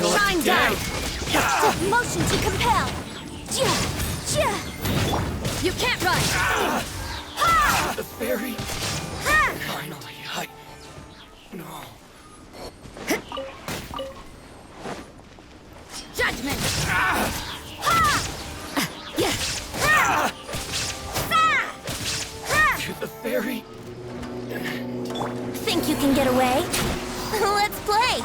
Shine down! Motion to compel! You can't run! The fairy! Finally, No. Judgment! To the fairy! Think you can get away? Let's play!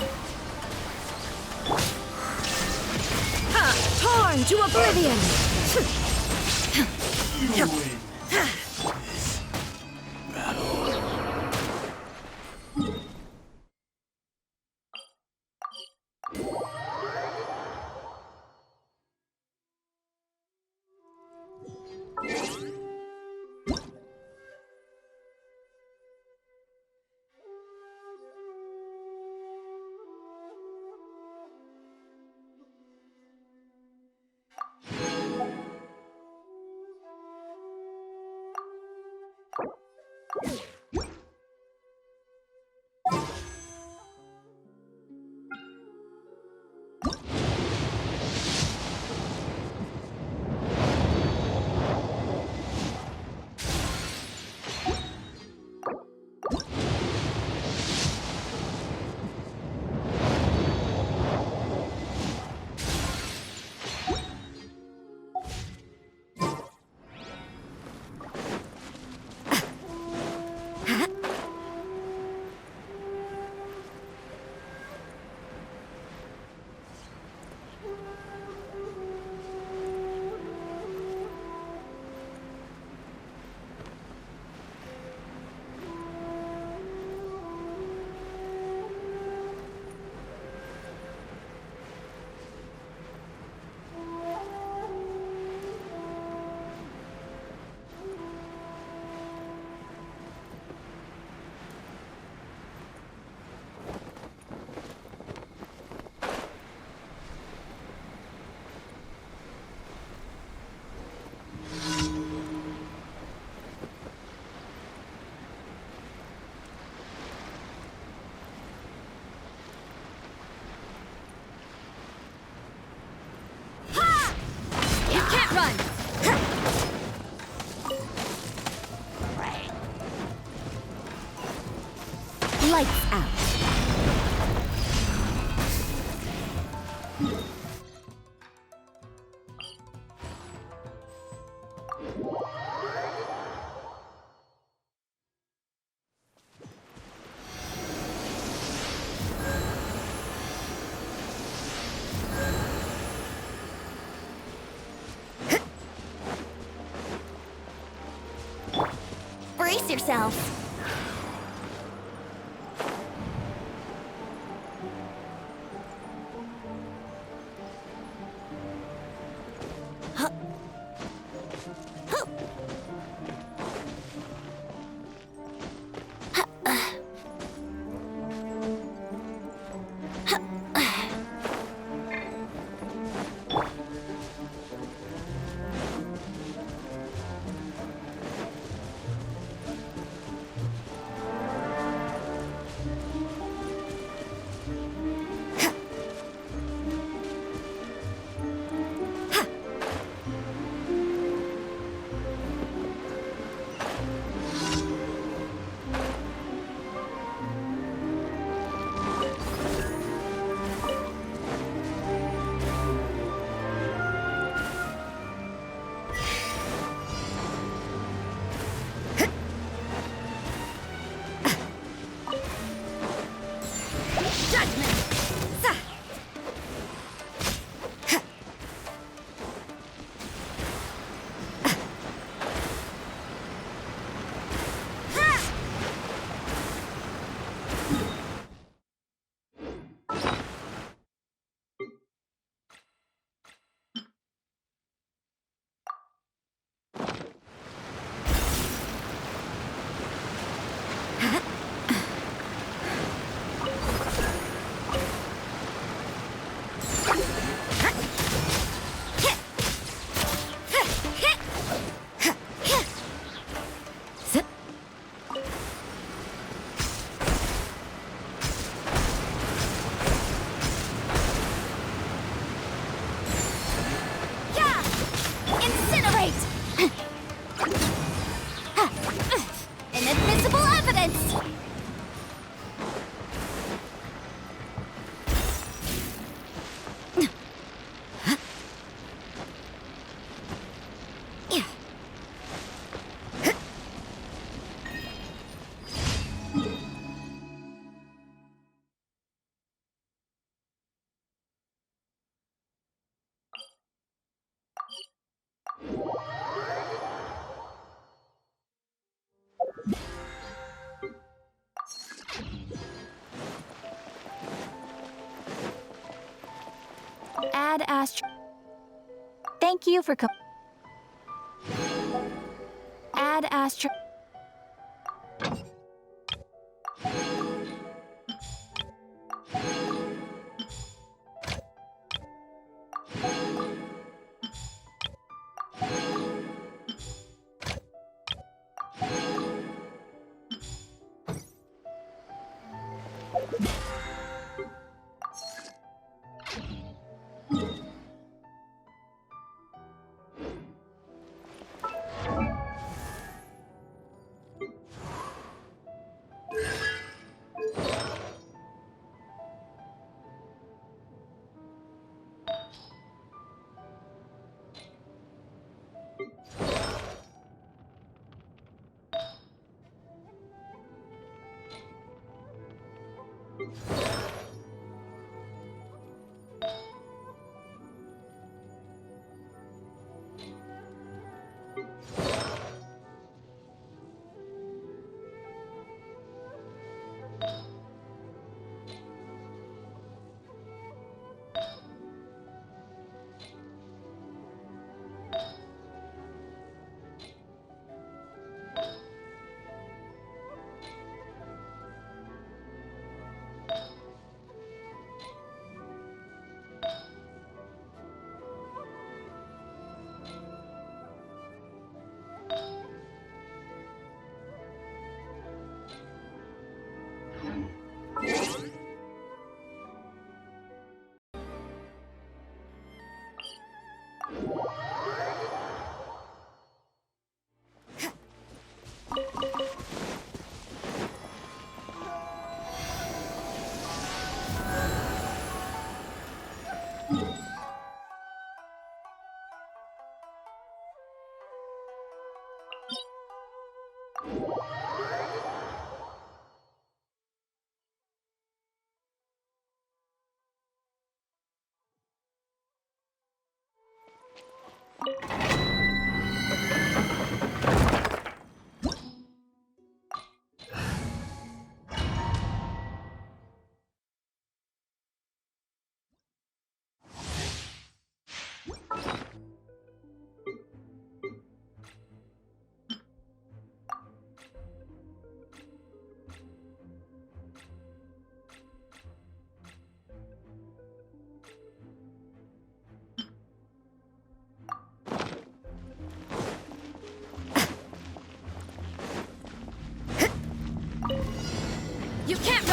Torn to oblivion! You win this battle. Lights out. Brace yourself. Inadmissible evidence! Add Astro. Thank you for Add Astro.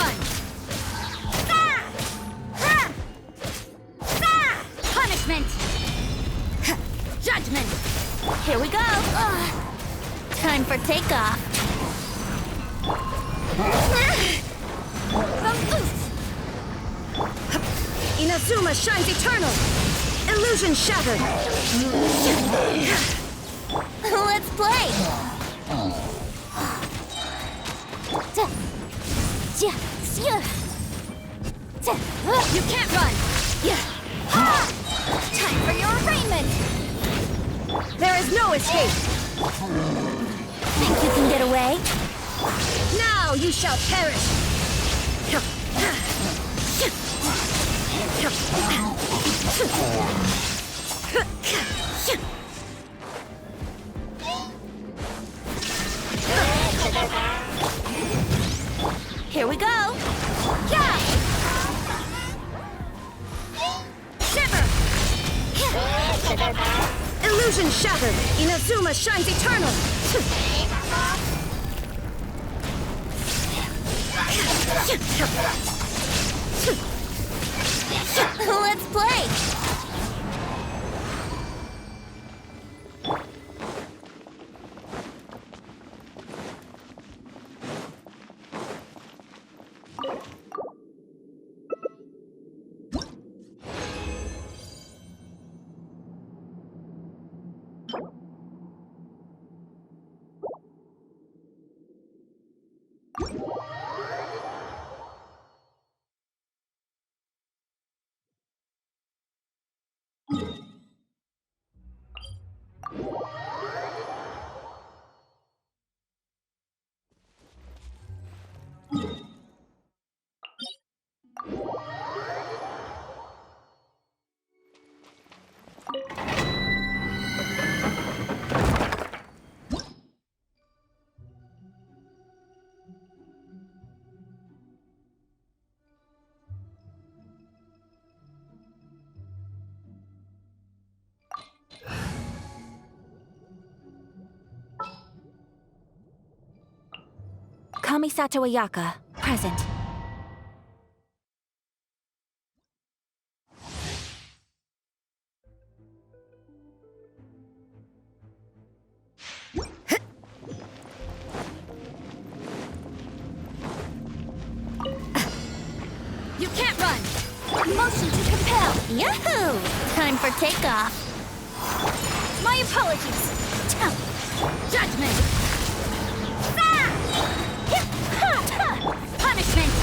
run! Punishment! Judgment! Here we go. Time for takeoff. Inazuma shines eternal! Illusion shattered! Let's play. You can't run! Time for your arraignment. There is no escape! Think you can get away? Now you shall perish! Here we go. Yeah! Shiver! Illusion shattered! Inazuma shines eternal! Let's play. Kamisato Ayaka, present. You can't run! Motion to compel. Yahoo! Time for takeoff. My apologies! Judgment! Punishment!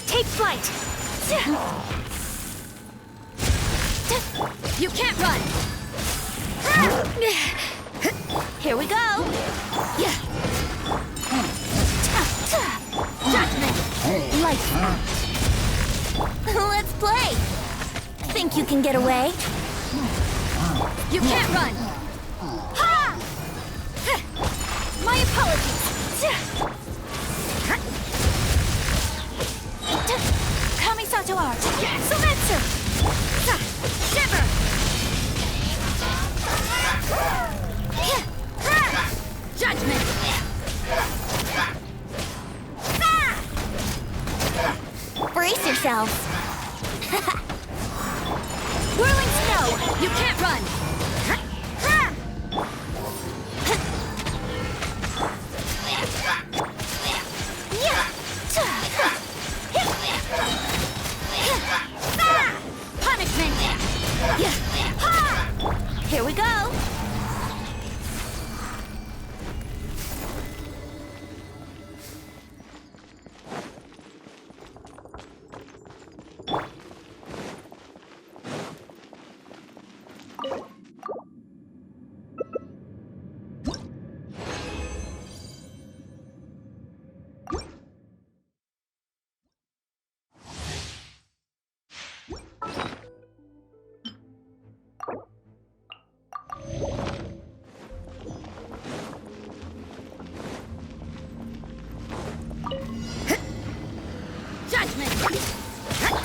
Take flight! You can't run! Here we go. Judgment! Light. Let's play. Think you can get away? You can't run! My apologies! Kamisato Art. Sumeru. Shiver! Judgment! Brace yourselves. Whirling snow! You can't run! Punishment! Here we go.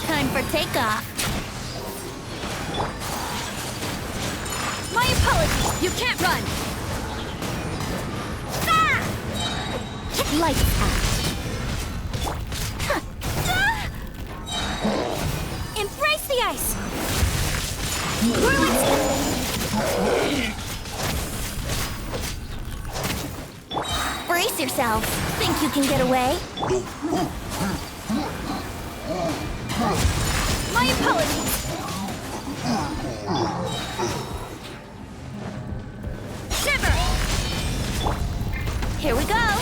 Time for takeoff. My apologies! You can't run! Lights out. Embrace the ice! Brace yourself. Think you can get away? My apologies. Shiver! Here we go.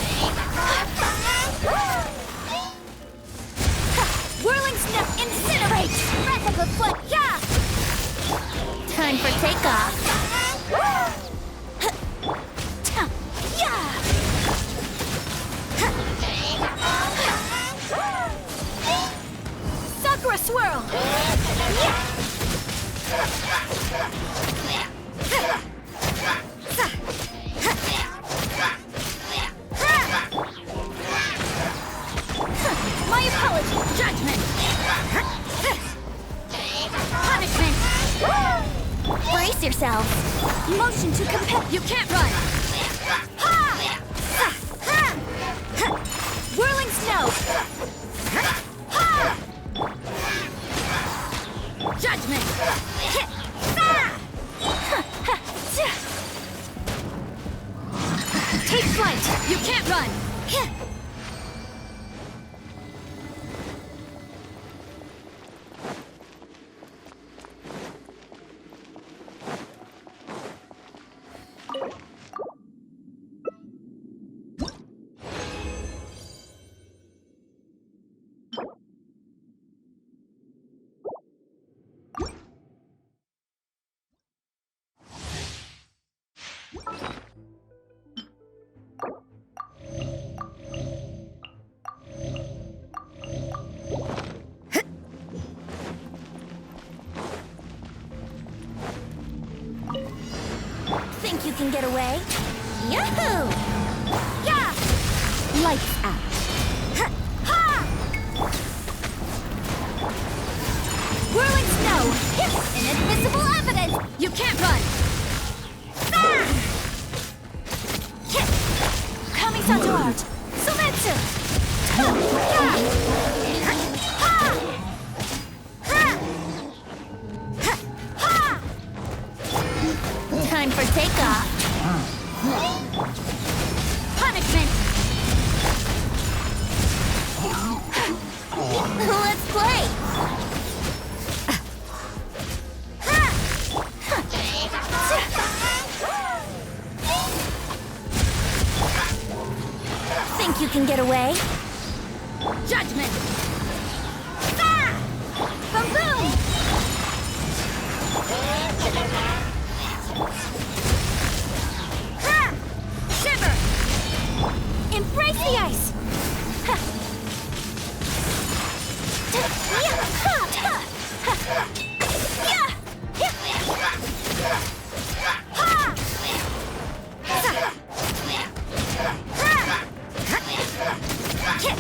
Whirling snap, incinerate! Breath of the foot, yeah! Time for takeoff. Yeah! Sakura swirl! Yeah! My apologies, judgment! Punishment! Brace yourself! Motion to compel. You can't run! Whirling snow! Judgment! Take flight! You can't run! Think you can get away? Yahoo! Yeah! Lights out. Ha! Whirling snow! Inadmissible evidence! You can't run! Ah! Kami-santo art! Sumeru! Yeah! Ha! Ha! Ha! Time for takeoff. Punishment! Let's play! Think you can get away? Judgment! Ah! Boom boom! Ha! Shiver! Embrace the ice! Ha! Yeah! Ha! Ha! Ha! Yeah! Yeah! Ha! Kick!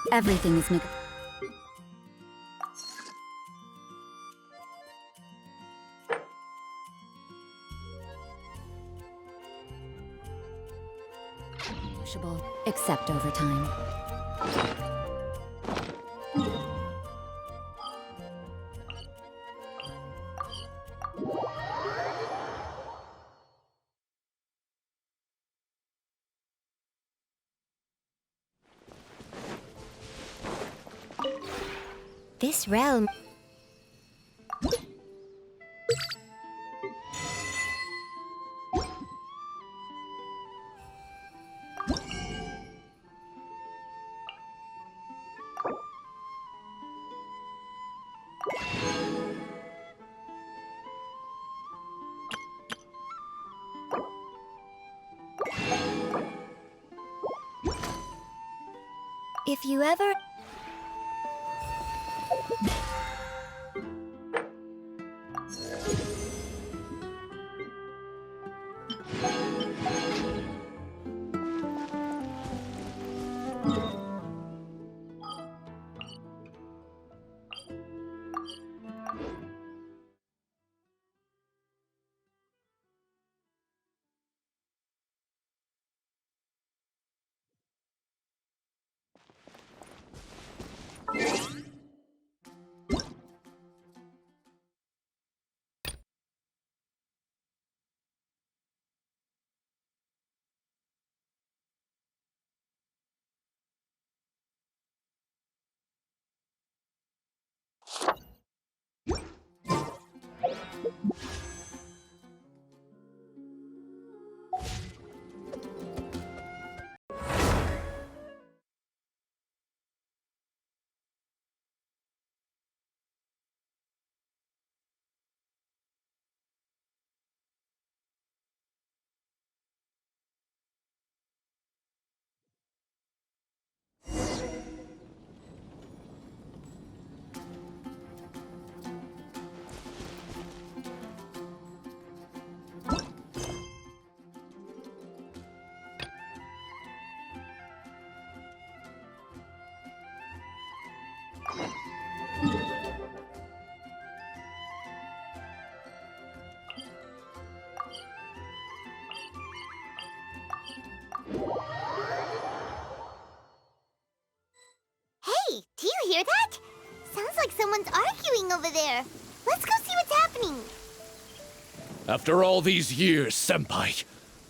Everything is negotiable, except over time. This realm... If you ever... like someone's arguing over there. Let's go see what's happening. After all these years, Senpai,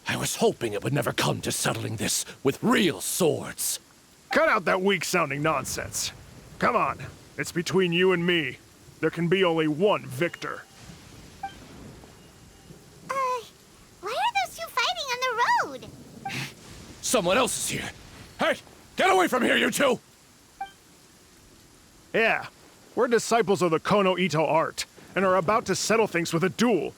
I was hoping it would never come to settling this with real swords. Cut out that weak-sounding nonsense. Come on, it's between you and me. There can be only one victor. Why are those two fighting on the road? Someone else is here. Hey, get away from here, you two! Yeah, we're disciples of the Kono Ito art, and are about to settle things with a duel.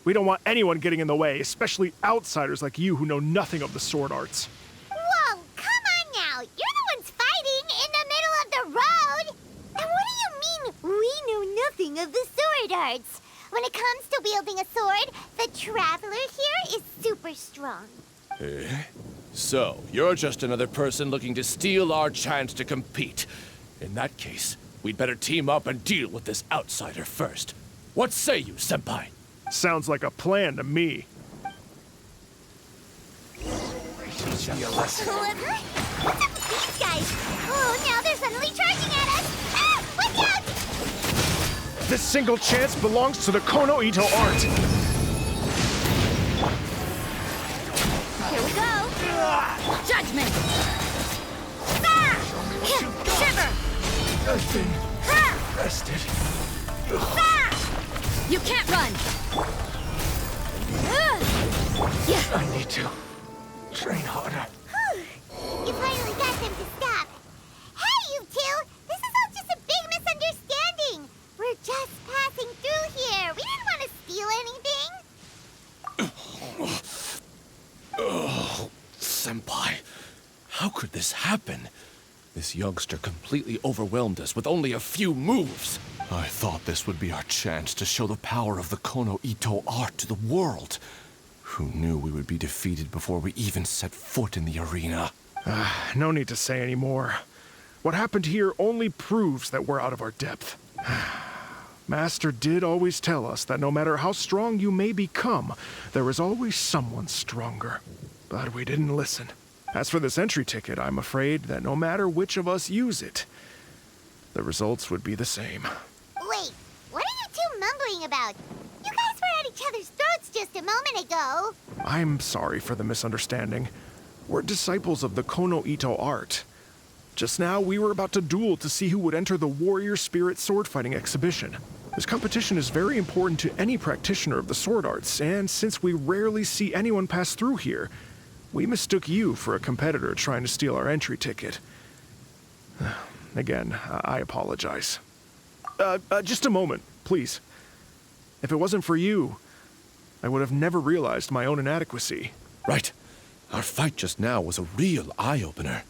We don't want anyone getting in the way, especially outsiders like you who know nothing of the sword arts. Whoa, come on now! You're the ones fighting in the middle of the road! And what do you mean, we know nothing of the sword arts? When it comes to wielding a sword, the Traveler here is super strong. So, you're just another person looking to steal our chance to compete. In that case, we'd better team up and deal with this outsider first. What say you, Senpai? Sounds like a plan to me. Teach you a lesson. What's up with these guys? Oh, now they're suddenly charging at us! Ah, watch out! This single chance belongs to the Kono Ito art. Here we go. Judgment. Ah! Shiver. I've been arrested. Ah! You can't run. Yeah. I need to train harder. You finally got them to stop. Hey, you two! This is all just a big misunderstanding. We're just passing through here. We didn't want to steal anything. Oh, Senpai, how could this happen? This youngster completely overwhelmed us with only a few moves. I thought this would be our chance to show the power of the Kono Ito art to the world. Who knew we would be defeated before we even set foot in the arena? No need to say any more. What happened here only proves that we're out of our depth. Master did always tell us that no matter how strong you may become, there is always someone stronger. But we didn't listen. As for this entry ticket, I'm afraid that no matter which of us use it, the results would be the same. Wait, what are you two mumbling about? You guys were at each other's throats just a moment ago. I'm sorry for the misunderstanding. We're disciples of the Kono Ito art. Just now, we were about to duel to see who would enter the Warrior Spirit sword fighting exhibition. This competition is very important to any practitioner of the sword arts, and since we rarely see anyone pass through here, we mistook you for a competitor trying to steal our entry ticket. Again, I apologize. Just a moment, please. If it wasn't for you, I would have never realized my own inadequacy. Right. Our fight just now was a real eye-opener.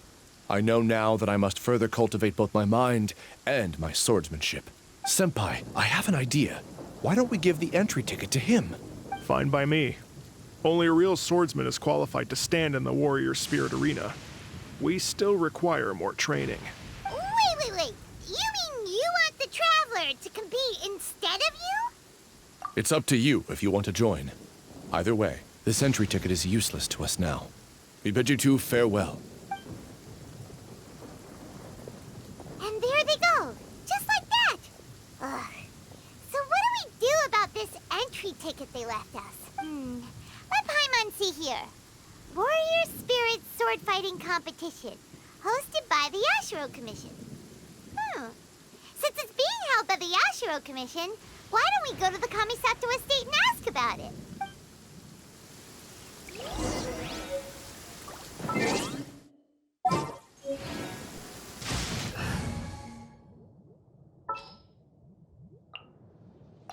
I know now that I must further cultivate both my mind and my swordsmanship. Senpai, I have an idea. Why don't we give the entry ticket to him? Fine by me. Only a real swordsman is qualified to stand in the Warrior Spirit arena. We still require more training. Wait. You mean you want the Traveler to compete instead of you? It's up to you if you want to join. Either way, this entry ticket is useless to us now. We bid you two farewell. And there they go, just like that. Ugh. So what do we do about this entry ticket they left us? Let Paimon see here. Warrior Spirit Sword Fighting Competition, hosted by the Yashiro Commission. Since it's being held by the Yashiro Commission, why don't we go to the Kamisato estate and ask about it?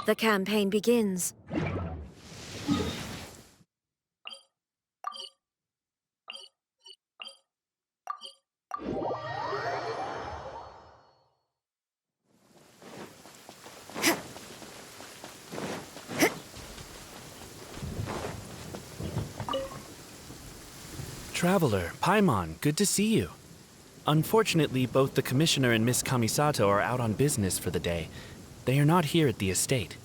The campaign begins. Traveler, Paimon, good to see you. Unfortunately, both the Commissioner and Miss Kamisato are out on business for the day. They are not here at the estate.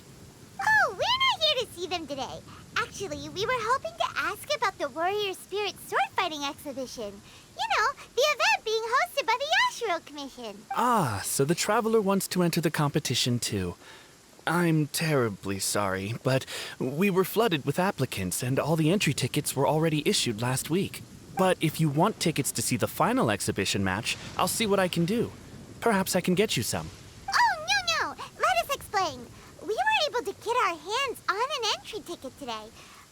Oh, we're not here to see them today. Actually, we were hoping to ask about the Warrior Spirit sword fighting exhibition. You know, the event being hosted by the Yashiro Commission. Ah, so the Traveler wants to enter the competition too. I'm terribly sorry, but we were flooded with applicants and all the entry tickets were already issued last week. But if you want tickets to see the final exhibition match, I'll see what I can do. Perhaps I can get you some. Oh, no! Let us explain. We were able to get our hands on an entry ticket today,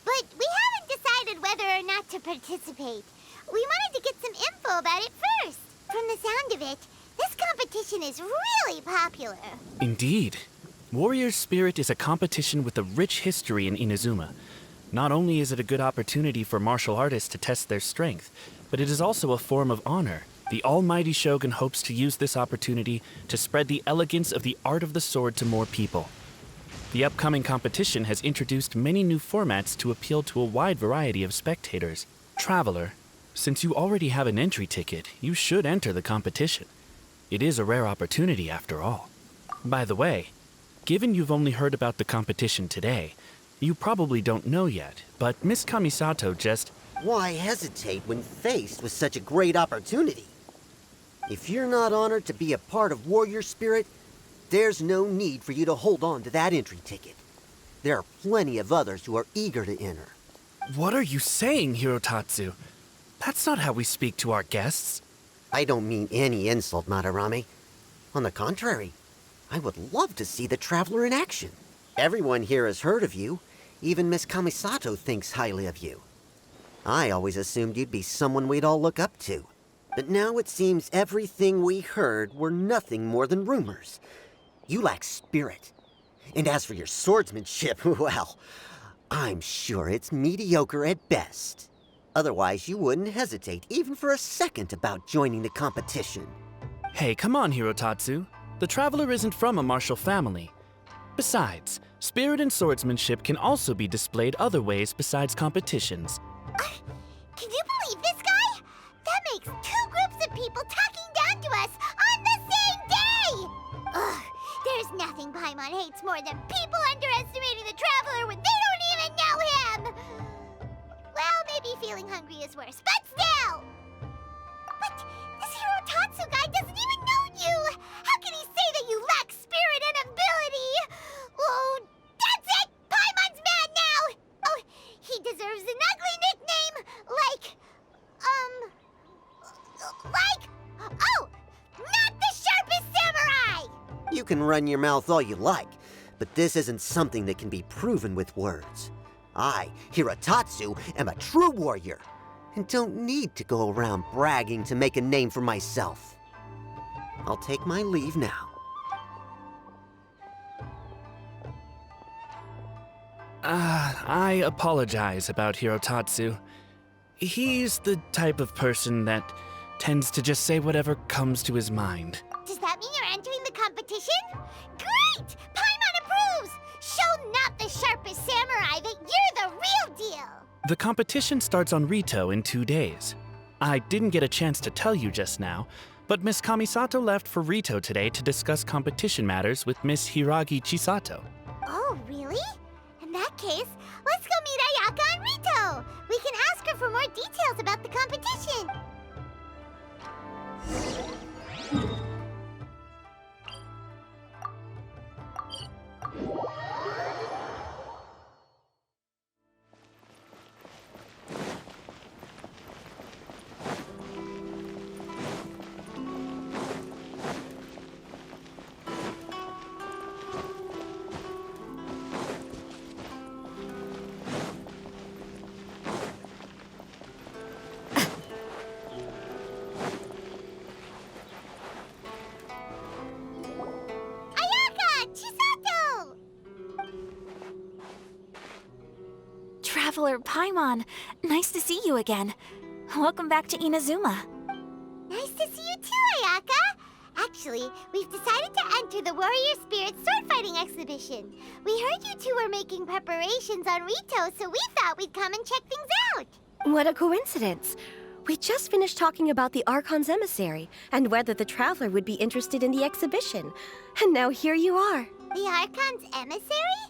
but we haven't decided whether or not to participate. We wanted to get some info about it first. From the sound of it, this competition is really popular. Indeed. Warrior Spirit is a competition with a rich history in Inazuma. Not only is it a good opportunity for martial artists to test their strength, but it is also a form of honor. The almighty Shogun hopes to use this opportunity to spread the elegance of the art of the sword to more people. The upcoming competition has introduced many new formats to appeal to a wide variety of spectators. Traveler, since you already have an entry ticket, you should enter the competition. It is a rare opportunity after all. By the way, given you've only heard about the competition today, you probably don't know yet, but Miss Kamisato just... Why hesitate when faced with such a great opportunity? If you're not honored to be a part of Warrior Spirit, there's no need for you to hold on to that entry ticket. There are plenty of others who are eager to enter. What are you saying, Hirotatsu? That's not how we speak to our guests. I don't mean any insult, Madarame. On the contrary, I would love to see the Traveler in action. Everyone here has heard of you. Even Miss Kamisato thinks highly of you. I always assumed you'd be someone we'd all look up to. But now it seems everything we heard were nothing more than rumors. You lack spirit. And as for your swordsmanship, well, I'm sure it's mediocre at best. Otherwise, you wouldn't hesitate even for a second about joining the competition. Hey, come on, Hirotatsu. The Traveler isn't from a martial family. Besides, spirit and swordsmanship can also be displayed other ways besides competitions. Can you believe this guy? That makes two groups of people talking down to us on the same day! Ugh, there's nothing Paimon hates more than people underestimating the Traveler when they don't even know him! Well, maybe feeling hungry is worse, but still! But this Hirotatsu guy doesn't even know you! How can he say that you lack spirit and ability? Oh, that's it! Paimon's mad now! Oh, he deserves an ugly nickname oh, not the sharpest samurai! You can run your mouth all you like, but this isn't something that can be proven with words. I, Hirotatsu, am a true warrior, and don't need to go around bragging to make a name for myself. I'll take my leave now. I apologize about Hirotatsu. He's the type of person that tends to just say whatever comes to his mind. Does that mean you're entering the competition? Great! Paimon approves! Show not the sharpest samurai that you're the real deal! The competition starts on Rito in 2 days. I didn't get a chance to tell you just now, but Miss Kamisato left for Rito today to discuss competition matters with Miss Hiragi Chisato. Oh, really? In that case, let's go meet Ayaka and Rito! We can ask her for more details about the competition! Traveler Paimon, nice to see you again. Welcome back to Inazuma. Nice to see you too, Ayaka! Actually, we've decided to enter the Warrior Spirit sword fighting exhibition. We heard you two were making preparations on Rito, so we thought we'd come and check things out. What a coincidence. We just finished talking about the Archon's emissary and whether the Traveler would be interested in the exhibition. And now here you are. The Archon's emissary?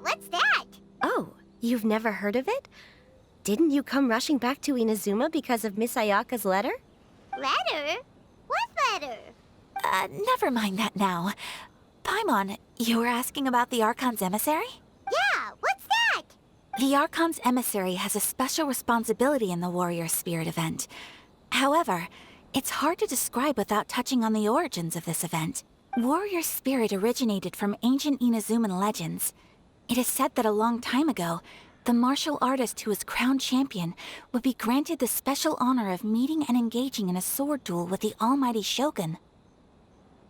What's that? Oh, You've never heard of it? Didn't you come rushing back to Inazuma because of Miss Ayaka's letter? Letter? What letter? Never mind that now. Paimon, you were asking about the Archon's emissary? Yeah, what's that? The Archon's emissary has a special responsibility in the Warrior Spirit event. However, it's hard to describe without touching on the origins of this event. Warrior Spirit originated from ancient Inazuman legends. It is said that a long time ago, the martial artist who was crowned champion would be granted the special honor of meeting and engaging in a sword duel with the Almighty Shogun.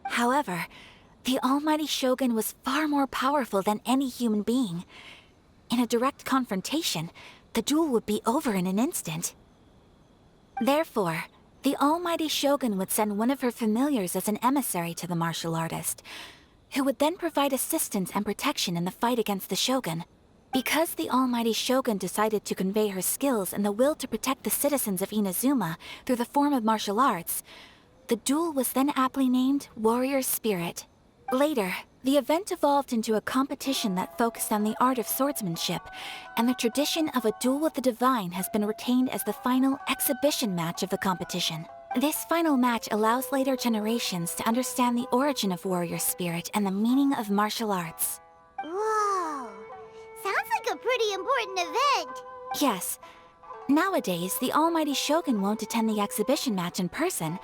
However, the Almighty Shogun was far more powerful than any human being. In a direct confrontation, the duel would be over in an instant. Therefore, the Almighty Shogun would send one of her familiars as an emissary to the martial artist, who would then provide assistance and protection in the fight against the Shogun. Because the Almighty Shogun decided to convey her skills and the will to protect the citizens of Inazuma through the form of martial arts, the duel was then aptly named Warrior Spirit. Later, the event evolved into a competition that focused on the art of swordsmanship, and the tradition of a duel with the divine has been retained as the final exhibition match of the competition. This final match allows later generations to understand the origin of Warrior Spirit and the meaning of martial arts. Whoa. Sounds like a pretty important event. Yes. Nowadays, the Almighty Shogun won't attend the exhibition match in person,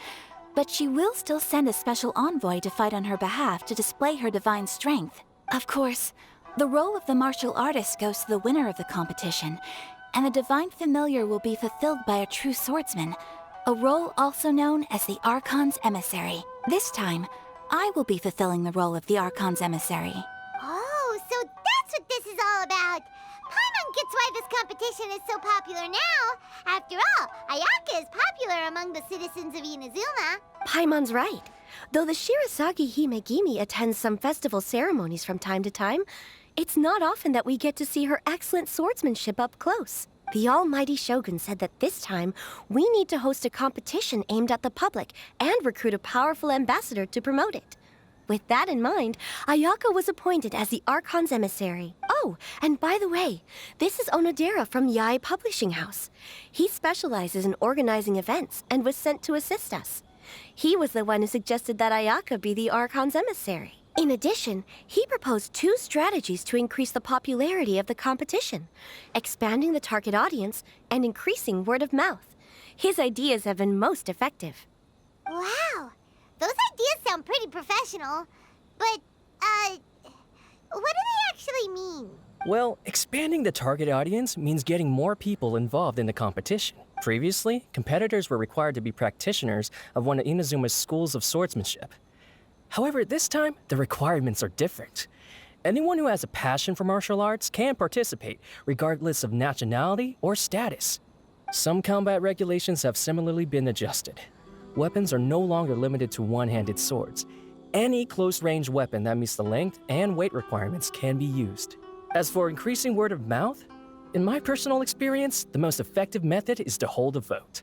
but she will still send a special envoy to fight on her behalf to display her divine strength. Of course, the role of the martial artist goes to the winner of the competition, and the divine familiar will be fulfilled by a true swordsman, a role also known as the Archon's emissary. This time, I will be fulfilling the role of the Archon's emissary. Oh, so that's what this is all about. Paimon gets why this competition is so popular now. After all, Ayaka is popular among the citizens of Inazuma. Paimon's right. Though the Shirasagi Himegimi attends some festival ceremonies from time to time, it's not often that we get to see her excellent swordsmanship up close. The Almighty Shogun said that this time, we need to host a competition aimed at the public and recruit a powerful ambassador to promote it. With that in mind, Ayaka was appointed as the Archon's emissary. Oh, and by the way, this is Onodera from Yae Publishing House. He specializes in organizing events and was sent to assist us. He was the one who suggested that Ayaka be the Archon's emissary. In addition, he proposed 2 strategies to increase the popularity of the competition: expanding the target audience and increasing word of mouth. His ideas have been most effective. Wow. Those ideas sound pretty professional. But, what do they actually mean? Well, expanding the target audience means getting more people involved in the competition. Previously, competitors were required to be practitioners of one of Inazuma's schools of swordsmanship. However, this time, the requirements are different. Anyone who has a passion for martial arts can participate, regardless of nationality or status. Some combat regulations have similarly been adjusted. Weapons are no longer limited to one-handed swords. Any close-range weapon that meets the length and weight requirements can be used. As for increasing word of mouth, in my personal experience, the most effective method is to hold a vote.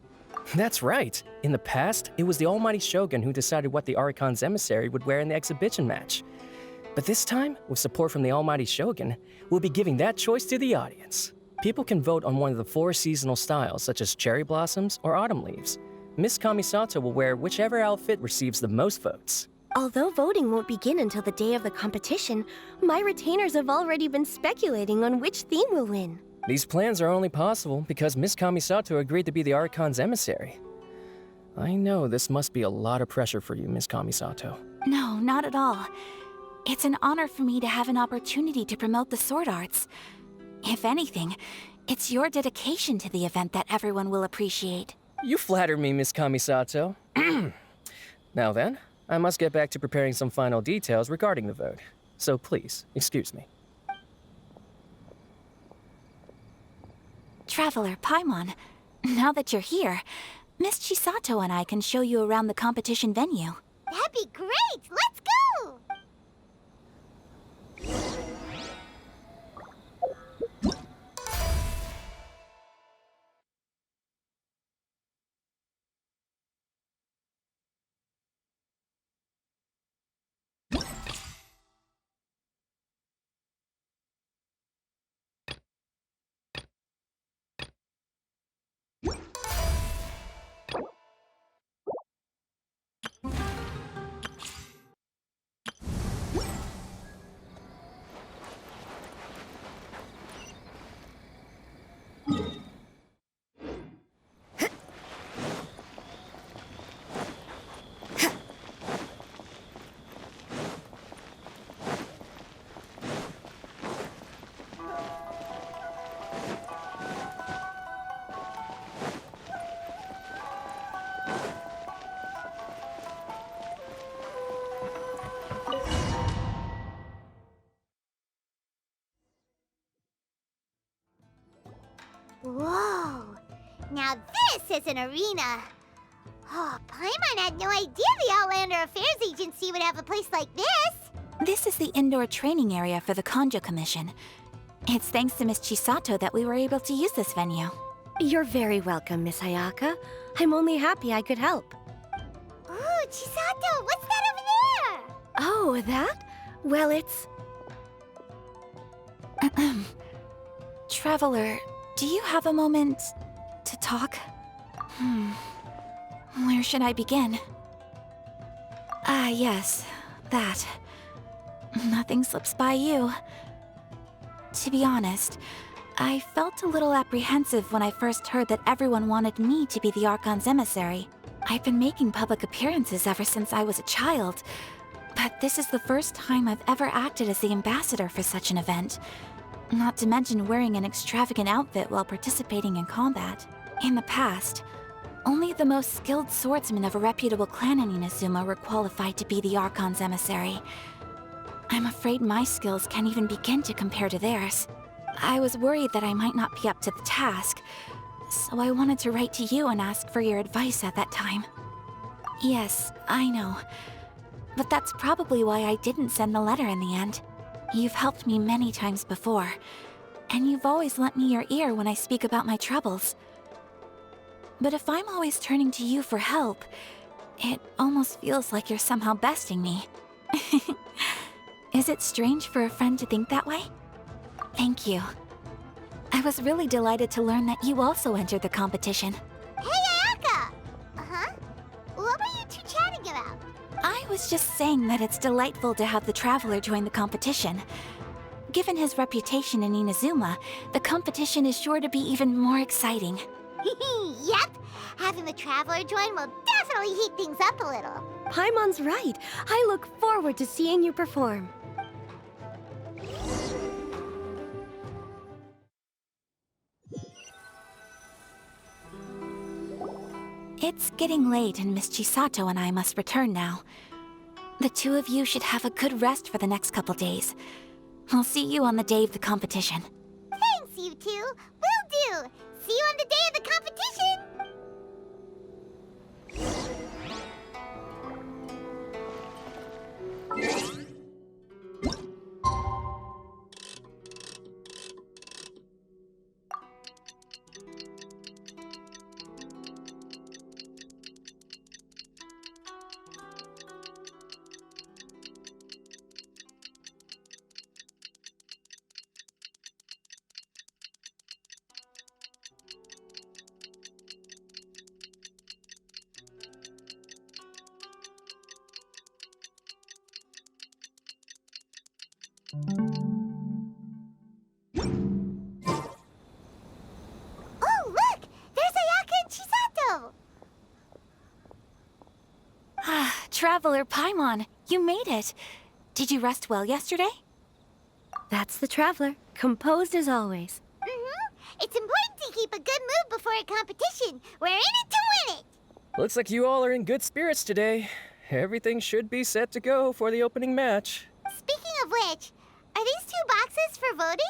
That's right. In the past, it was the Almighty Shogun who decided what the Archon's emissary would wear in the exhibition match. But this time, with support from the Almighty Shogun, we'll be giving that choice to the audience. People can vote on one of the 4 seasonal styles, such as cherry blossoms or autumn leaves. Miss Kamisato will wear whichever outfit receives the most votes. Although voting won't begin until the day of the competition, my retainers have already been speculating on which theme will win. These plans are only possible because Miss Kamisato agreed to be the Archon's emissary. I know this must be a lot of pressure for you, Miss Kamisato. No, not at all. It's an honor for me to have an opportunity to promote the sword arts. If anything, it's your dedication to the event that everyone will appreciate. You flatter me, Miss Kamisato. Now then, I must get back to preparing some final details regarding the vote. So please, excuse me. Traveler Paimon, now that you're here, Miss Chisato and I can show you around the competition venue. That'd be great! Let's go! Whoa! Now this is an arena! Oh, Paimon had no idea the Outlander Affairs Agency would have a place like this! This is the indoor training area for the Konjo Commission. It's thanks to Miss Chisato that we were able to use this venue. You're very welcome, Miss Ayaka. I'm only happy I could help. Ooh, Chisato, what's that over there? Oh, that? Well, it's... Traveler, do you have a moment to talk? Where should I begin? Ah, yes, that. Nothing slips by you. To be honest, I felt a little apprehensive when I first heard that everyone wanted me to be the Archon's emissary. I've been making public appearances ever since I was a child, but this is the first time I've ever acted as the ambassador for such an event. Not to mention wearing an extravagant outfit while participating in combat. In the past, only the most skilled swordsmen of a reputable clan in Inazuma were qualified to be the Archon's emissary. I'm afraid my skills can't even begin to compare to theirs. I was worried that I might not be up to the task, so I wanted to write to you and ask for your advice at that time. Yes, I know. But that's probably why I didn't send the letter in the end. You've helped me many times before, and you've always lent me your ear when I speak about my troubles. But if I'm always turning to you for help, it almost feels like you're somehow besting me. Is it strange for a friend to think that way? Thank you. I was really delighted to learn that you also entered the competition. Hey, Ayaka! Uh-huh? What were you two chatting about? I was just saying that it's delightful to have the Traveler join the competition. Given his reputation in Inazuma, the competition is sure to be even more exciting. Yep! Having the Traveler join will definitely heat things up a little. Paimon's right. I look forward to seeing you perform. It's getting late and Miss Chisato and I must return now. The two of you should have a good rest for the next couple days. I'll see you on the day of the competition. Thanks, you two! Will do! See you on the day of the competition! Oh, look! There's Ayaka and Chisato! Ah, Traveler Paimon, you made it. Did you rest well yesterday? That's the Traveler, composed as always. It's important to keep a good mood before a competition. We're in it to win it! Looks like you all are in good spirits today. Everything should be set to go for the opening match. Speaking of which, are these two boxes for voting?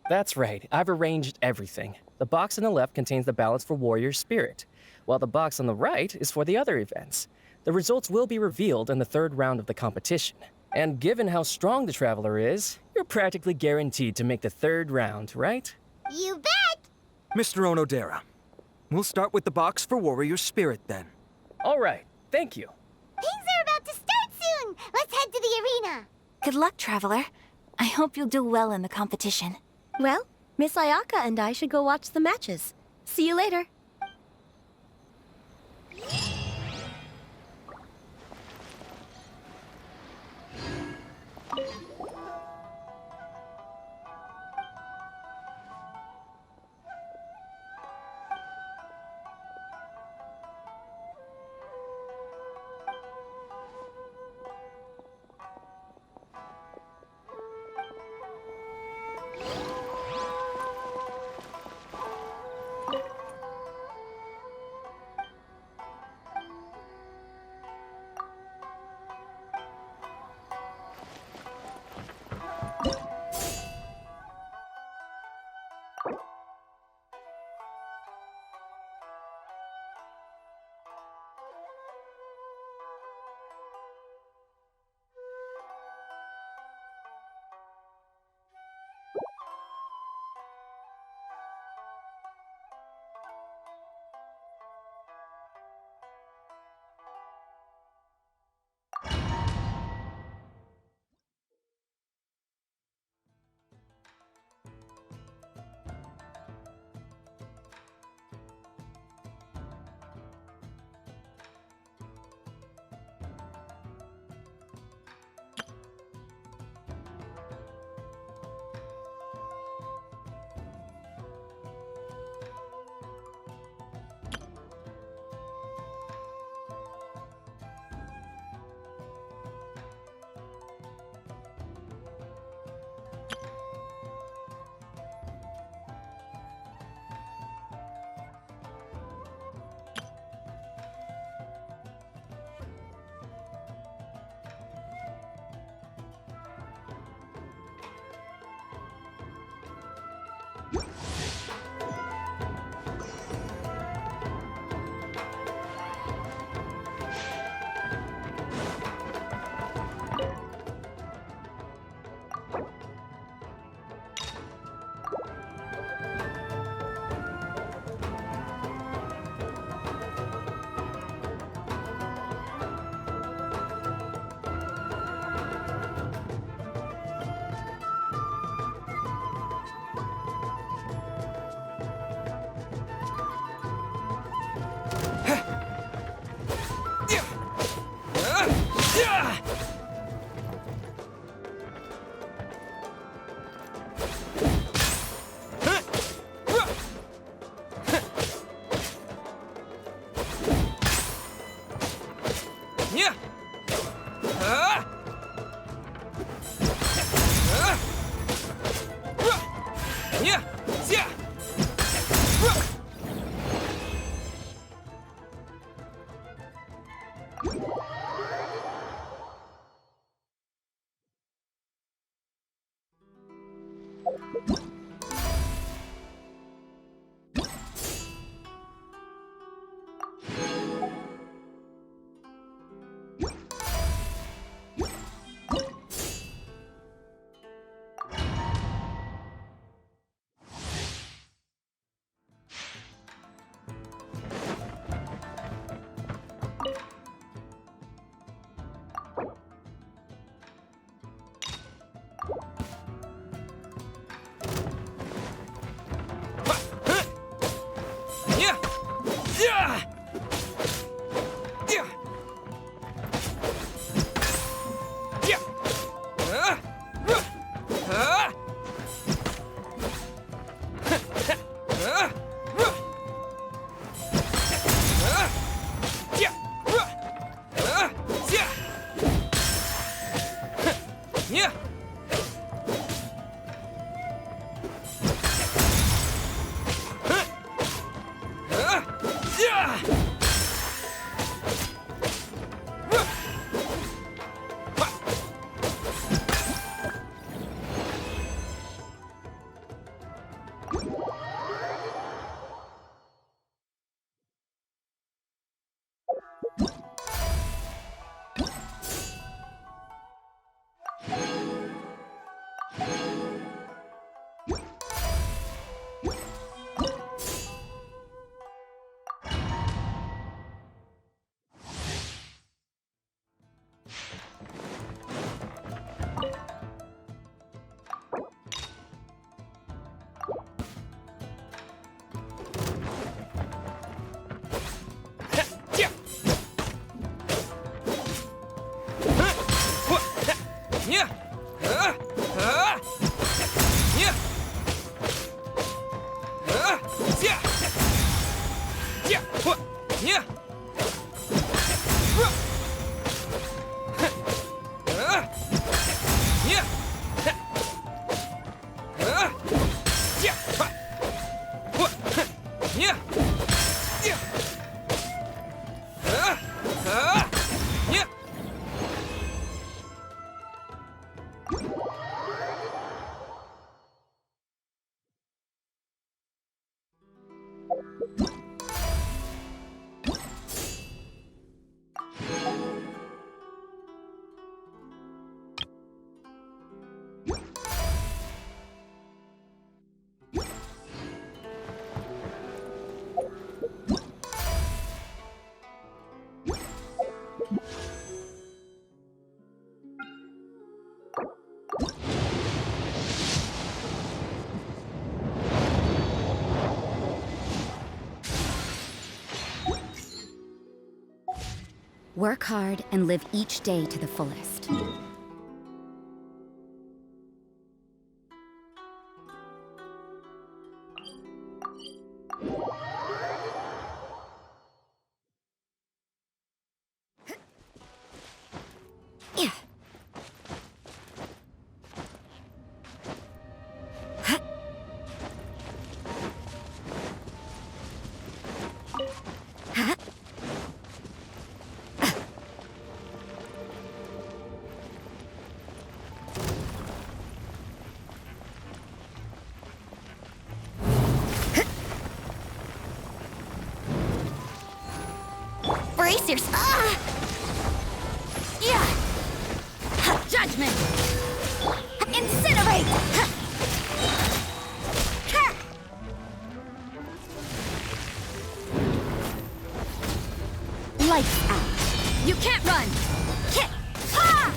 That's right, I've arranged everything. The box on the left contains the ballots for Warrior Spirit, while the box on the right is for the other events. The results will be revealed in the third round of the competition. And given how strong the Traveler is, you're practically guaranteed to make the third round, right? You bet! Mr. Onodera, we'll start with the box for Warrior Spirit then. All right, thank you. Things are about to start soon! Let's head to the arena! Good luck, Traveler. I hope you'll do well in the competition. Well, Miss Ayaka and I should go watch the matches. See you later. Work hard and live each day to the fullest. Brace yourself. Ah! Yeah. Judgment. Incinerate. Lights out. You can't run. Kick. Ha!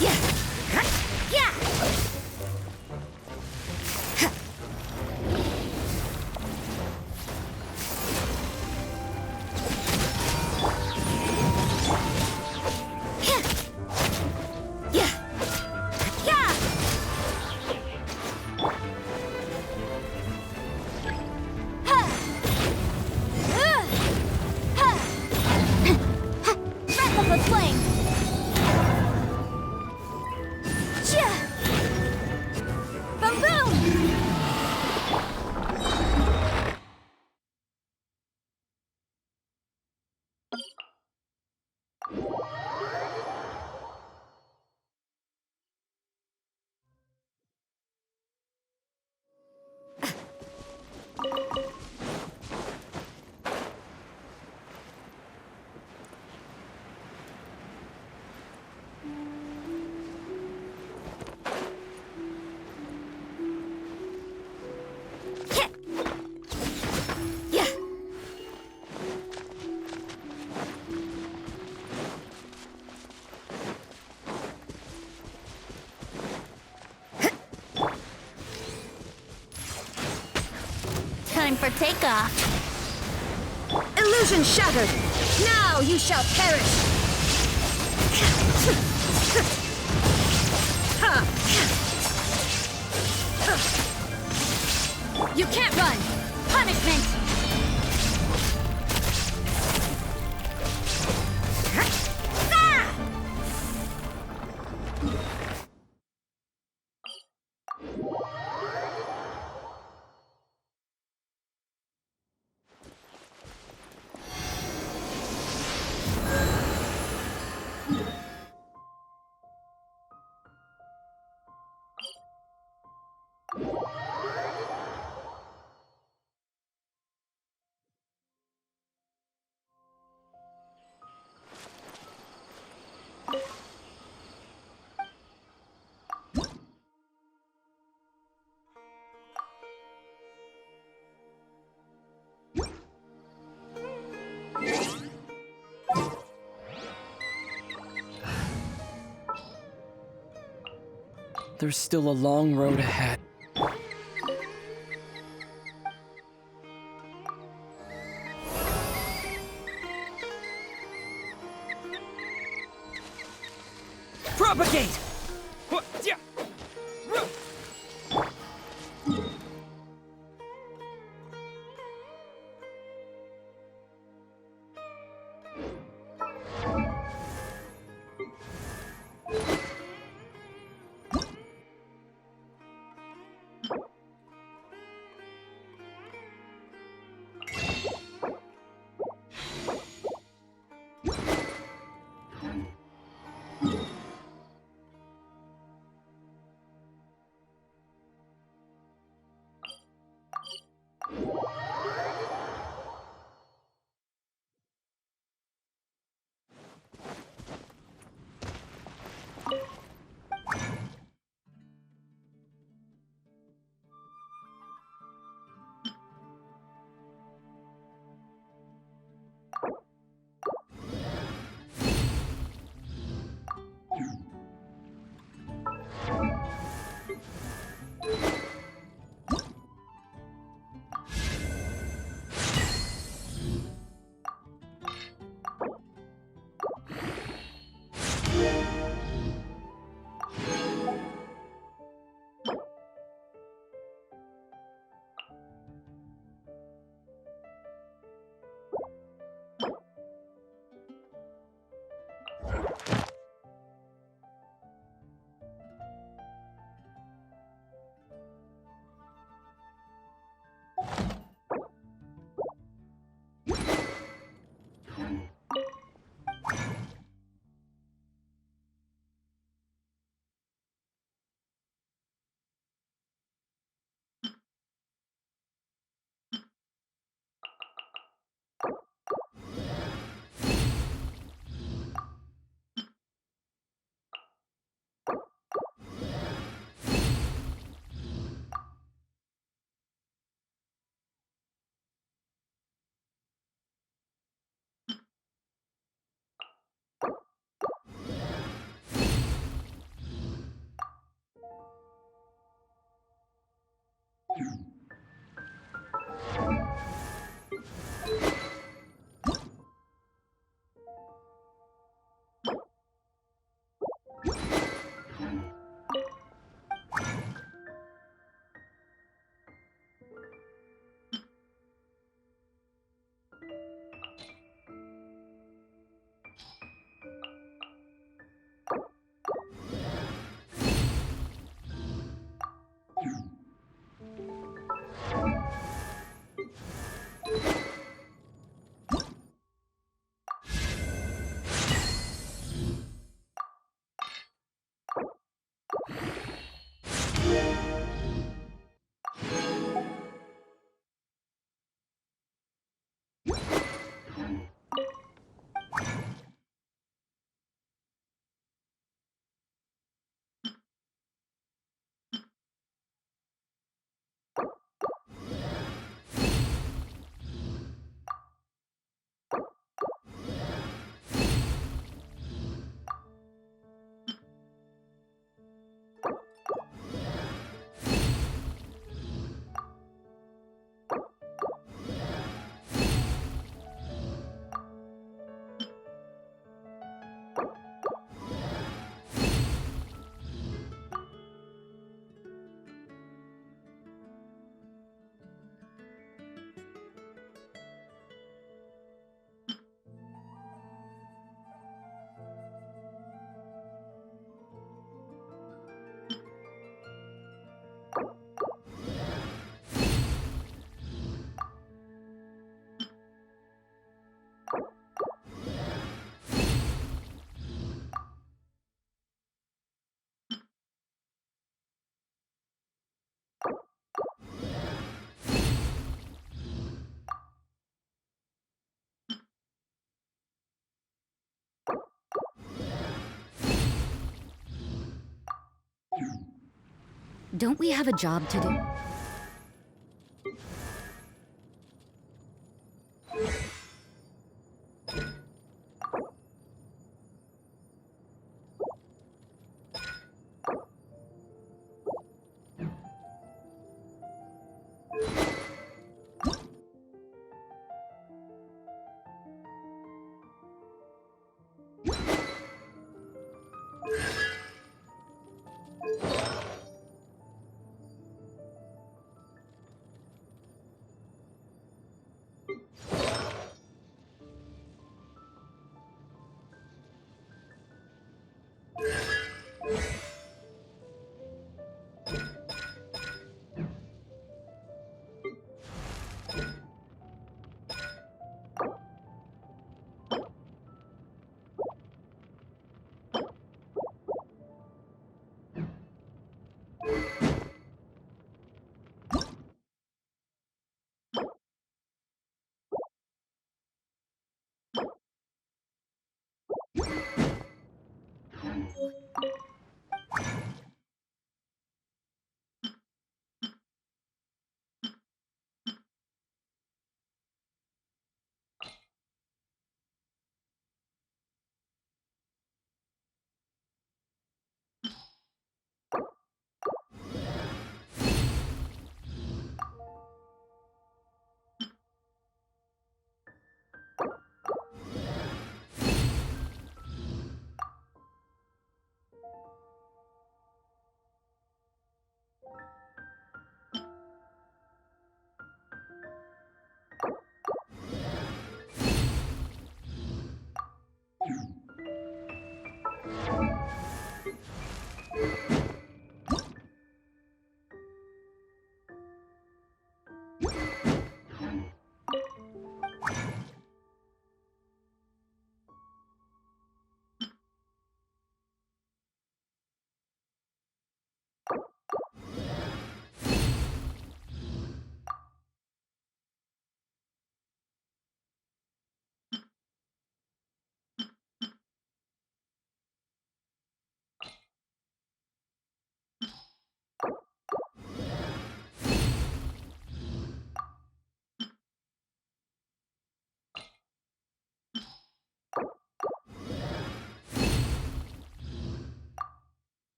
Yeah. Yeah. for takeoff. Illusion shattered! Now you shall perish! You can't run! Punishment! There's still a long road ahead. Propagate! Don't we have a job to do?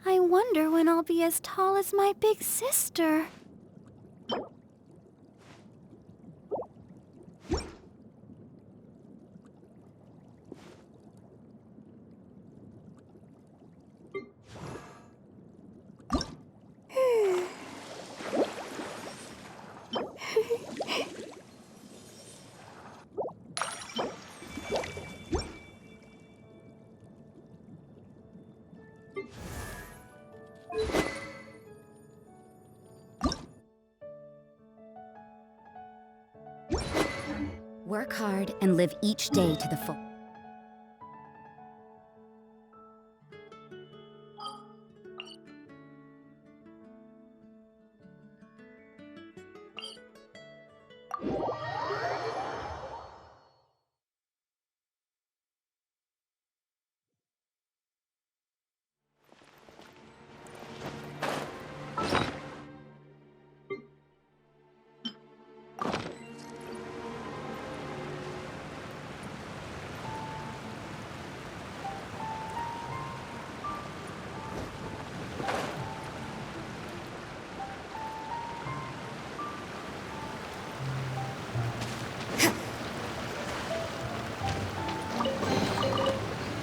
I wonder when I'll be as tall as my big sister. Work hard and live each day to the full.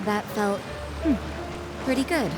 That felt pretty good.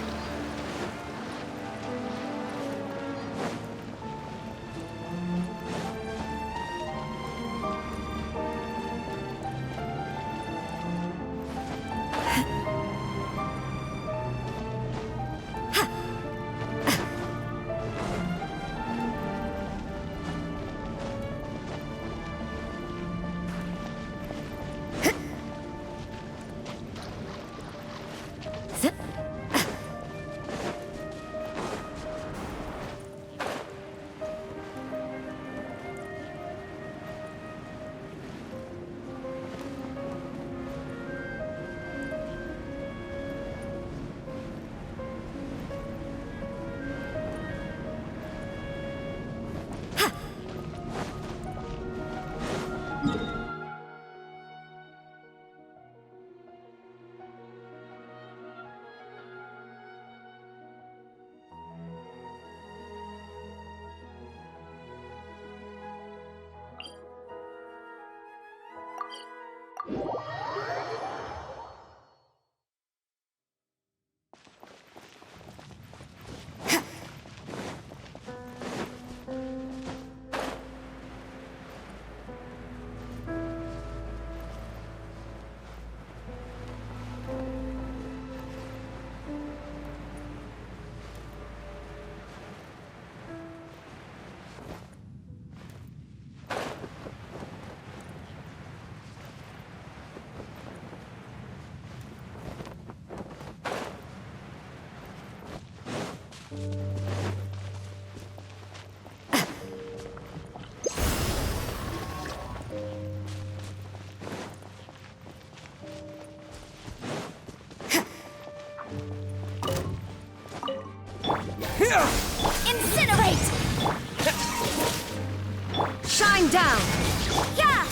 Incinerate! Shine down! Yeah!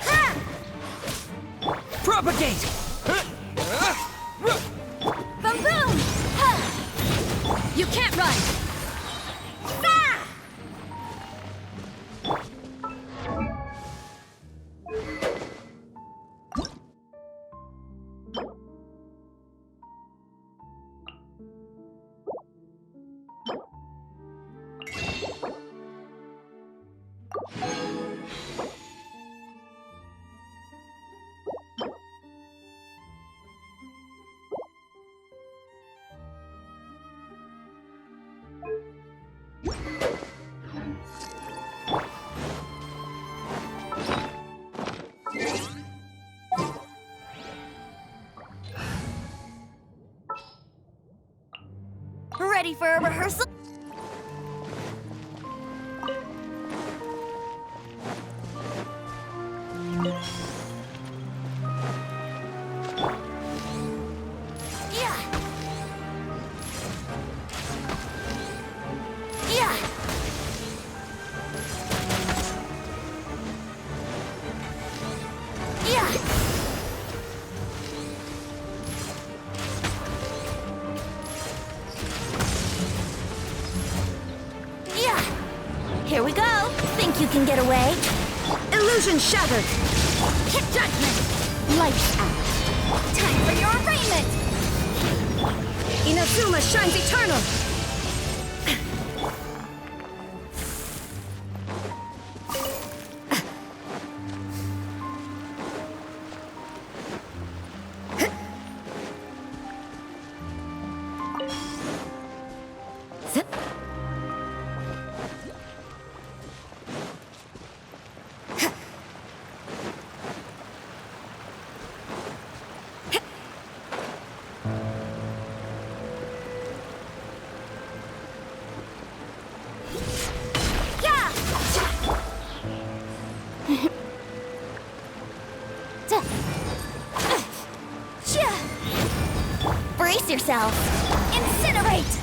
Ha! Propagate! Boom boom! Ha! You can't run! Ah! Ready for a rehearsal? Yeah. Yeah. Yeah. Here we go. Think you can get away? Illusion shattered. Hit judgment. Lights out. Time for your arraignment. Inazuma shines eternal. Brace yourself! Incinerate!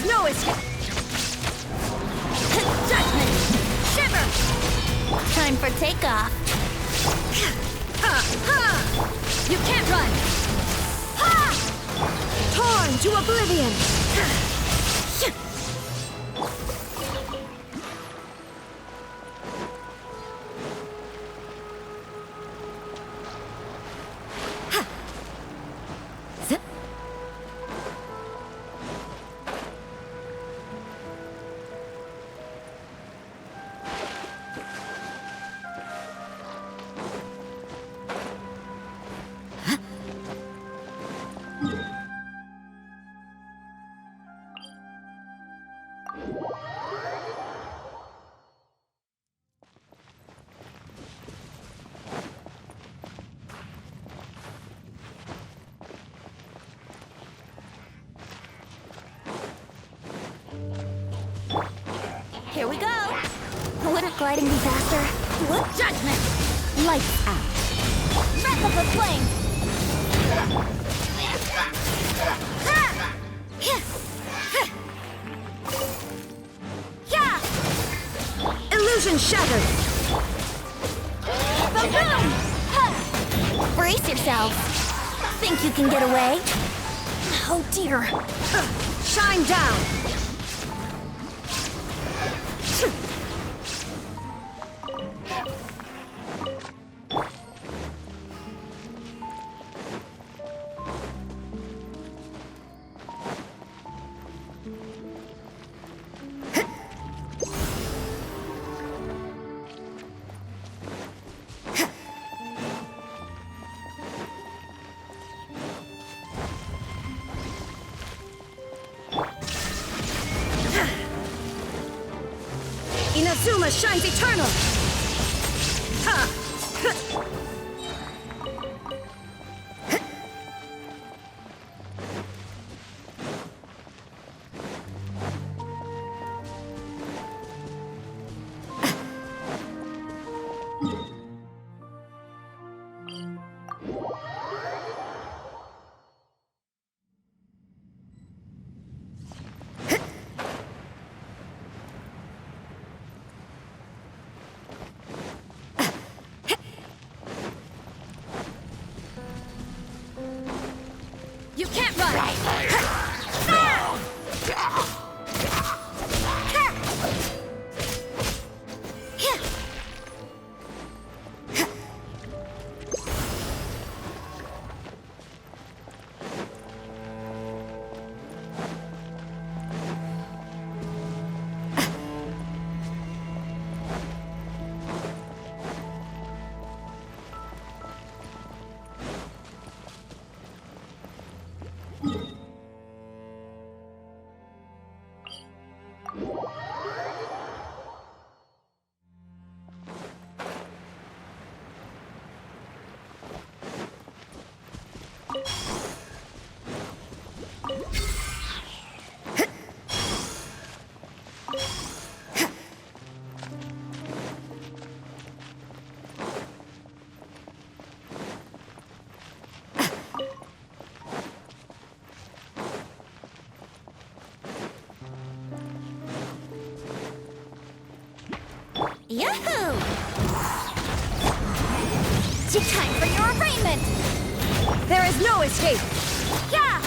is no escape! Judgment! Shiver! Time for takeoff. You can't run! Torn to oblivion! Here we go. Wouldn't gliding be faster? What judgment? Lights out. Breath of the flame. Illusion shattered! The boom! Brace yourselves. Think you can get away? Oh dear. Shine down! Inazuma shines eternal! You can't run! Yahoo! Time for your arraignment! There is no escape! Yeah!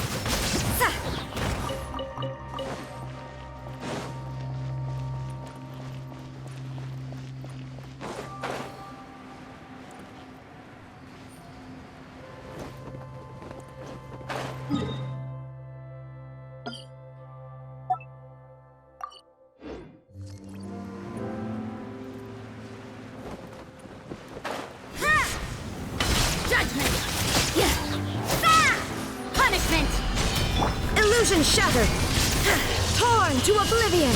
Illusion shattered! Torn to oblivion!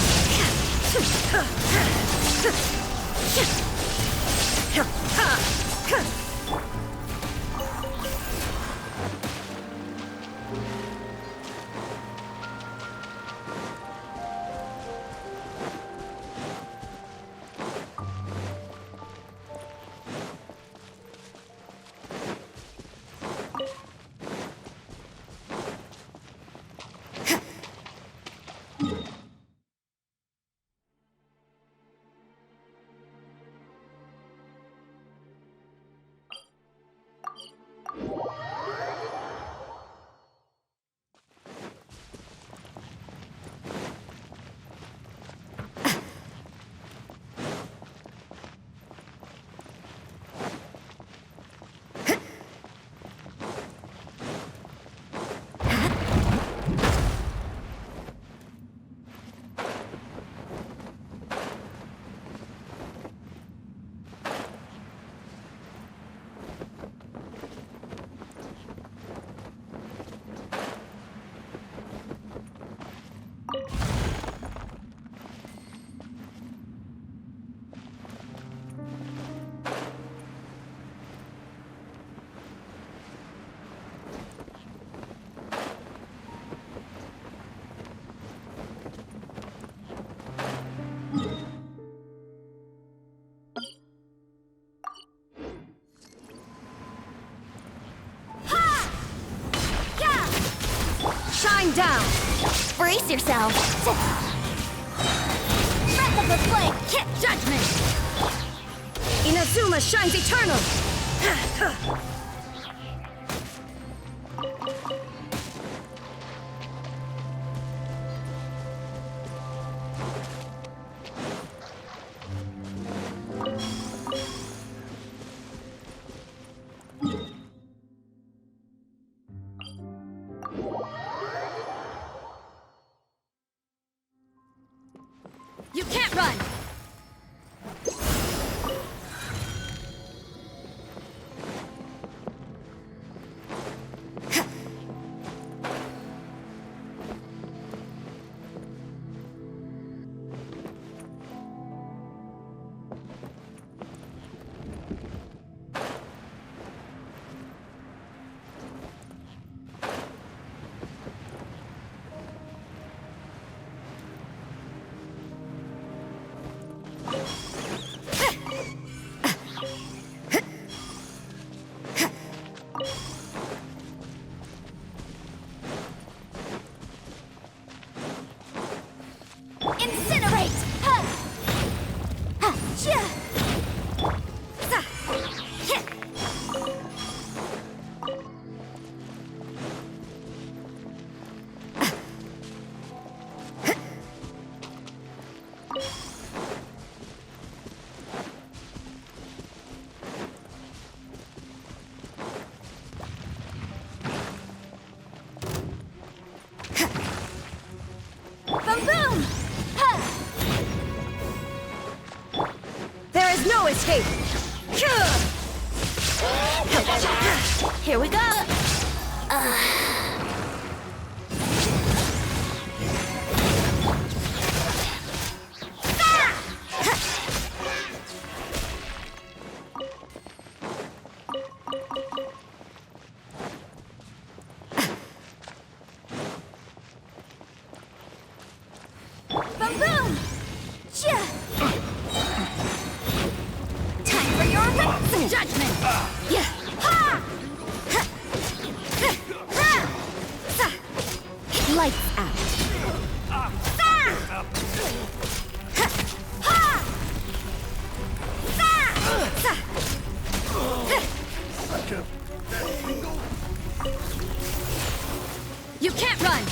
Shine down! Brace yourself! Breath of the flame! Kick judgment! Inazuma shines eternal! You can't run! No escape! Here we go! Boom boom! Time for your wits judgment! Yeah! Ha! Lights out. You can't run!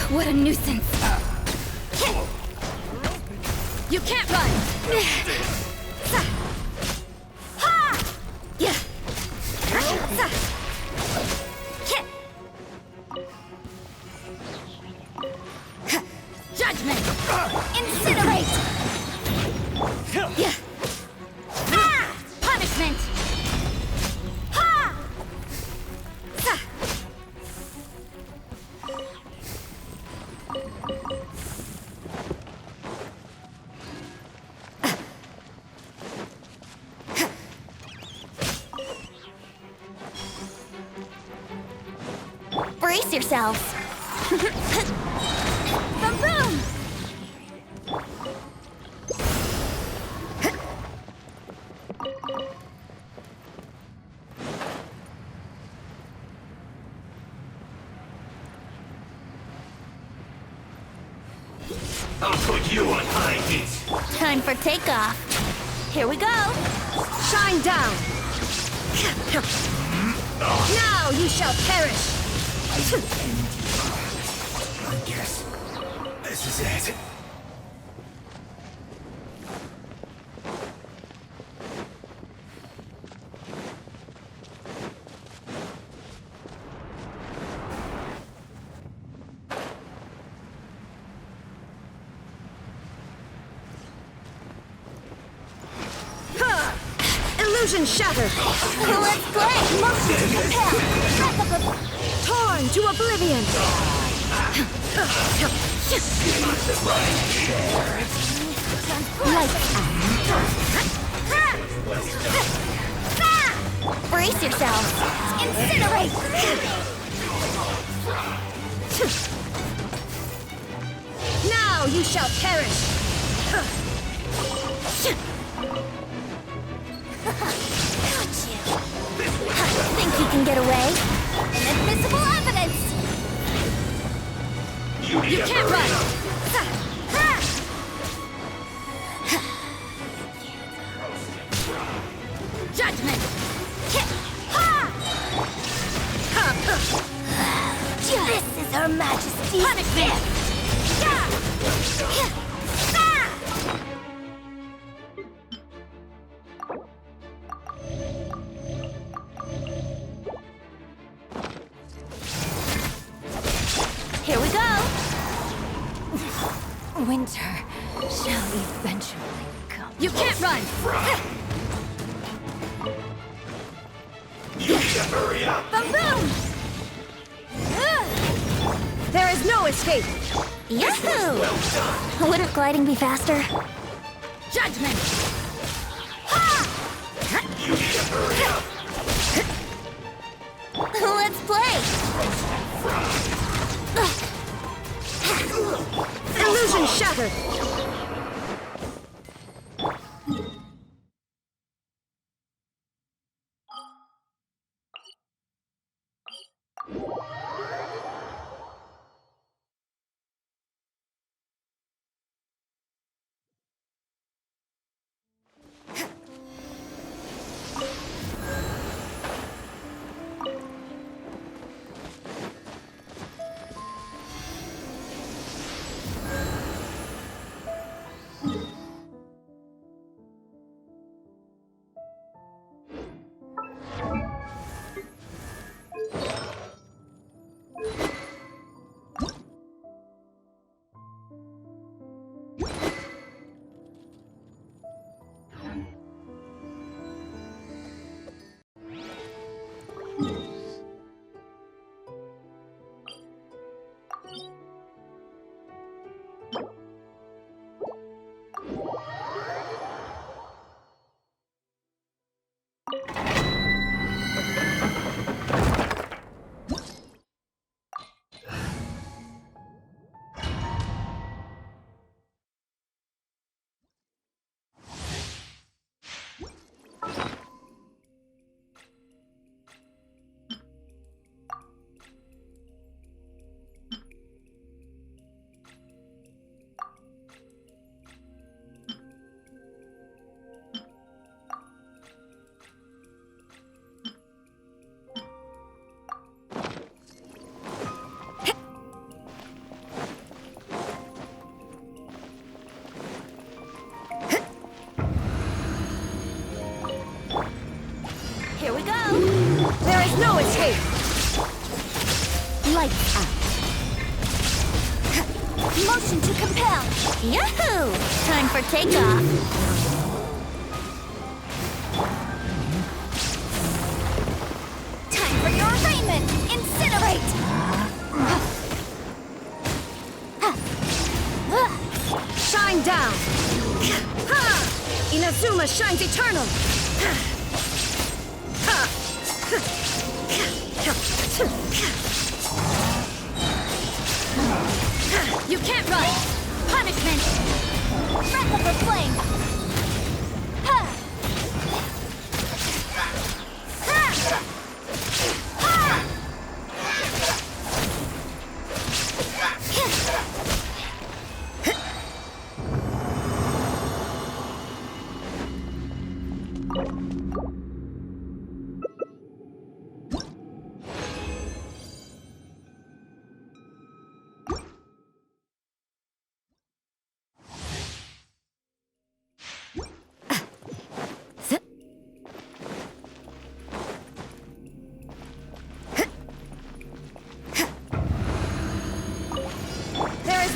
What a nuisance! You can't run! Judgment! Incinerate! Punishment! Brace yourselves! Boom boom! I'll put you on high heat. Time for takeoff. Here we go! Shine down! Now you shall perish! I guess this is it. Illusion shattered! Let's play! Motion to compel! Torn to oblivion! Brace yourselves! Incinerate! Now you shall perish! Got you! Think you can get away? Inadmissible evidence! You can't run! Judgment! This is Her Majesty's punishment! Here we go! Winter shall eventually come. You can't run! You need to hurry up! Boom! There is no escape! Yahoo! Well done! Wouldn't gliding be faster? Judgment! You need to hurry up! Let's play! Illusion shattered! Here we go! There is no escape! Lights out. Motion to compel. Yahoo! Time for takeoff. Time for your arraignment. Incinerate. Shine down! Inazuma shines eternal! You can't run! Punishment. Breath of the flame.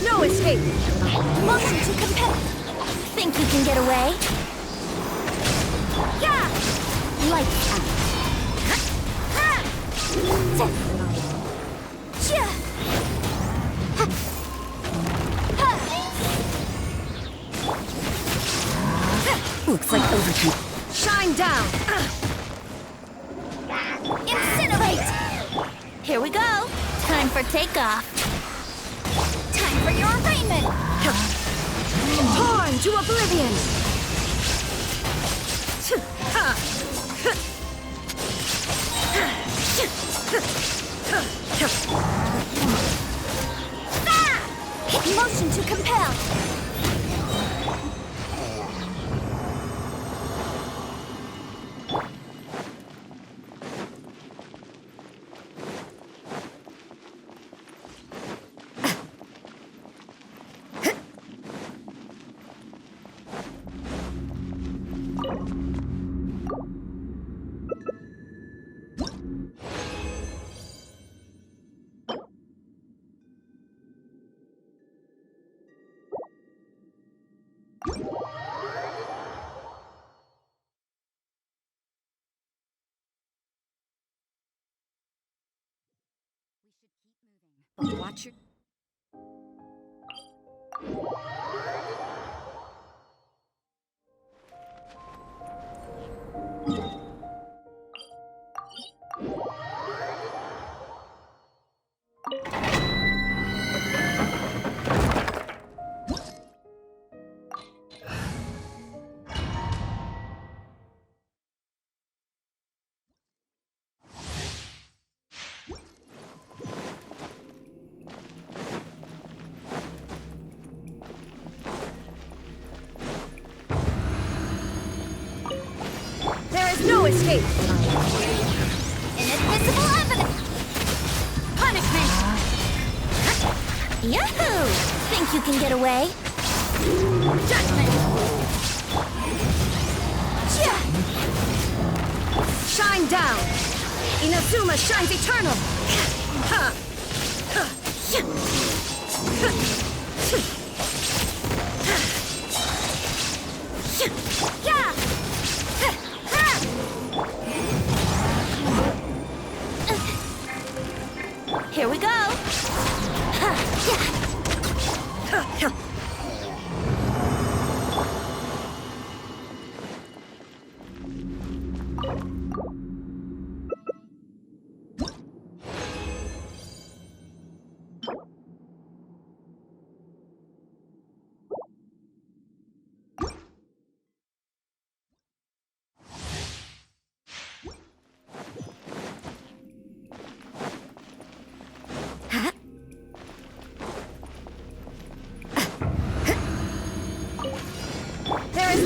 No escape! Motion to compel. Think you can get away? Yeah! Lights out. Looks like overheat. Shine down! Incinerate! Here we go. Time for takeoff. Time for your arraignment. Torn to oblivion! Motion to compel. But watch your... No escape! Inadmissible evidence! Punishment! Yahoo! Think you can get away? Judgment! Shine down! Inazuma shines eternal! Here we go!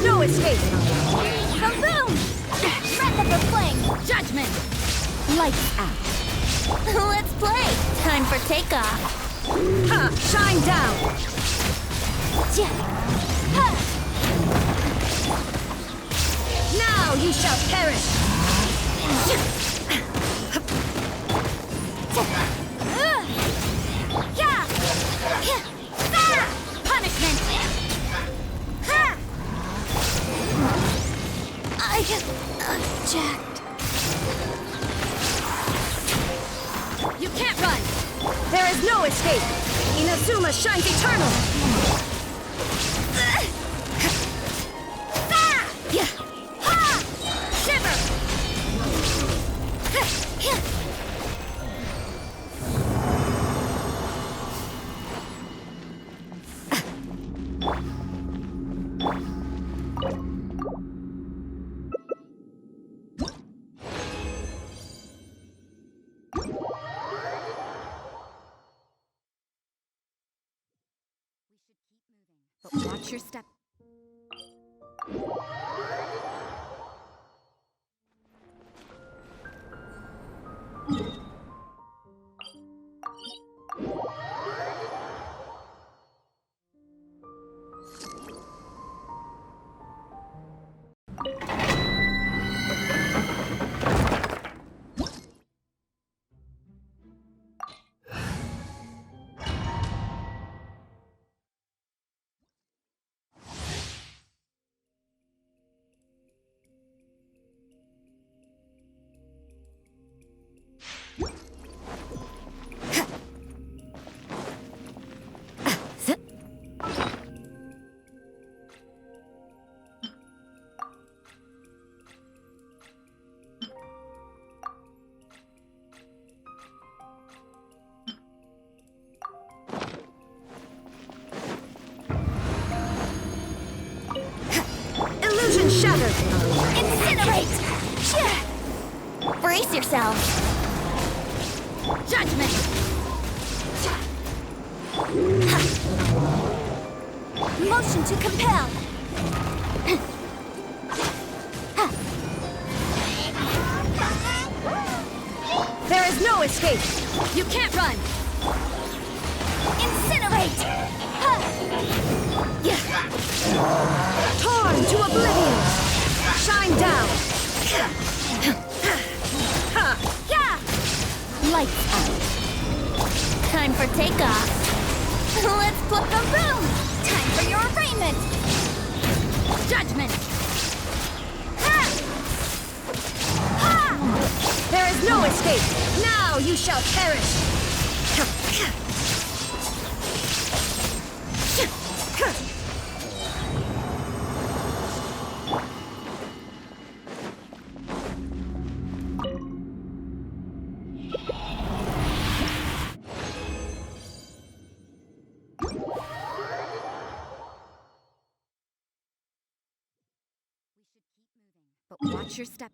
No escape! Kaboom! Breath of the flame! Judgment! Lights out. Let's play! Time for takeoff! Shine down! Now you shall perish! Punishment! I object. You can't run! There is no escape! Inazuma shines eternal! Shiver! But watch your step. Shatter! Incinerate! Brace yourselves! Judgment! Motion to compel! There is no escape! You can't run! Incinerate! Torn to oblivion! Shine down! Lights out! Time for takeoff! Let's flip the room! Time for your arraignment! Judgment! There is no escape! Now you shall perish! But watch your step.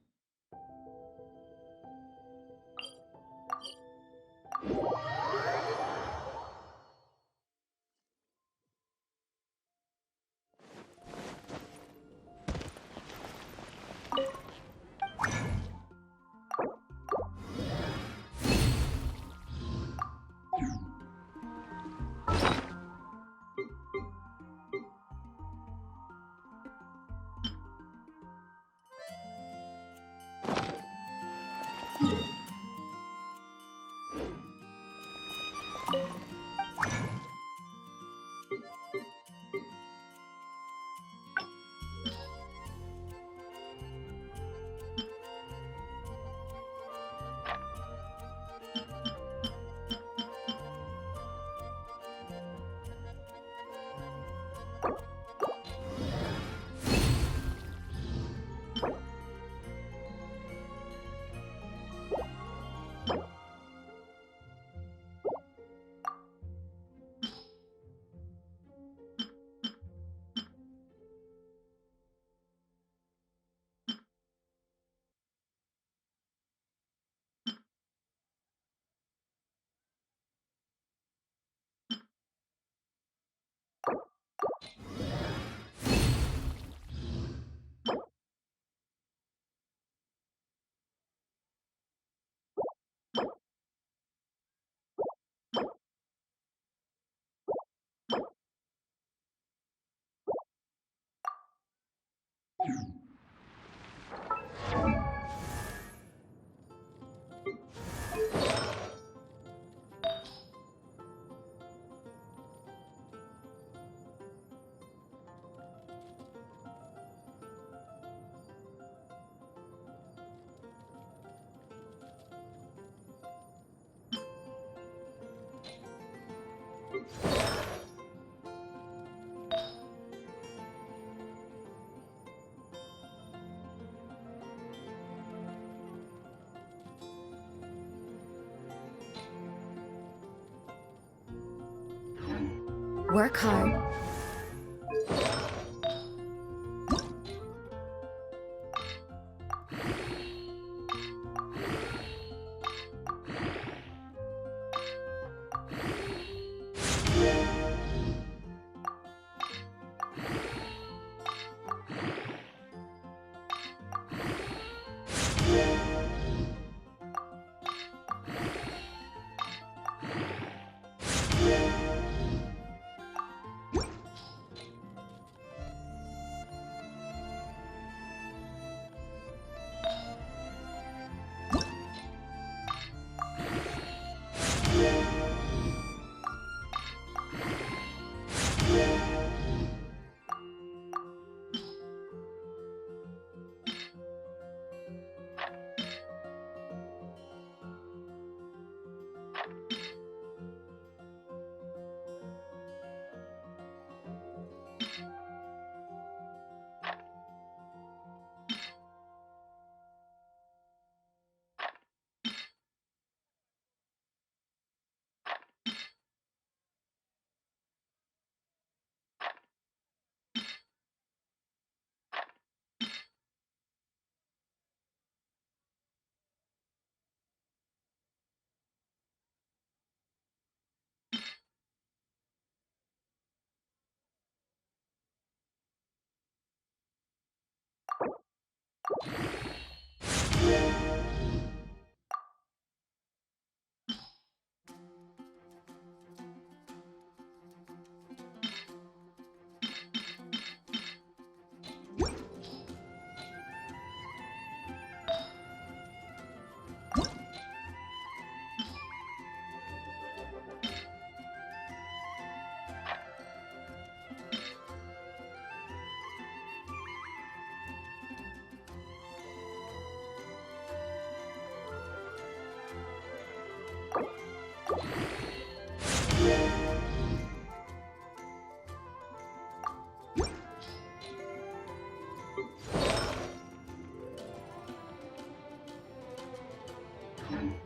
Work hard.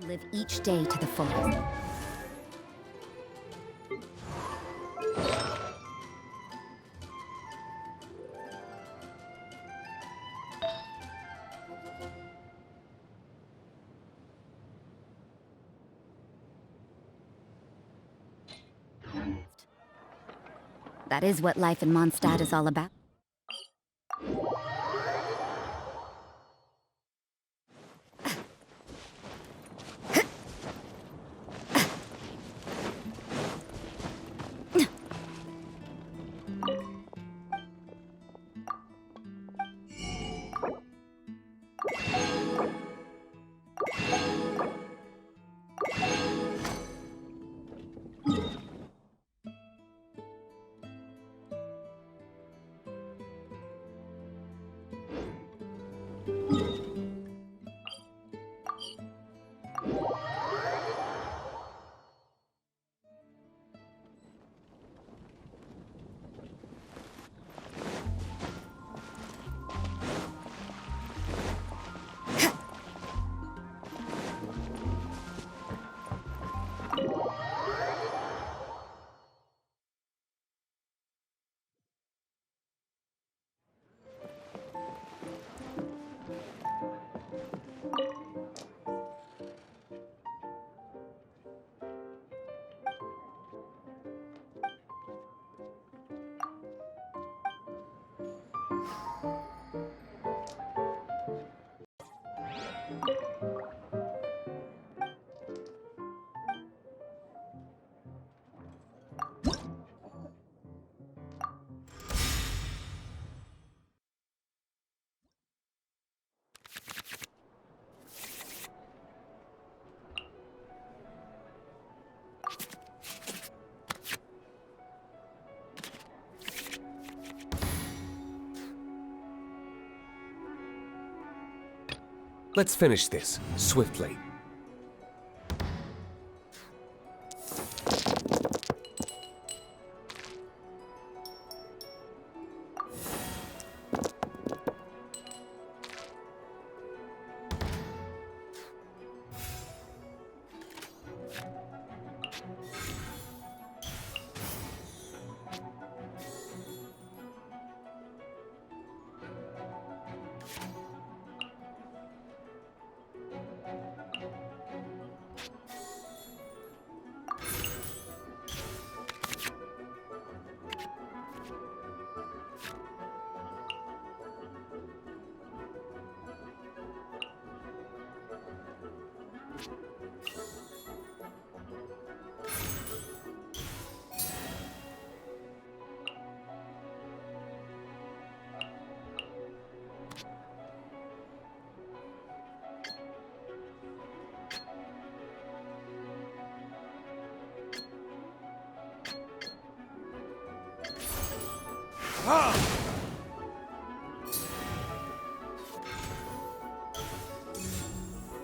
Live each day to the fullest. That is what life in Mondstadt is all about. Let's finish this, swiftly.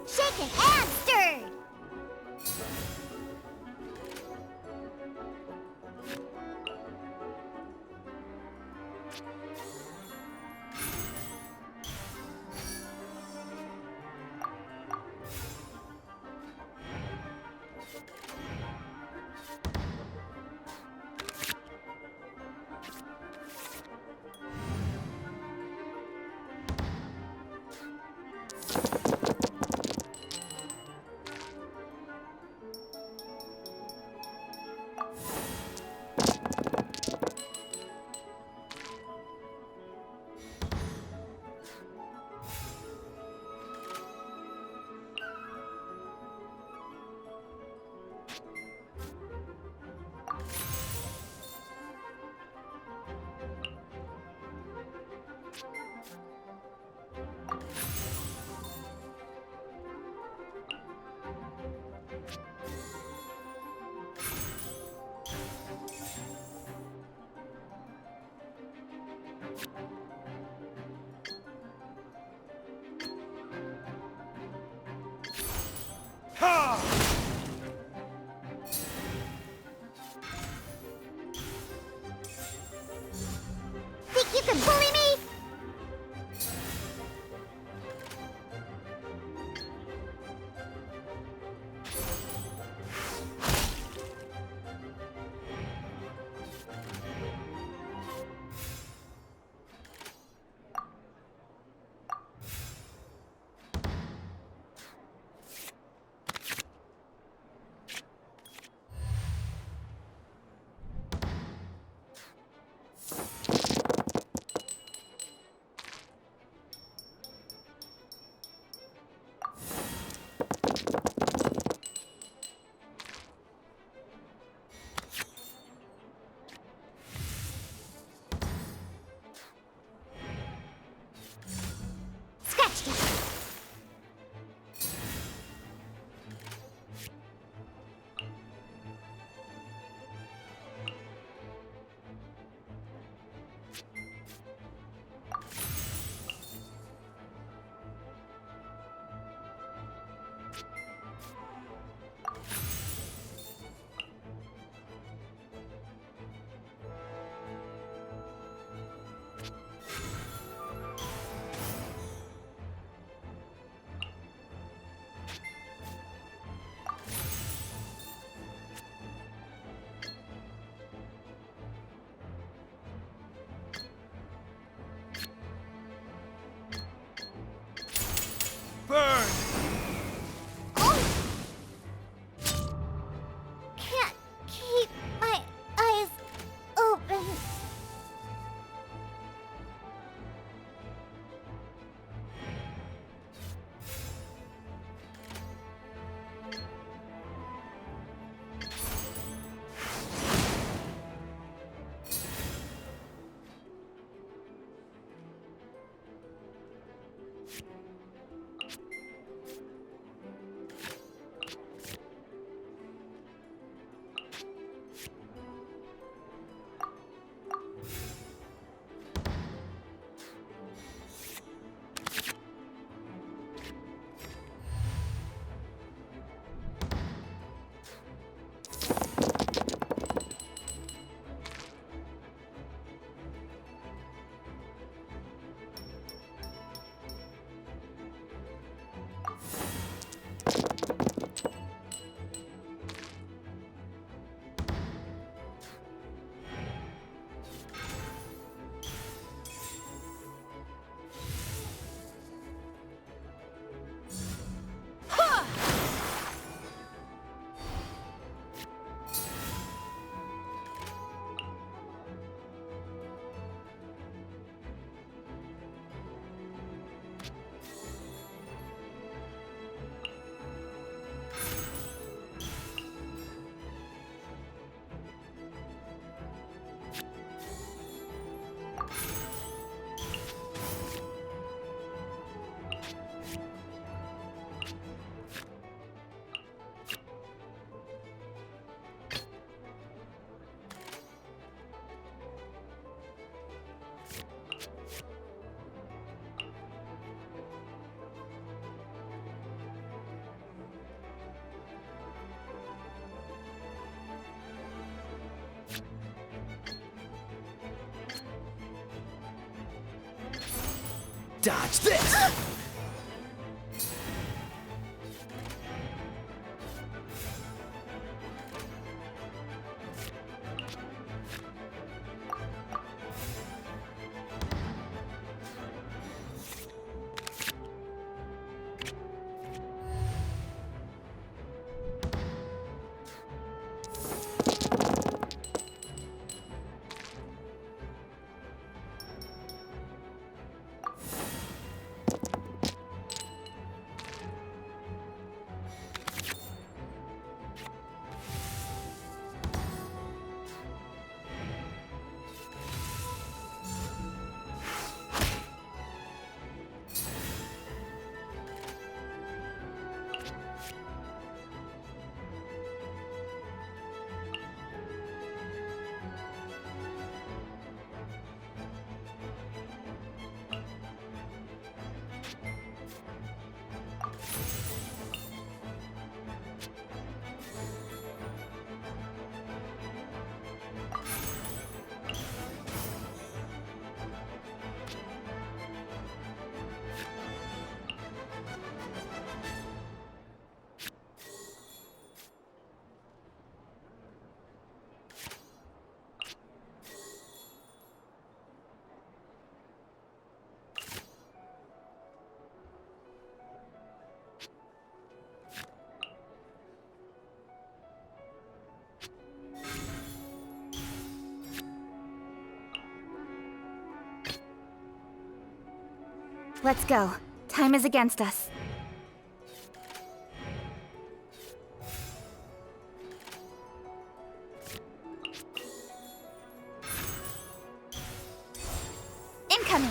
Shaken and stirred! can bully me? Burn! Can't keep my eyes open. Dodge this! Let's go. Time is against us. Incoming!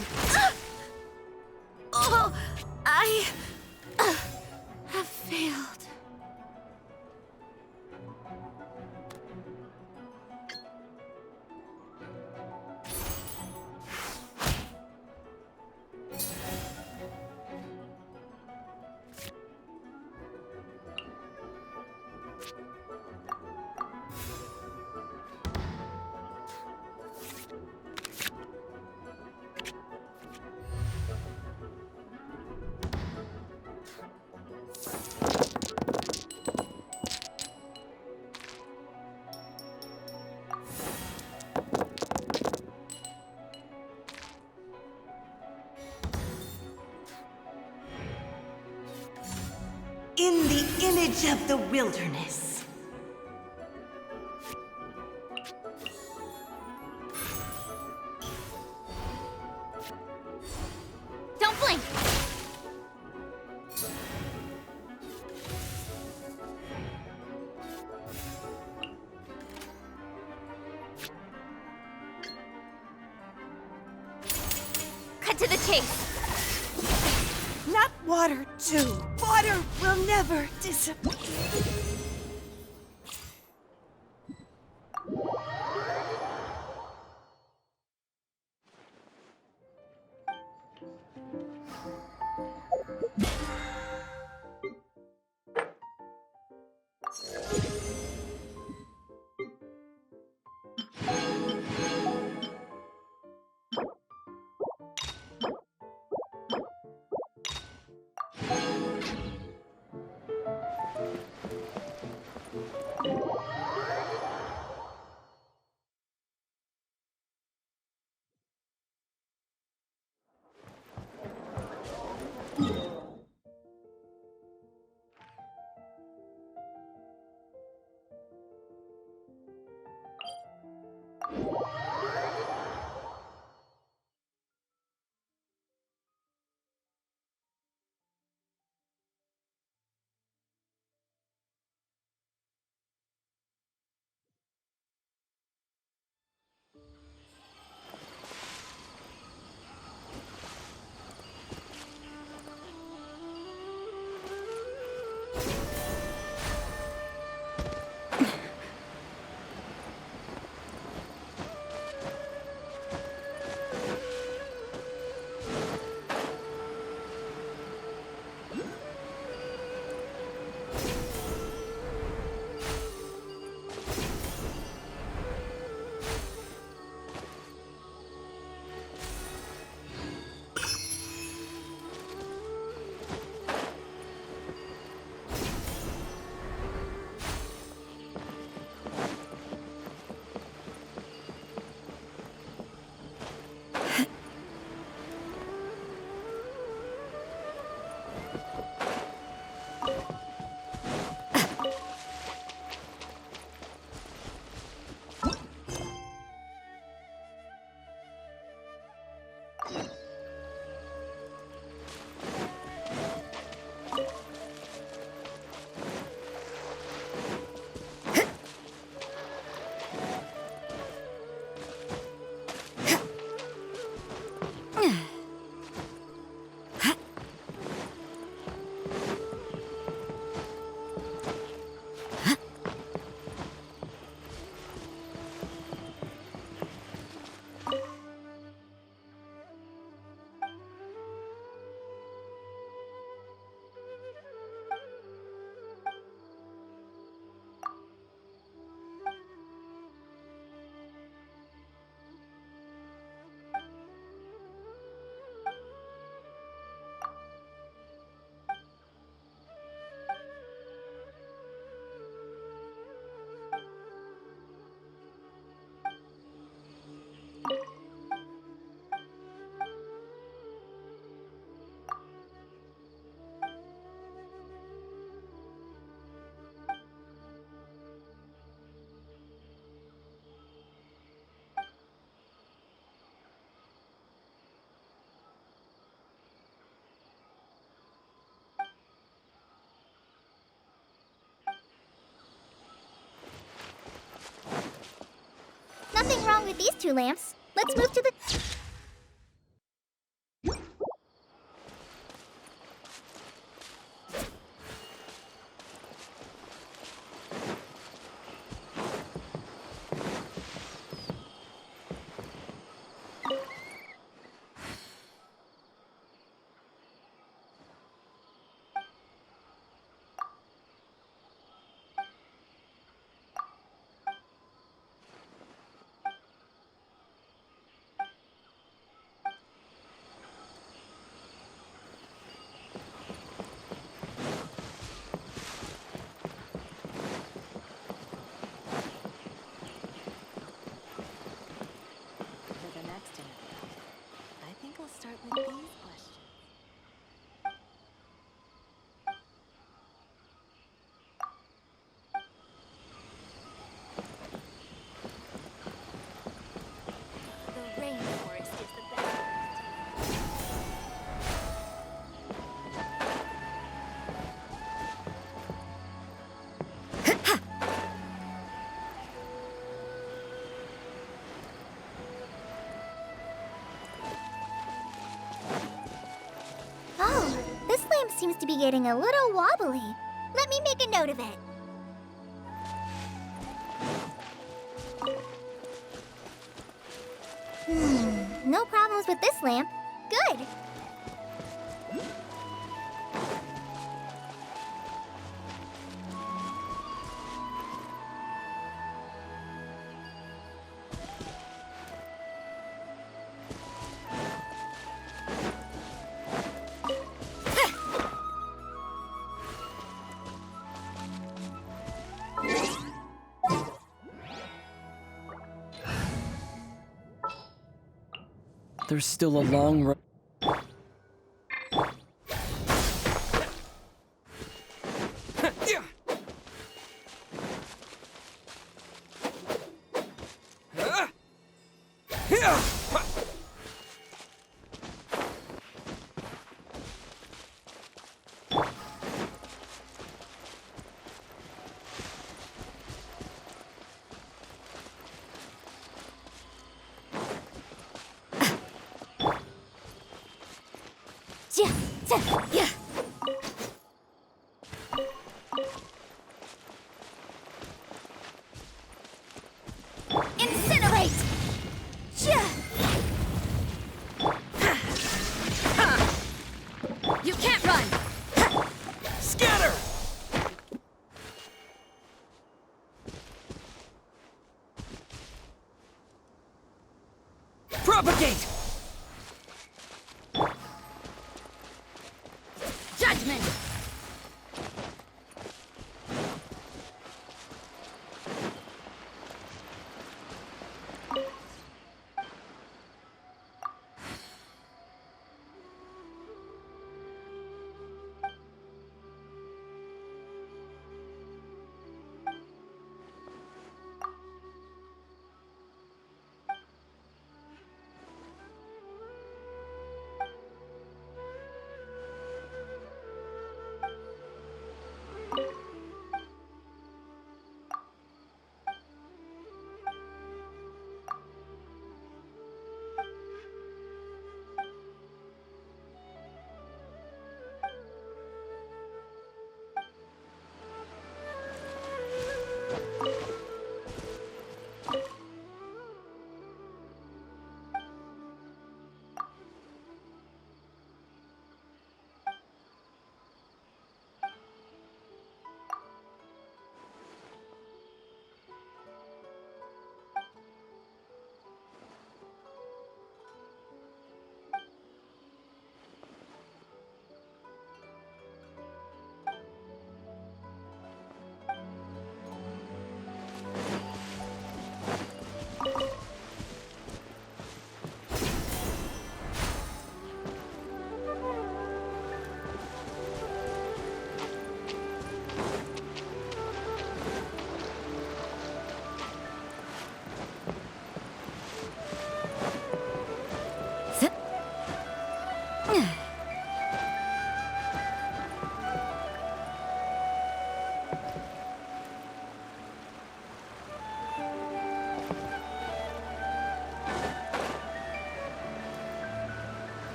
Oh, I have failed. In the image of the wilderness. Don't blink! Cut to the chase! Not water, too. Water will never disappear. nothing wrong with these two lamps. Let's move to the... Seems to be getting a little wobbly. Let me make a note of it. No problems with this lamp. Good. There's still a long road. Incinerate! You can't run! Scatter! Propagate! Judgment!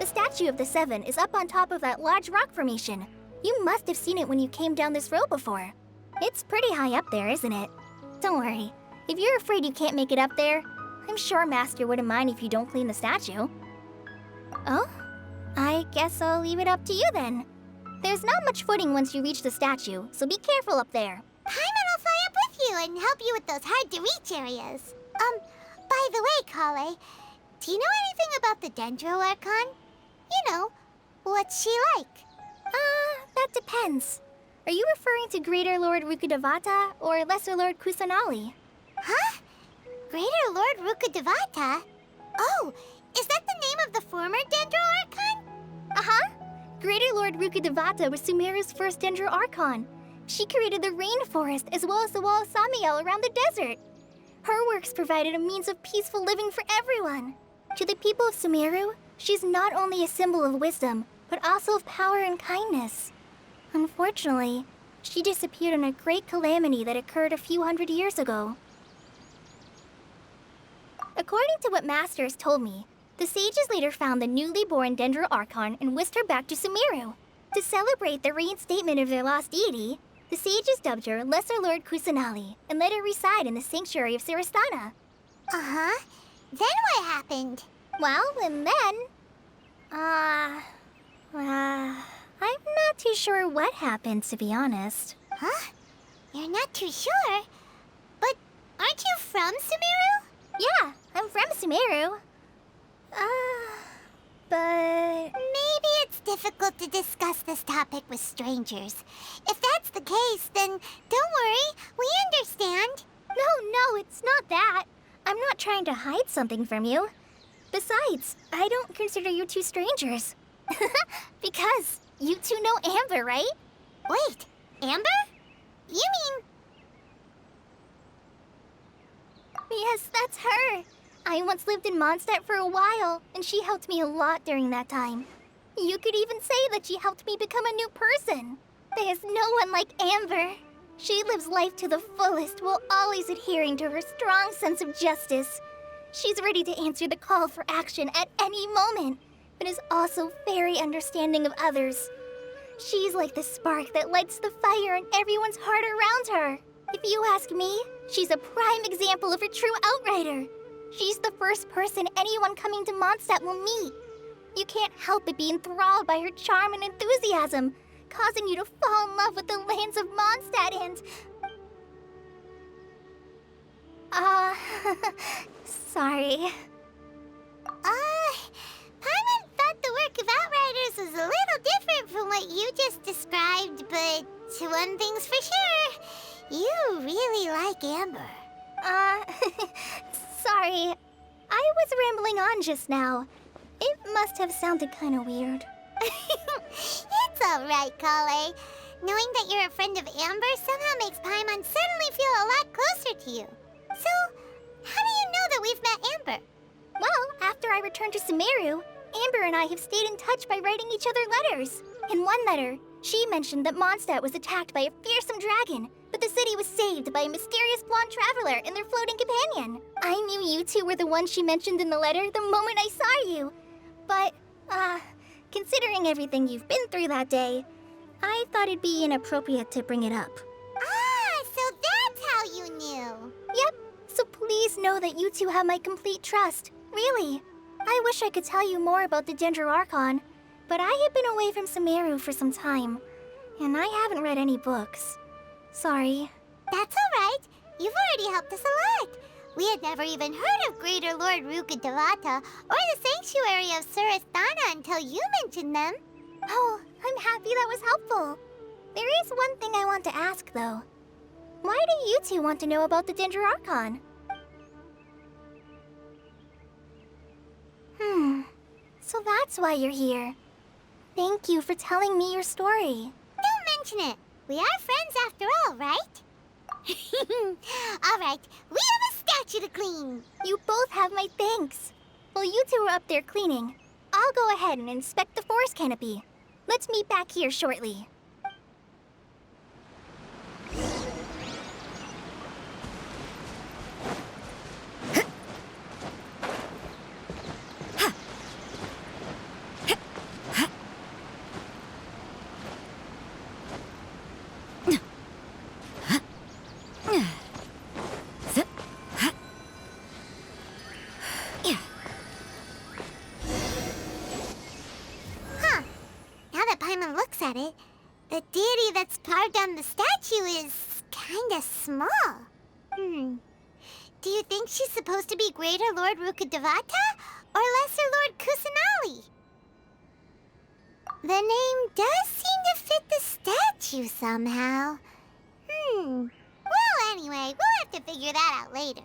The statue of the Seven is up on top of that large rock formation. You must have seen it when you came down this road before. It's pretty high up there, isn't it? Don't worry. If you're afraid you can't make it up there, I'm sure Master wouldn't mind if you don't clean the statue. Oh? I guess I'll leave it up to you then. There's not much footing once you reach the statue, so be careful up there. Paimon will fly up with you and help you with those hard-to-reach areas. By the way, Collei, do you know anything about the Dendro Archon? You know, what's she like? That depends. Are you referring to Greater Lord Rukkhadevata or Lesser Lord Kusanali? Huh? Greater Lord Rukkhadevata? Oh, is that the name of the former Dendro Archon? Uh-huh. Greater Lord Rukkhadevata was Sumeru's first Dendro Archon. She created the rainforest as well as the wall of Samiel around the desert. Her works provided a means of peaceful living for everyone. To the people of Sumeru, she's not only a symbol of wisdom, but also of power and kindness. Unfortunately, she disappeared in a great calamity that occurred a few hundred years ago. According to what Masters told me, the sages later found the newly born Dendro Archon and whisked her back to Sumeru. To celebrate the reinstatement of their lost deity, the sages dubbed her Lesser Lord Kusanali and let her reside in the sanctuary of Sarastana. Uh-huh. Then what happened? Well, and then... I'm not too sure what happened, to be honest. Huh? You're not too sure? But aren't you from Sumeru? Yeah, I'm from Sumeru. But... Maybe it's difficult to discuss this topic with strangers. If that's the case, then don't worry, we understand. No, it's not that. I'm not trying to hide something from you. Besides, I don't consider you two strangers. Because you two know Amber, right? Wait, Amber? You mean... Yes, that's her. I once lived in Mondstadt for a while, and she helped me a lot during that time. You could even say that she helped me become a new person. There's no one like Amber. She lives life to the fullest while always adhering to her strong sense of justice. She's ready to answer the call for action at any moment, but is also very understanding of others. She's like the spark that lights the fire in everyone's heart around her. If you ask me, she's a prime example of a true outrider. She's the first person anyone coming to Mondstadt will meet. You can't help but be enthralled by her charm and enthusiasm, causing you to fall in love with the lands of Mondstadt and... sorry. Paimon thought the work of Outriders was a little different from what you just described, but one thing's for sure, you really like Amber. Sorry. I was rambling on just now. It must have sounded kind of weird. It's alright, Collei. Knowing that you're a friend of Amber somehow makes Paimon suddenly feel a lot closer to you. So, how do you know that we've met Amber? Well, after I returned to Sumeru, Amber and I have stayed in touch by writing each other letters. In one letter, she mentioned that Mondstadt was attacked by a fearsome dragon, but the city was saved by a mysterious blonde traveler and their floating companion. I knew you two were the ones she mentioned in the letter the moment I saw you. But, considering everything you've been through that day, I thought it'd be inappropriate to bring it up. So that's how you knew. Yep, so please know that you two have my complete trust. Really. I wish I could tell you more about the Dendro Archon, but I have been away from Sumeru for some time, and I haven't read any books. Sorry. That's alright. You've already helped us a lot. We had never even heard of Greater Lord Rukkhadevata or the Sanctuary of Sarastana until you mentioned them. Oh, I'm happy that was helpful. There is one thing I want to ask, though. Why do you two want to know about the Dendro Archon? So that's why you're here. Thank you for telling me your story. Don't mention it. We are friends after all, right? Alright, we have a statue to clean. You both have my thanks. While you two are up there cleaning, I'll go ahead and inspect the forest canopy. Let's meet back here shortly. at it, the deity that's carved on the statue is kinda small. Do you think she's supposed to be Greater Lord Rukkhadevata or Lesser Lord Kusanali? The name does seem to fit the statue somehow. Well, anyway, we'll have to figure that out later.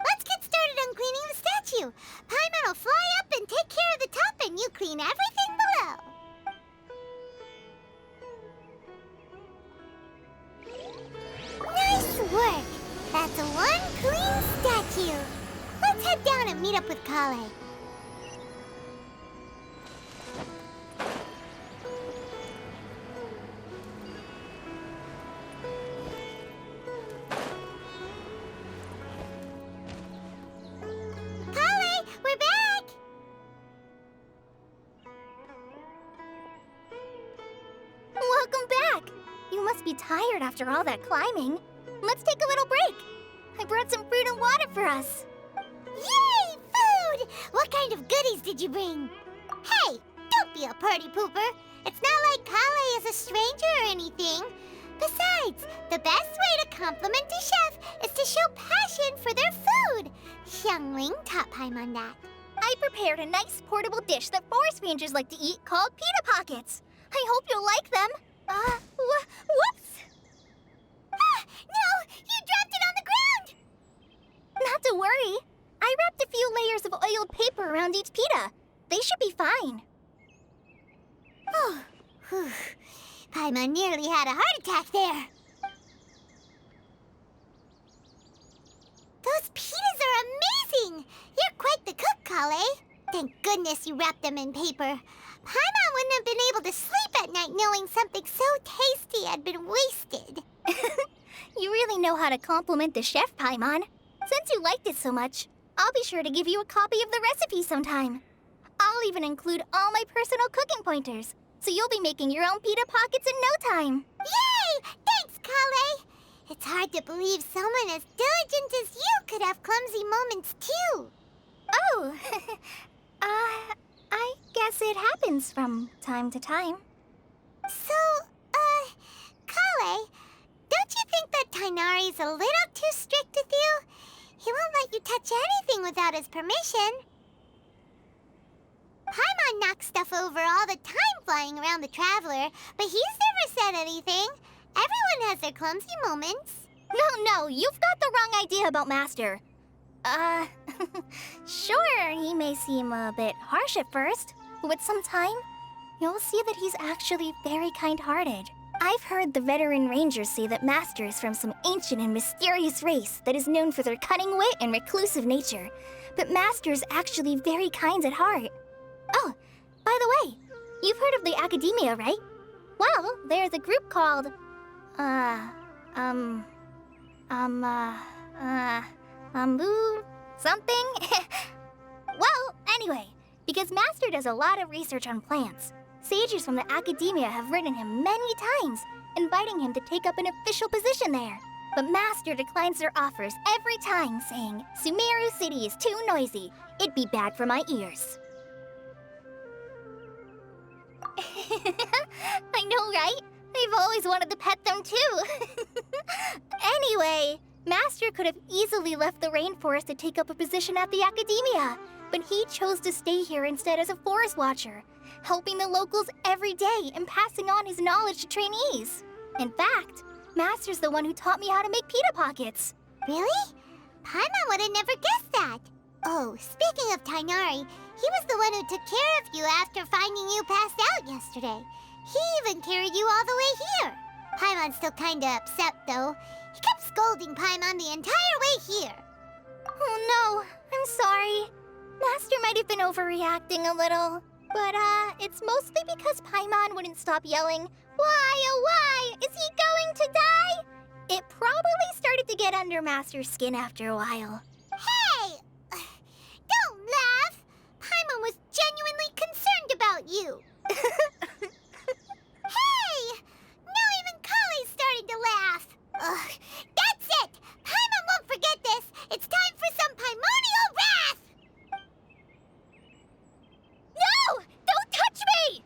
Let's get started on cleaning the statue. Paimon will fly up and take care of the top, and you clean everything below. Nice work! That's one clean statue. Let's head down and meet up with Collei. Collei, we're back! Welcome back! You must be tired after all that climbing. Let's take a little break. I brought some fruit and water for us. Yay! Food! What kind of goodies did you bring? Hey, don't be a party pooper. It's not like Collei is a stranger or anything. Besides, the best way to compliment a chef is to show passion for their food. Xiangling taught Paimon that. I prepared a nice portable dish that forest rangers like to eat called pita pockets. I hope you'll like them. Whoops! Ah, no! You dropped it on the ground! Not to worry. I wrapped a few layers of oiled paper around each pita. They should be fine. Oh, whew. Paimon nearly had a heart attack there. Those pitas are amazing! You're quite the cook, Collei. Thank goodness you wrapped them in paper. Paimon wouldn't have been able to sleep at night knowing something so tasty had been wasted. You really know how to compliment the chef, Paimon. Since you liked it so much, I'll be sure to give you a copy of the recipe sometime. I'll even include all my personal cooking pointers, so you'll be making your own pita pockets in no time. Yay! Thanks, Collei! It's hard to believe someone as diligent as you could have clumsy moments, too. Oh, I guess it happens from time to time. So, Collei, don't you think that Tighnari's a little too strict with you? He won't let you touch anything without his permission. Paimon knocks stuff over all the time flying around the Traveler, but he's never said anything. Everyone has their clumsy moments. No, you've got the wrong idea about Master. Sure, he may seem a bit harsh at first, but with some time, you'll see that he's actually very kind-hearted. I've heard the veteran rangers say that Master is from some ancient and mysterious race that is known for their cunning wit and reclusive nature, but Master is actually very kind at heart. Oh, by the way, you've heard of the Academia, right? Well, there's a group called, something? Well, anyway, because Master does a lot of research on plants, sages from the Academia have written him many times, inviting him to take up an official position there. But Master declines their offers every time, saying, Sumeru City is too noisy. It'd be bad for my ears. I know, right? I've always wanted to pet them too. Anyway, Master could have easily left the rainforest to take up a position at the Academia, but he chose to stay here instead as a forest watcher, helping the locals every day and passing on his knowledge to trainees. In fact, Master's the one who taught me how to make pita pockets. Really? Paimon would have never guessed that. Oh, speaking of Tighnari, he was the one who took care of you after finding you passed out yesterday. He even carried you all the way here. Paimon's still kinda upset, though. He kept scolding Paimon the entire way here. Oh no, I'm sorry. Master might have been overreacting a little. But, it's mostly because Paimon wouldn't stop yelling, "Why, oh why? Is he going to die?" It probably started to get under Master's skin after a while. Hey! Don't laugh! Paimon was genuinely concerned about you. Hey! Now even Collei started to laugh. Ugh, that's it! Paimon won't forget this! It's time for some Paimonial wrath! No! Don't touch me!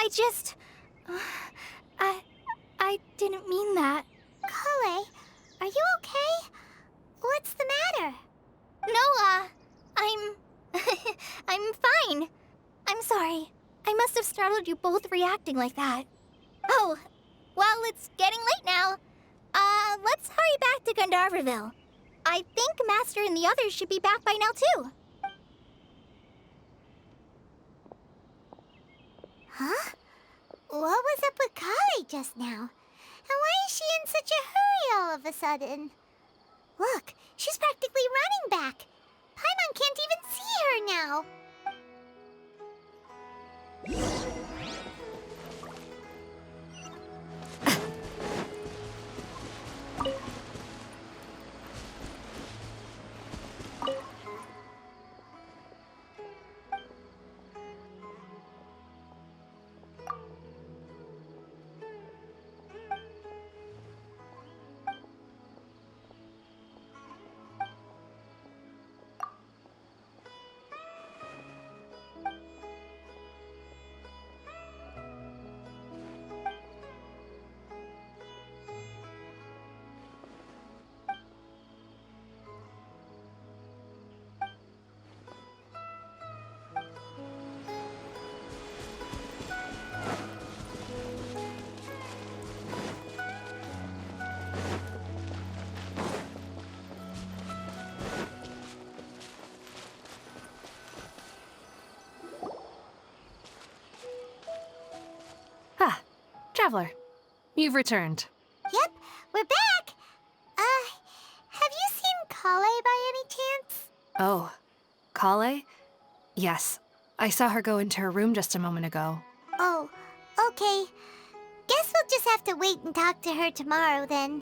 I just... I didn't mean that. Collei, are you okay? What's the matter? No, I'm fine. I'm sorry. I must have startled you both reacting like that. Oh, well, it's getting late now. Let's hurry back to Gandharva. I think Master and the others should be back by now, too. Huh? What was up with Collei just now? And why is she in such a hurry all of a sudden? Look, she's practically running back. Paimon can't even see her now. Traveler, you've returned. Yep, we're back. Have you seen Collei by any chance? Oh, Collei? Yes, I saw her go into her room just a moment ago. Oh, okay. Guess we'll just have to wait and talk to her tomorrow then.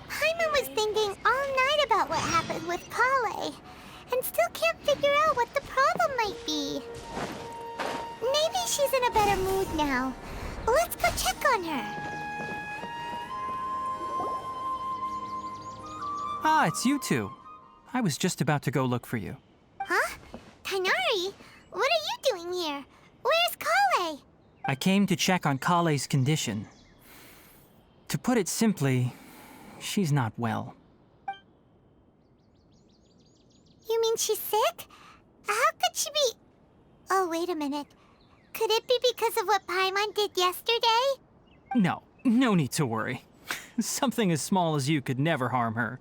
Paimon was thinking all night about what happened with Collei, and still can't figure out what the problem might be. Maybe she's in a better mood now. Let's go check on her. Ah, it's you two. I was just about to go look for you. Huh? Tighnari? What are you doing here? Where's Collei? I came to check on Collei's condition. To put it simply, she's not well. You mean she's sick? How could she be... Oh, wait a minute. Could it be because of what Paimon did yesterday? No need to worry. Something as small as you could never harm her.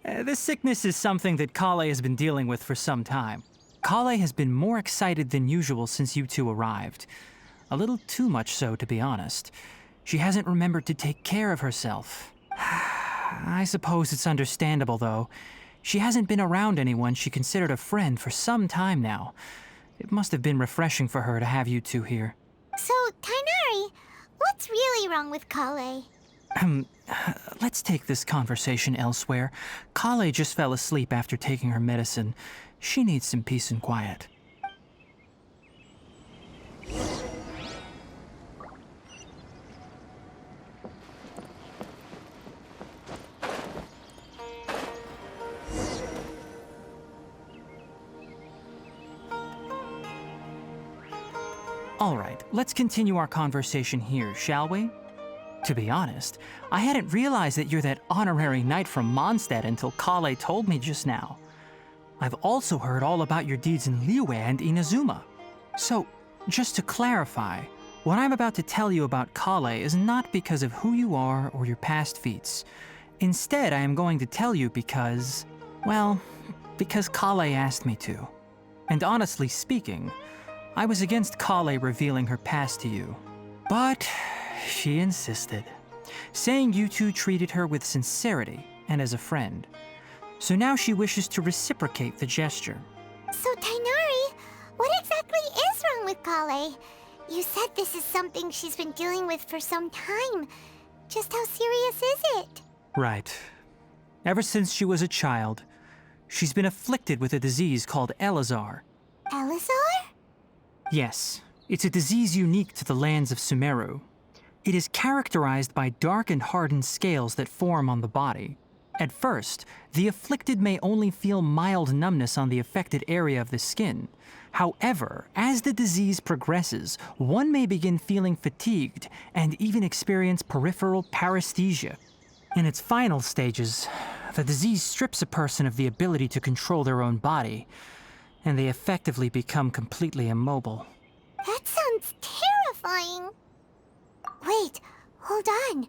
This sickness is something that Collei has been dealing with for some time. Collei has been more excited than usual since you two arrived. A little too much so, to be honest. She hasn't remembered to take care of herself. I suppose it's understandable, though. She hasn't been around anyone she considered a friend for some time now. It must have been refreshing for her to have you two here. So, Tighnari, what's really wrong with Collei? Let's take this conversation elsewhere. Collei just fell asleep after taking her medicine. She needs some peace and quiet. All right, let's continue our conversation here, shall we? To be honest, I hadn't realized that you're that honorary knight from Mondstadt until Collei told me just now. I've also heard all about your deeds in Liyue and Inazuma. So, just to clarify, what I'm about to tell you about Collei is not because of who you are or your past feats. Instead, I am going to tell you because, well, because Collei asked me to. And honestly speaking, I was against Collei revealing her past to you. But she insisted, saying you two treated her with sincerity and as a friend. So now she wishes to reciprocate the gesture. So, Tighnari, what exactly is wrong with Collei? You said this is something she's been dealing with for some time. Just how serious is it? Right. Ever since she was a child, she's been afflicted with a disease called Elazar. Elazar? Yes, it's a disease unique to the lands of Sumeru. It is characterized by dark and hardened scales that form on the body. At first, the afflicted may only feel mild numbness on the affected area of the skin. However, as the disease progresses, one may begin feeling fatigued and even experience peripheral paresthesia. In its final stages, the disease strips a person of the ability to control their own body, and they effectively become completely immobile. That sounds terrifying. Wait, hold on.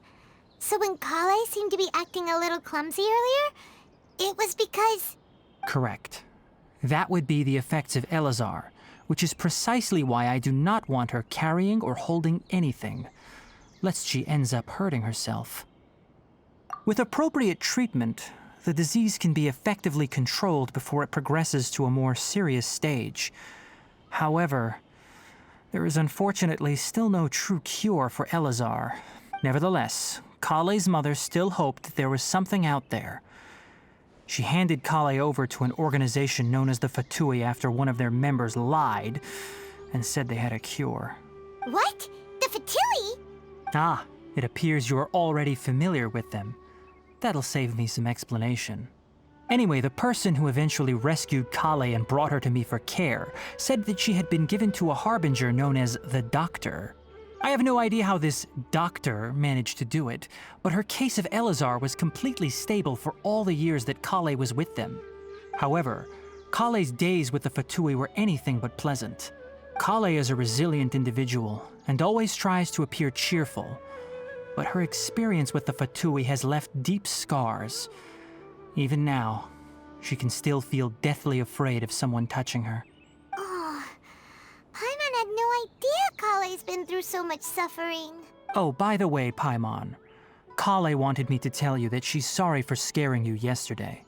So when Collei seemed to be acting a little clumsy earlier, it was because... Correct. That would be the effects of Elazar, which is precisely why I do not want her carrying or holding anything, lest she ends up hurting herself. With appropriate treatment, the disease can be effectively controlled before it progresses to a more serious stage. However, there is unfortunately still no true cure for Elazar. Nevertheless, Collei's mother still hoped that there was something out there. She handed Collei over to an organization known as the Fatui after one of their members lied and said they had a cure. What? The Fatui? Ah, it appears you are already familiar with them. That'll save me some explanation. Anyway, the person who eventually rescued Collei and brought her to me for care said that she had been given to a Harbinger known as the Doctor. I have no idea how this doctor managed to do it, but her case of Elazar was completely stable for all the years that Collei was with them. However, Collei's days with the Fatui were anything but pleasant. Collei is a resilient individual and always tries to appear cheerful, but her experience with the Fatui has left deep scars. Even now, she can still feel deathly afraid of someone touching her. Oh, Paimon had no idea Collei's been through so much suffering. Oh, by the way, Paimon, Collei wanted me to tell you that she's sorry for scaring you yesterday.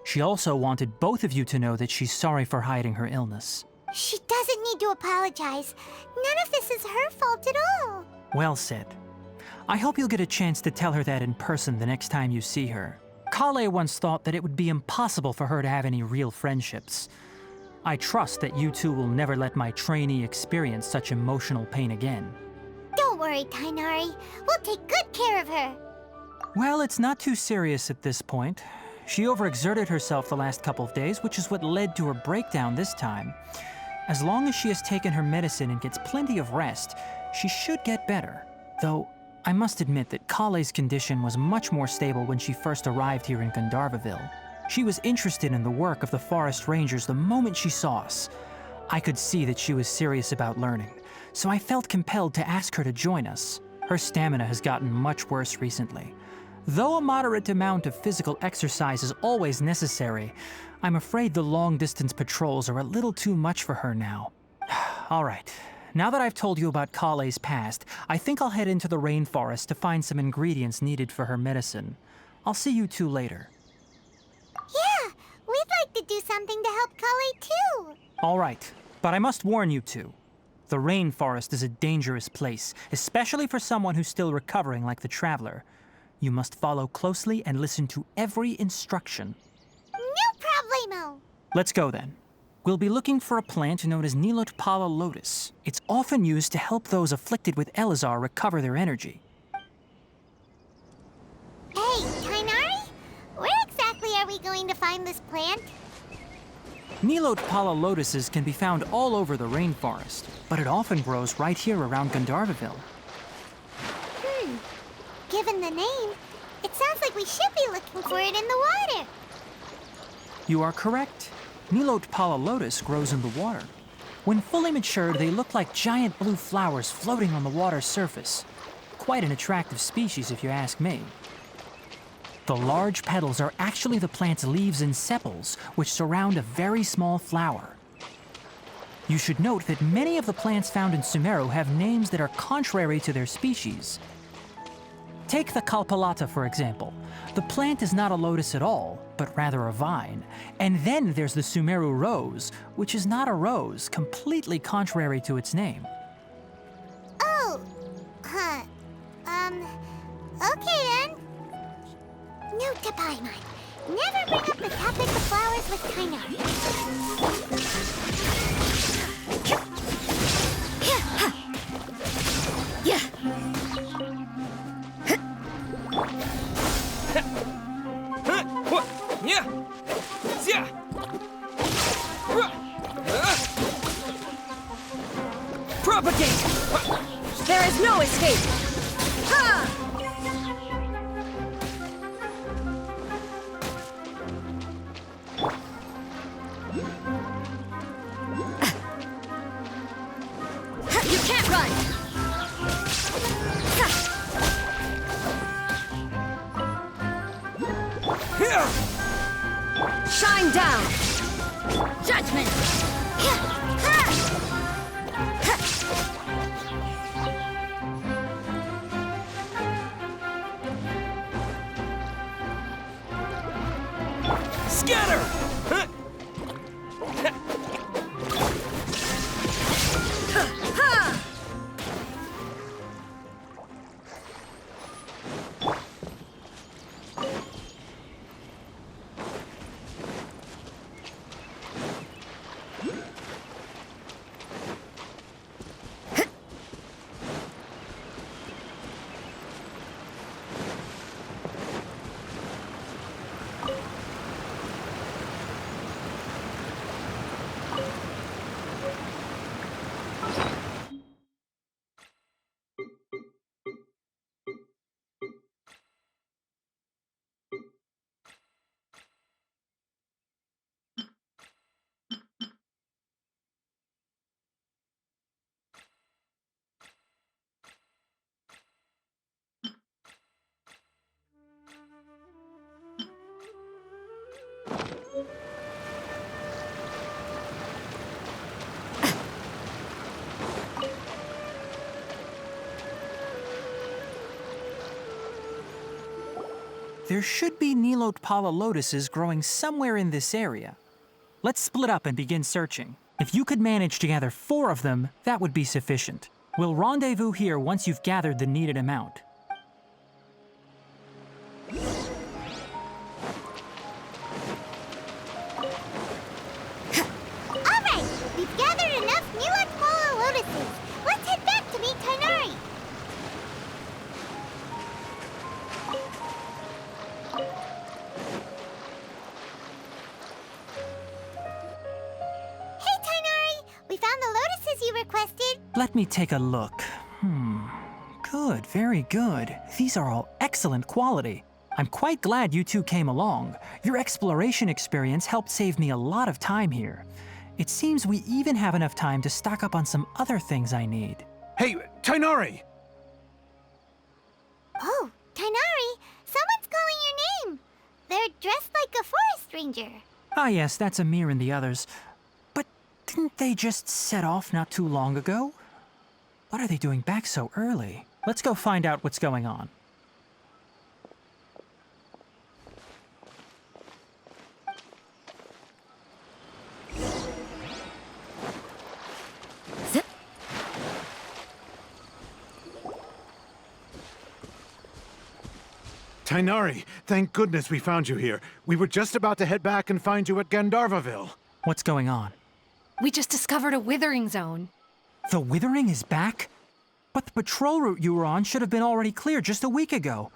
She also wanted both of you to know that she's sorry for hiding her illness. She doesn't need to apologize. None of this is her fault at all. Well said. I hope you'll get a chance to tell her that in person the next time you see her. Collei once thought that it would be impossible for her to have any real friendships. I trust that you two will never let my trainee experience such emotional pain again. Don't worry, Tighnari. We'll take good care of her. Well, it's not too serious at this point. She overexerted herself the last couple of days, which is what led to her breakdown this time. As long as she has taken her medicine and gets plenty of rest, she should get better. Though, I must admit that Collei's condition was much more stable when she first arrived here in Gandharva. She was interested in the work of the Forest Rangers the moment she saw us. I could see that she was serious about learning, so I felt compelled to ask her to join us. Her stamina has gotten much worse recently. Though a moderate amount of physical exercise is always necessary, I'm afraid the long-distance patrols are a little too much for her now. All right. Now that I've told you about Collei's past, I think I'll head into the rainforest to find some ingredients needed for her medicine. I'll see you two later. Yeah, we'd like to do something to help Collei too. All right, but I must warn you two. The rainforest is a dangerous place, especially for someone who's still recovering like the Traveler. You must follow closely and listen to every instruction. No problemo. Let's go then. We'll be looking for a plant known as Nilotpala lotus. It's often used to help those afflicted with Elazar recover their energy. Hey, Tighnari? Where exactly are we going to find this plant? Nilotpala lotuses can be found all over the rainforest, but it often grows right here around Gandharva. Given the name, it sounds like we should be looking for it in the water. You are correct. Nilotpala lotus grows in the water. When fully matured, they look like giant blue flowers floating on the water's surface. Quite an attractive species, if you ask me. The large petals are actually the plant's leaves and sepals, which surround a very small flower. You should note that many of the plants found in Sumeru have names that are contrary to their species. Take the Kalpalata, for example. The plant is not a lotus at all, but rather a vine. And then there's the Sumeru rose, which is not a rose, completely contrary to its name. Oh, okay then. Note to Paimon. Never bring up the topic of flowers with Tighnari. Propagate! There is no escape! Ha! You can't run! Shine down! Judgment! Scatter! There should be Nilotpala lotuses growing somewhere in this area. Let's split up and begin searching. If you could manage to gather 4 of them, that would be sufficient. We'll rendezvous here once you've gathered the needed amount. Alright, we've gathered enough Nilotpala lotuses. Let's head back to meet Tighnari. Hey Tighnari, we found the lotuses you requested. Let me take a look. Good, very good. These are all excellent quality. I'm quite glad you two came along. Your exploration experience helped save me a lot of time here. It seems we even have enough time to stock up on some other things I need. Hey, Tighnari! Oh, Tighnari, someone's calling your name. They're dressed like a forest ranger. Ah yes, that's Amir and the others. But didn't they just set off not too long ago? What are they doing back so early? Let's go find out what's going on. Tighnari, thank goodness we found you here. We were just about to head back and find you at Gandharva. What's going on? We just discovered a Withering zone. The Withering is back? But the patrol route you were on should have been already clear just a week ago.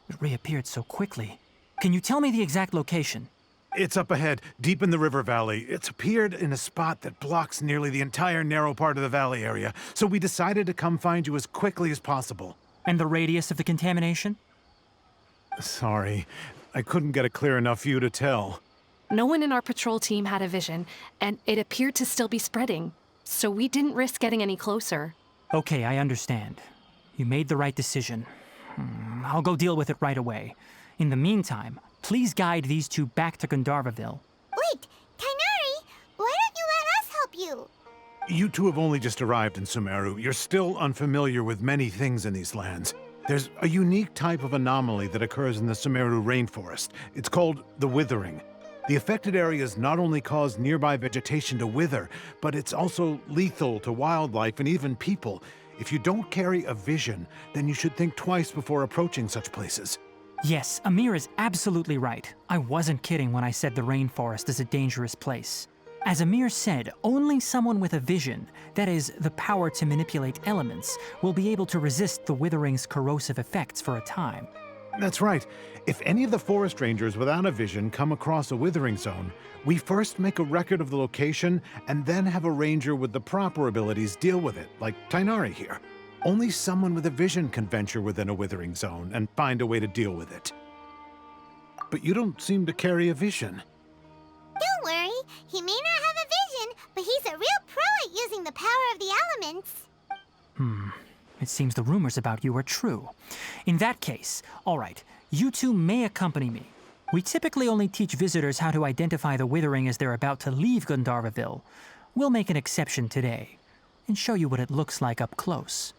It reappeared so quickly. Can you tell me the exact location? It's up ahead, deep in the river valley. It's appeared in a spot that blocks nearly the entire narrow part of the valley area, so we decided to come find you as quickly as possible. And the radius of the contamination? Sorry, I couldn't get a clear enough view to tell. No one in our patrol team had a vision, and it appeared to still be spreading, so we didn't risk getting any closer. Okay, I understand. You made the right decision. I'll go deal with it right away. In the meantime, please guide these two back to Gandharva. Wait, Tighnari, why don't you let us help you? You two have only just arrived in Sumeru. You're still unfamiliar with many things in these lands. There's a unique type of anomaly that occurs in the Sumeru rainforest. It's called the Withering. The affected areas not only cause nearby vegetation to wither, but it's also lethal to wildlife and even people. If you don't carry a vision, then you should think twice before approaching such places. Yes, Amir is absolutely right. I wasn't kidding when I said the rainforest is a dangerous place. As Amir said, only someone with a vision, that is, the power to manipulate elements, will be able to resist the Withering's corrosive effects for a time. That's right. If any of the forest rangers without a vision come across a Withering zone, we first make a record of the location and then have a ranger with the proper abilities deal with it, like Tighnari here. Only someone with a vision can venture within a Withering zone and find a way to deal with it. But you don't seem to carry a vision. Don't worry, he may not have a vision, but he's a real pro at using the power of the elements. It seems the rumors about you are true. In that case, all right, you two may accompany me. We typically only teach visitors how to identify the Withering as they're about to leave Gandharva Ville. We'll make an exception today and show you what it looks like up close.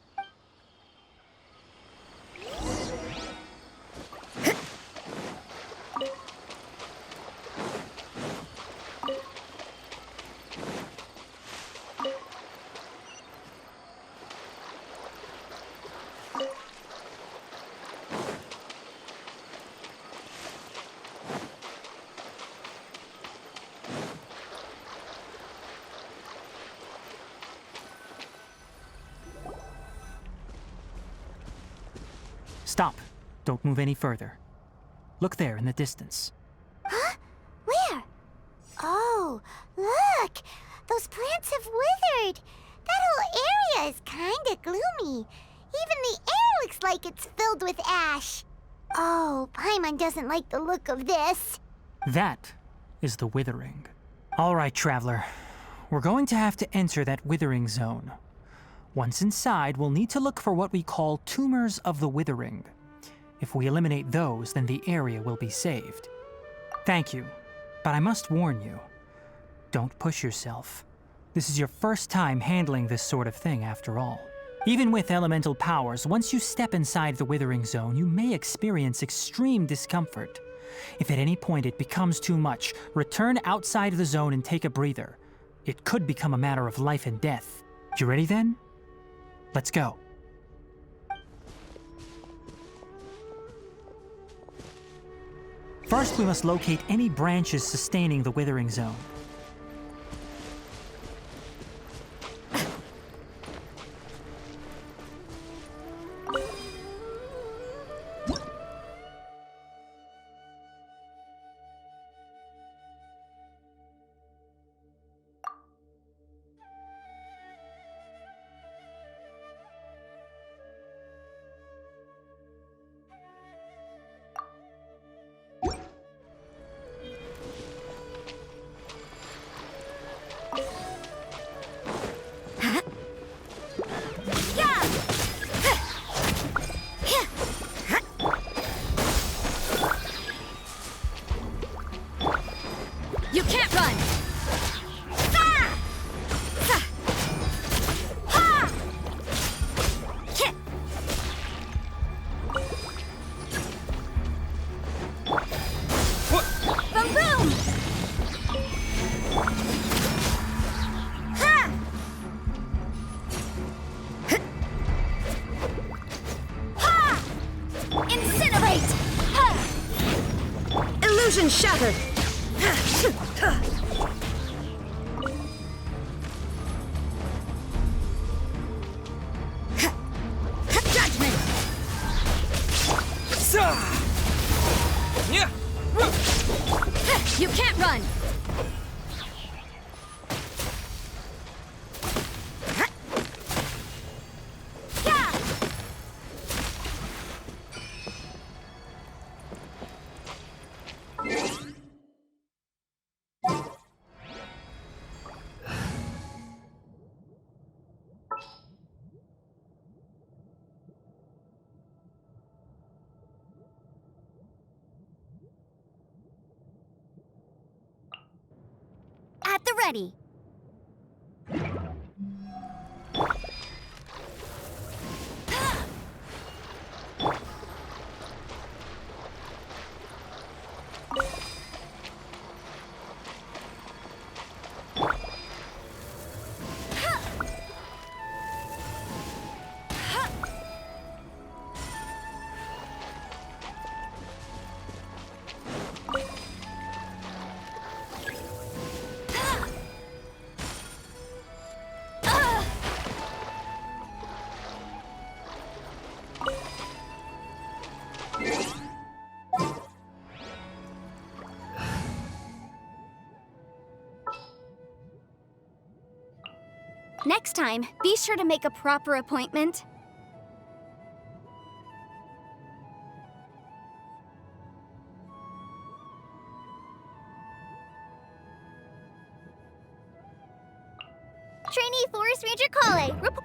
Stop. Don't move any further. Look there in the distance. Huh? Where? Oh, look! Those plants have withered! That whole area is kinda gloomy. Even the air looks like it's filled with ash. Oh, Paimon doesn't like the look of this. That is the Withering. All right, Traveler. We're going to have to enter that Withering zone. Once inside, we'll need to look for what we call tumors of the Withering. If we eliminate those, then the area will be saved. Thank you, but I must warn you. Don't push yourself. This is your first time handling this sort of thing, after all. Even with elemental powers, once you step inside the Withering zone, you may experience extreme discomfort. If at any point it becomes too much, return outside the zone and take a breather. It could become a matter of life and death. You ready then? Let's go. First, we must locate any branches sustaining the Withering zone. You can't run! Boom boom! Ha! Ha! Incinerate! Ha! Illusion shattered! Judgment! You can't run! At the ready. Next time, be sure to make a proper appointment. Trainee Forest Ranger Collei, report.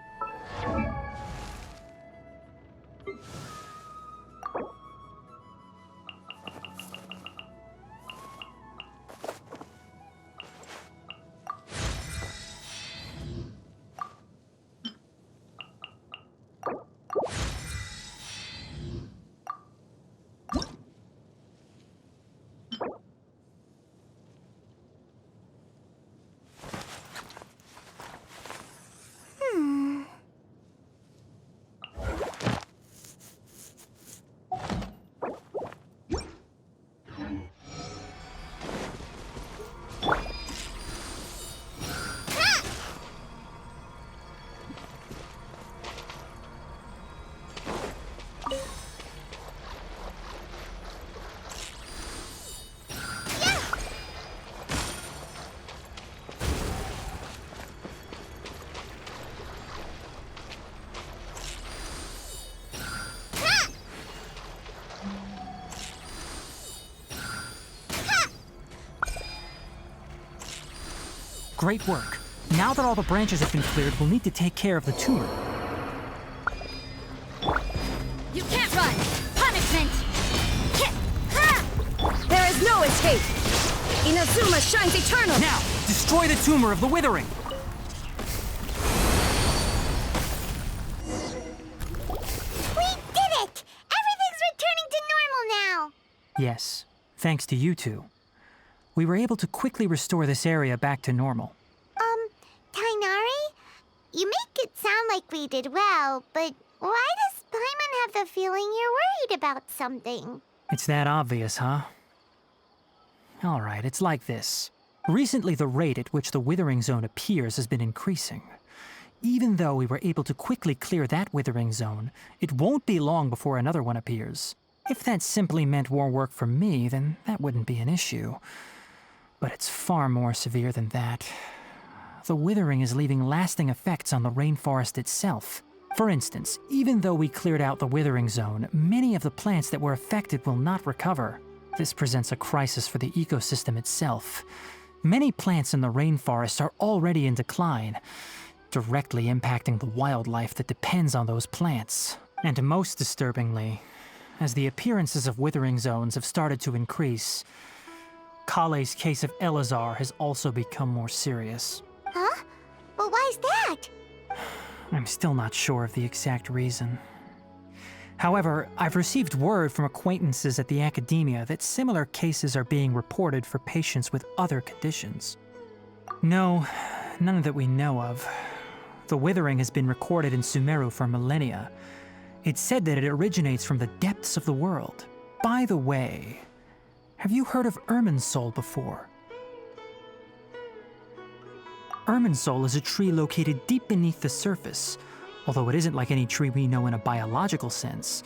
Great work. Now that all the branches have been cleared, we'll need to take care of the tumor. You can't run! Punishment! There is no escape! Inazuma shines eternal! Now, destroy the tumor of the Withering! We did it! Everything's returning to normal now! Yes, thanks to you two. We were able to quickly restore this area back to normal. Tighnari? You make it sound like we did well, but why does Paimon have the feeling you're worried about something? It's that obvious, huh? Alright, it's like this. Recently, the rate at which the Withering Zone appears has been increasing. Even though we were able to quickly clear that Withering Zone, it won't be long before another one appears. If that simply meant more work for me, then that wouldn't be an issue. But it's far more severe than that. The Withering is leaving lasting effects on the rainforest itself. For instance, even though we cleared out the Withering Zone, many of the plants that were affected will not recover. This presents a crisis for the ecosystem itself. Many plants in the rainforest are already in decline, directly impacting the wildlife that depends on those plants. And most disturbingly, as the appearances of Withering Zones have started to increase, Collei's case of Elazar has also become more serious. Huh? But why's that? I'm still not sure of the exact reason. However, I've received word from acquaintances at the academia that similar cases are being reported for patients with other conditions. No, none that we know of. The Withering has been recorded in Sumeru for millennia. It's said that it originates from the depths of the world. By the way, have you heard of Irminsul before? Irminsul is a tree located deep beneath the surface. Although it isn't like any tree we know in a biological sense,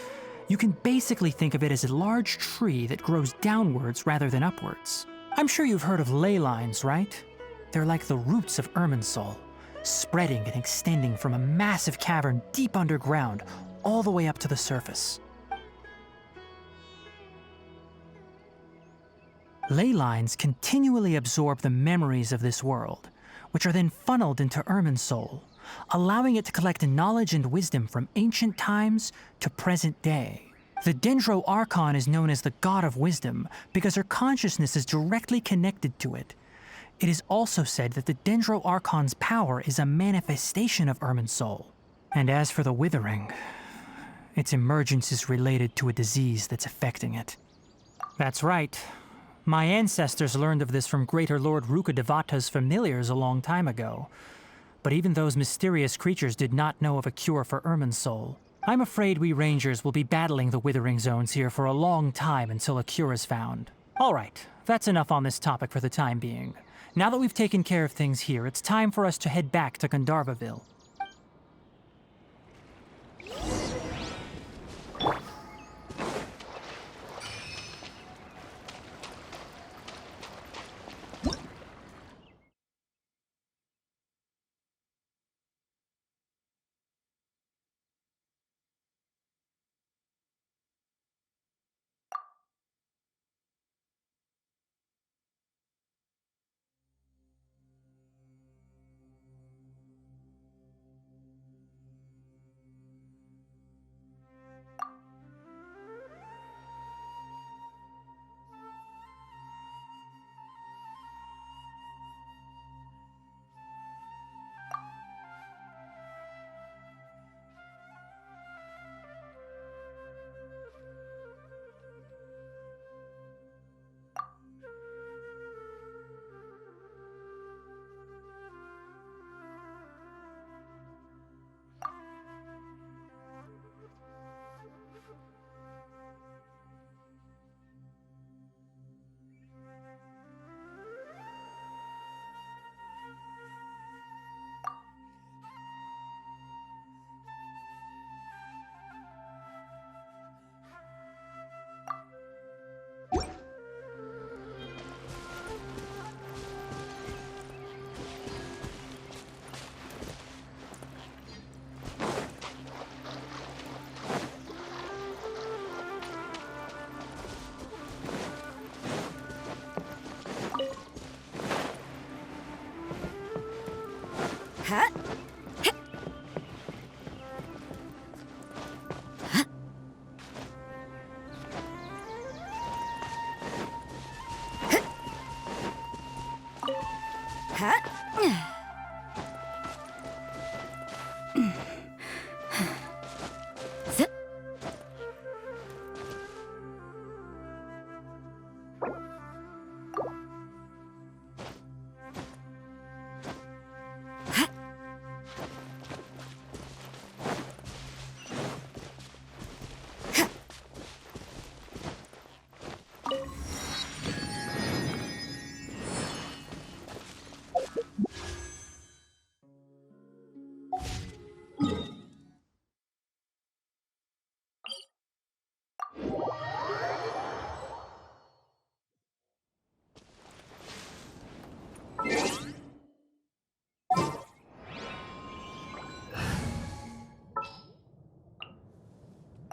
you can basically think of it as a large tree that grows downwards rather than upwards. I'm sure you've heard of ley lines, right? They're like the roots of Irminsul, spreading and extending from a massive cavern deep underground all the way up to the surface. Ley lines continually absorb the memories of this world, which are then funneled into Irminsul, allowing it to collect knowledge and wisdom from ancient times to present day. The Dendro Archon is known as the God of Wisdom because her consciousness is directly connected to it. It is also said that the Dendro Archon's power is a manifestation of Irminsul. And as for the Withering, its emergence is related to a disease that's affecting it. That's right. My ancestors learned of this from Greater Lord Rukkhadevata's familiars a long time ago. But even those mysterious creatures did not know of a cure for Irminsul. I'm afraid we Rangers will be battling the Withering Zones here for a long time until a cure is found. Alright, that's enough on this topic for the time being. Now that we've taken care of things here, it's time for us to head back to Gandharva Ville.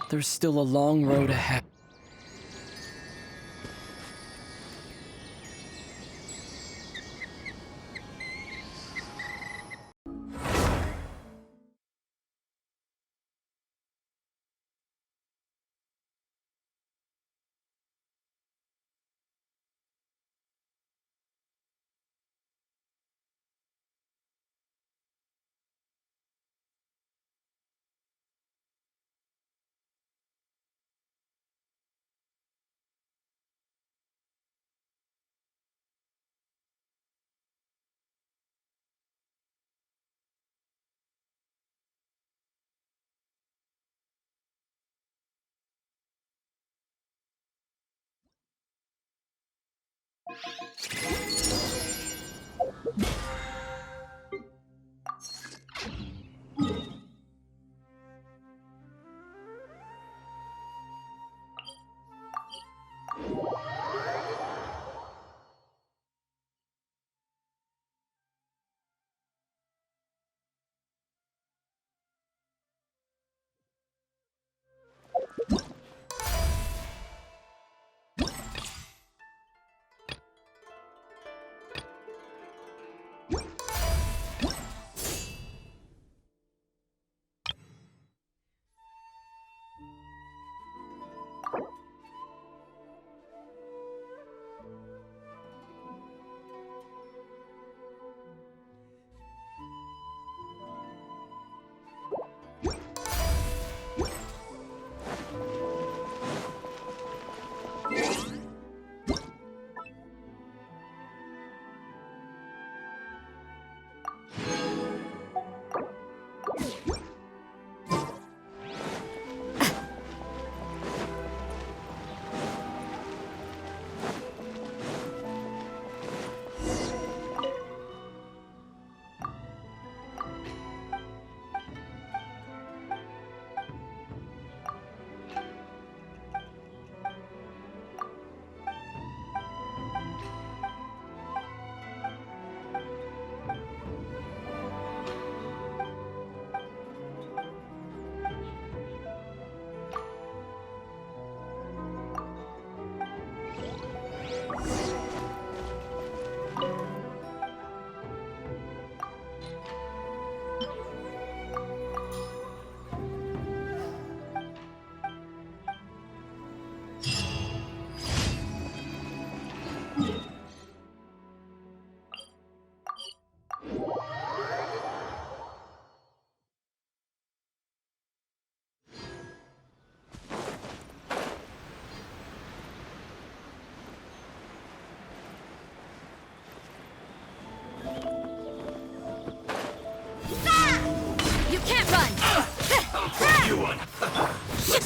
There's still a long road ahead.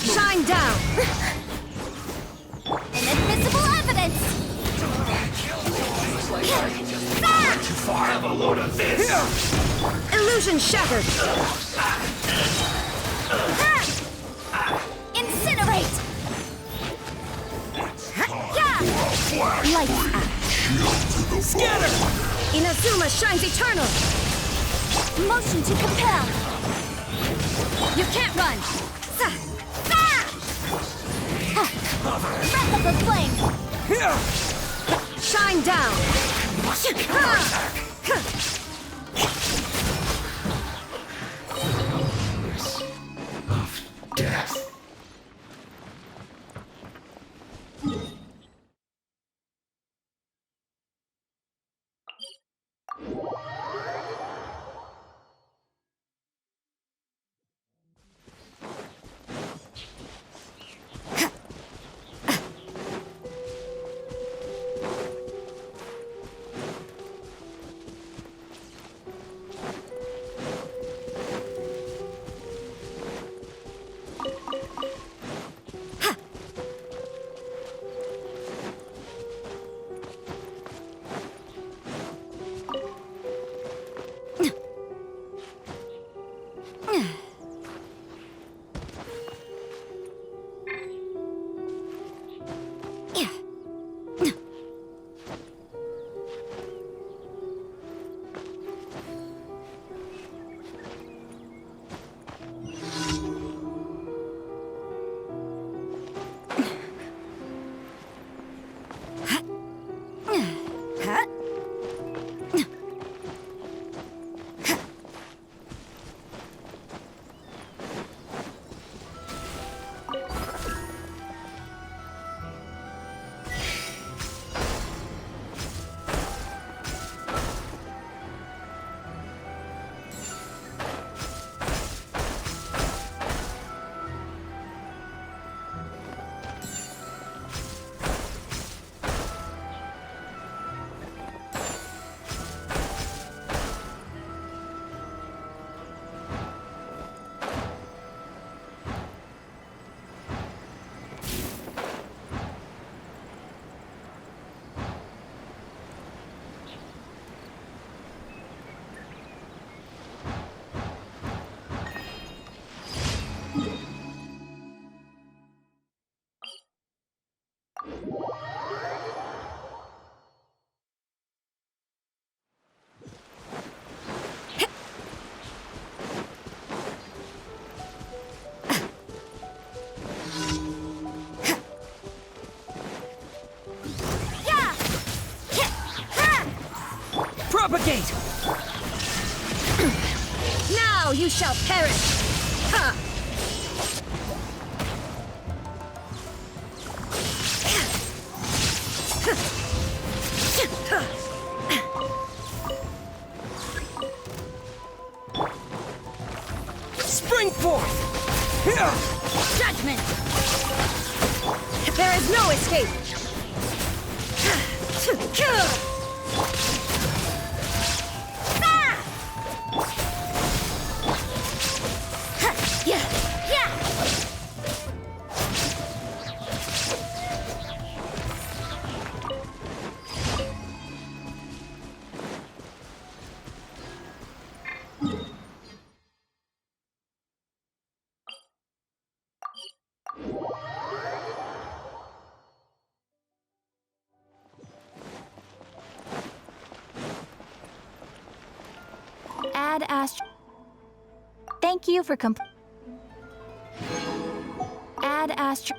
Shine down! Inadmissible evidence! Not too far. Have a load of this. Illusion shattered! Incinerate! Lights out! Scatter! Inazuma shines eternal! Motion to compel! You can't run! Breath of the flame! Shine down! Propagate! Now you shall perish! Ha! Spring forth! Judgment! There is no escape! Add Astro. Thank you for Add Astro.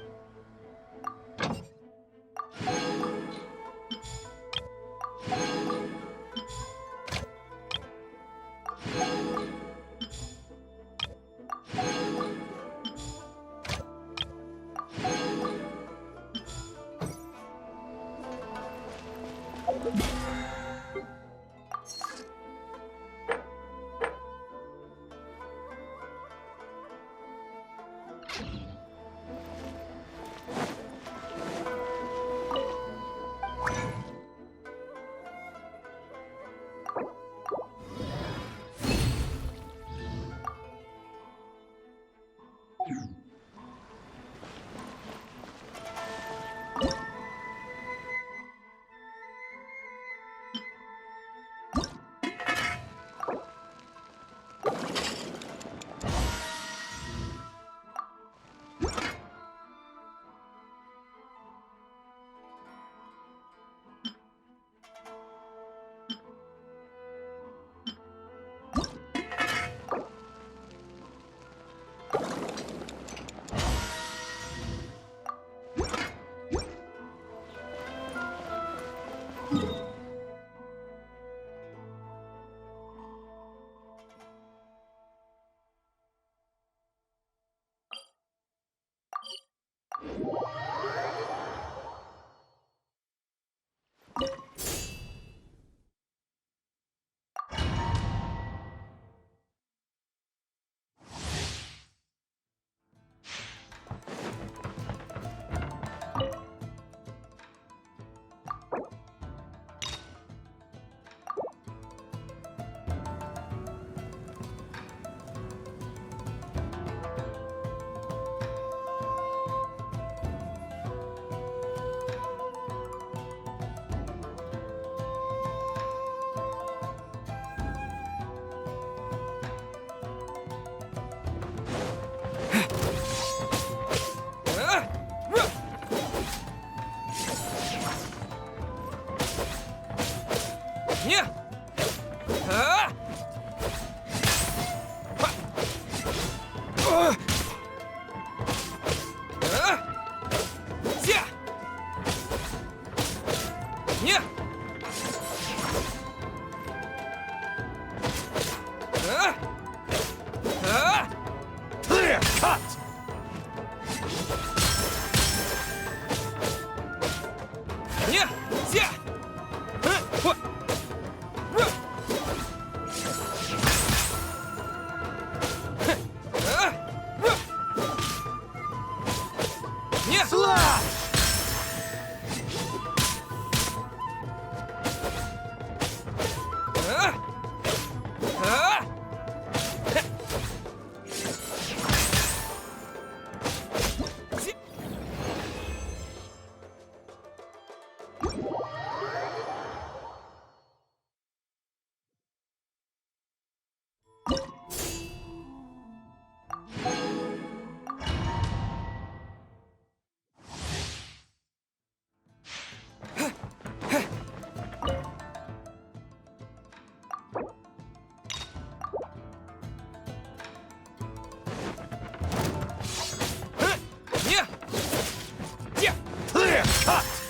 cut!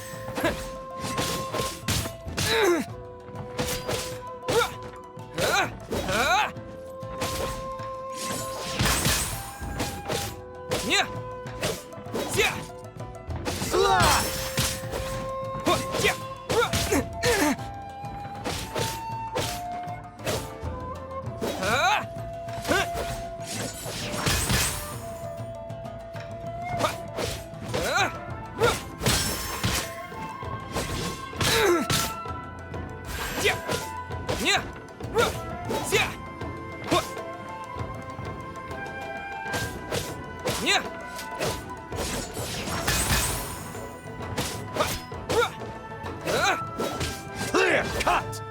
Clear cut!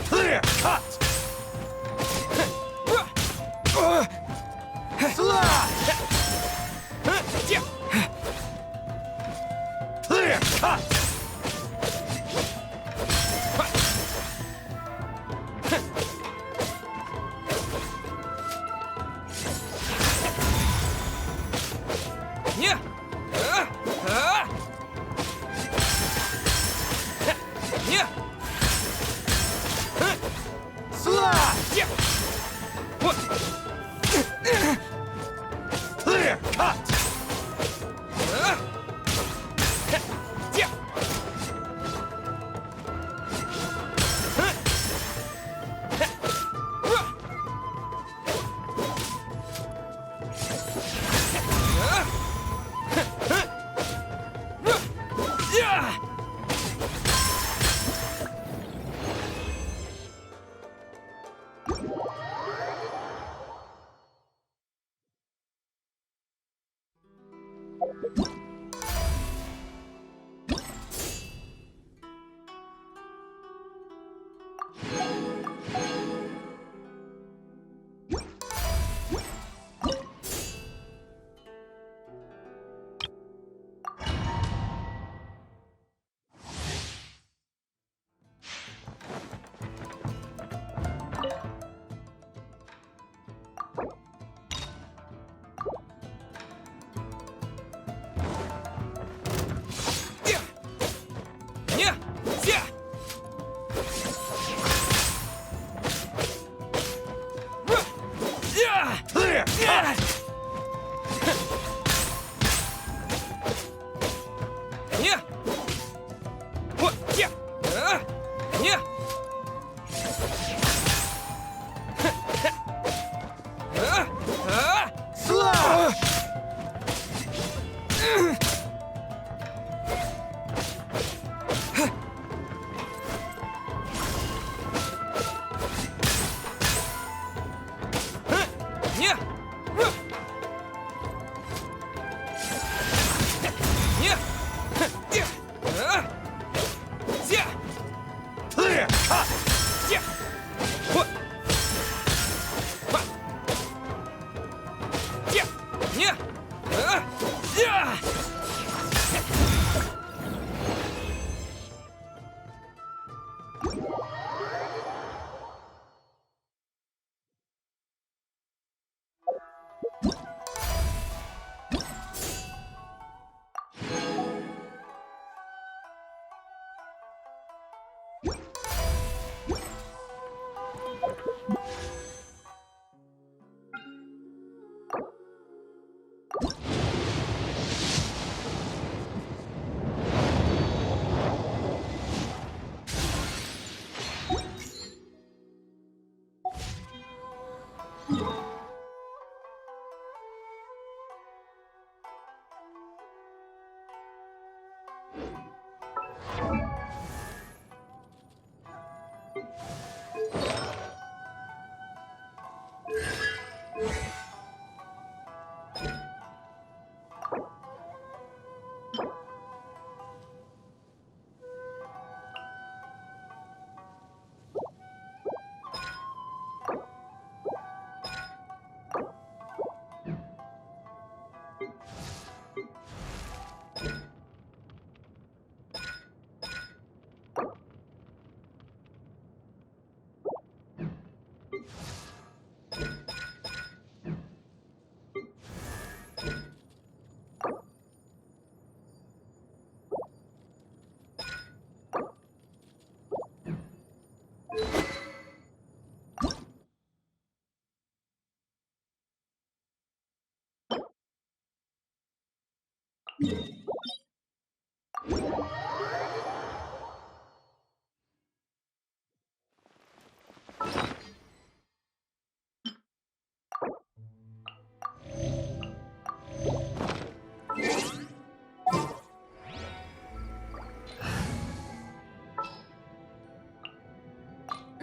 Clear cut! Clear cut! Clear cut! Clear cut!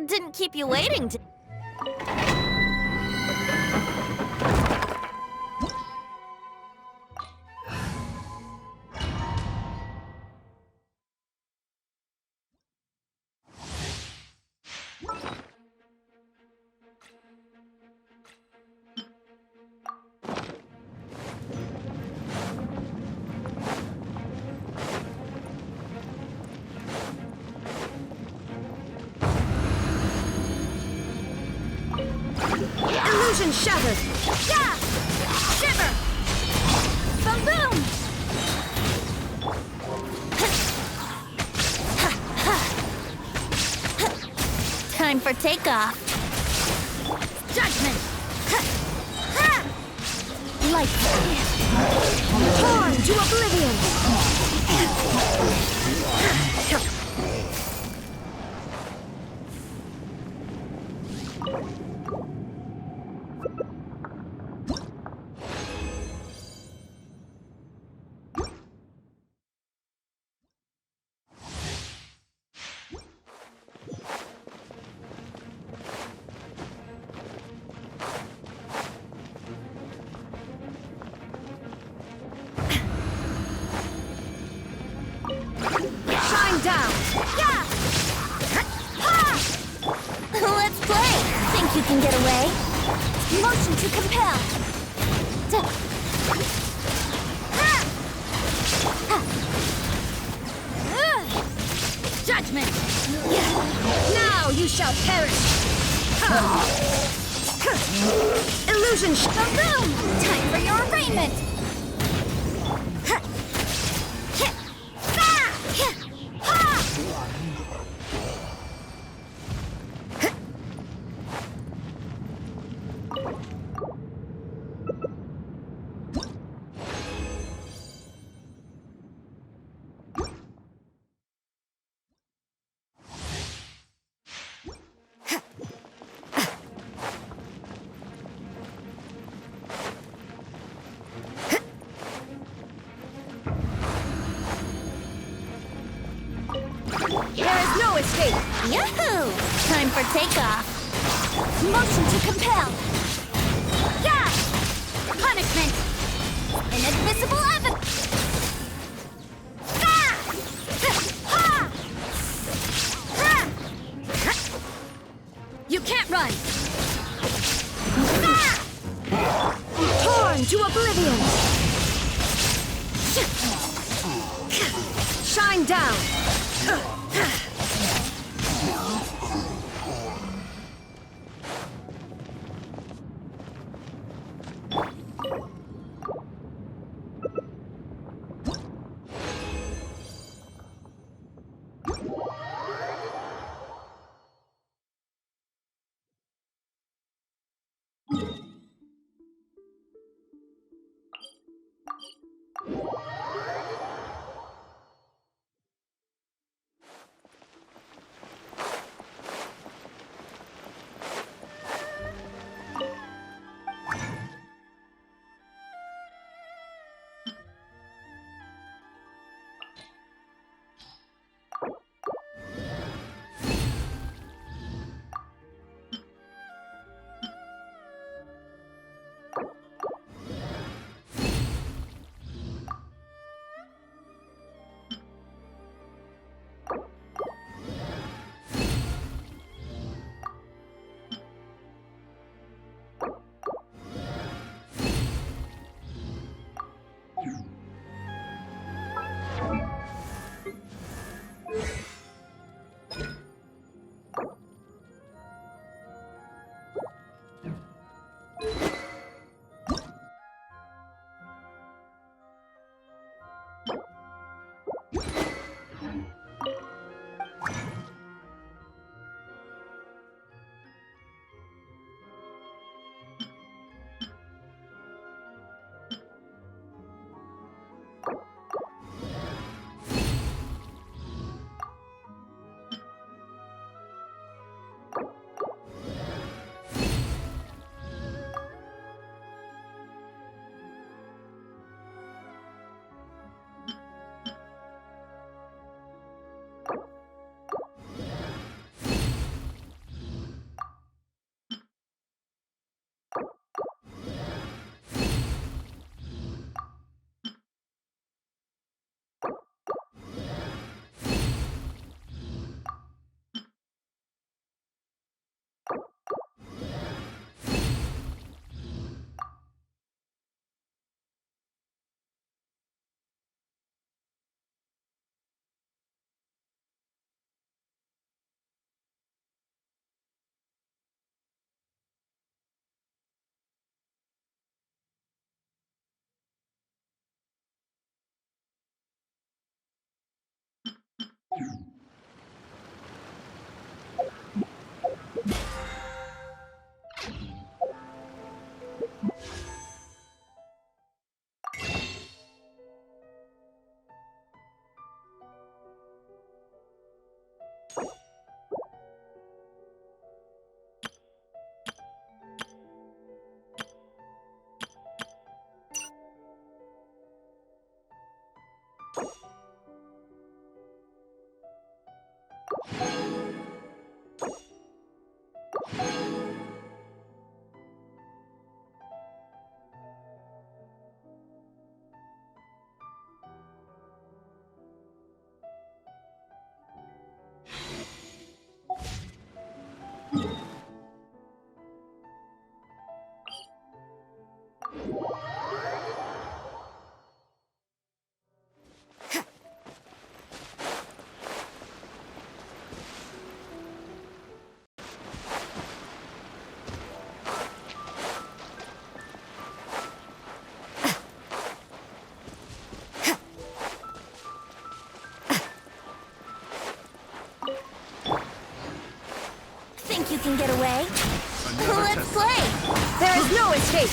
Didn't keep you waiting, did Illusion shattered! Yeah! Shiver! Boom! Time for takeoff. Judgment! Light! Torn to oblivion! Down! Yeah! Ha! Let's play! Think you can get away? Motion to compel! Judgment! Now you shall perish! Illusion boom! Time for your arraignment! There is no escape! Yahoo! Time for takeoff! Motion to compel! Yeah! Punishment! Inadmissible evidence! You can't run! Torn to oblivion! Shine down! Think you can get away? Let's play! There is no escape!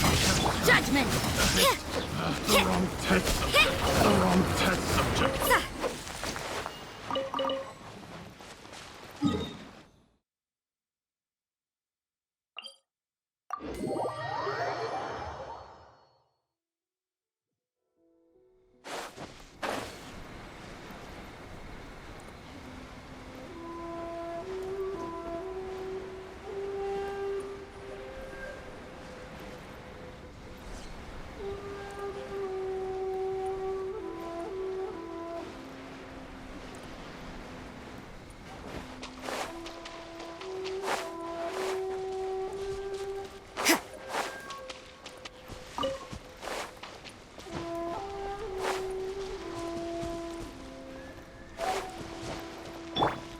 Judgment! The wrong test subject. The wrong test subject.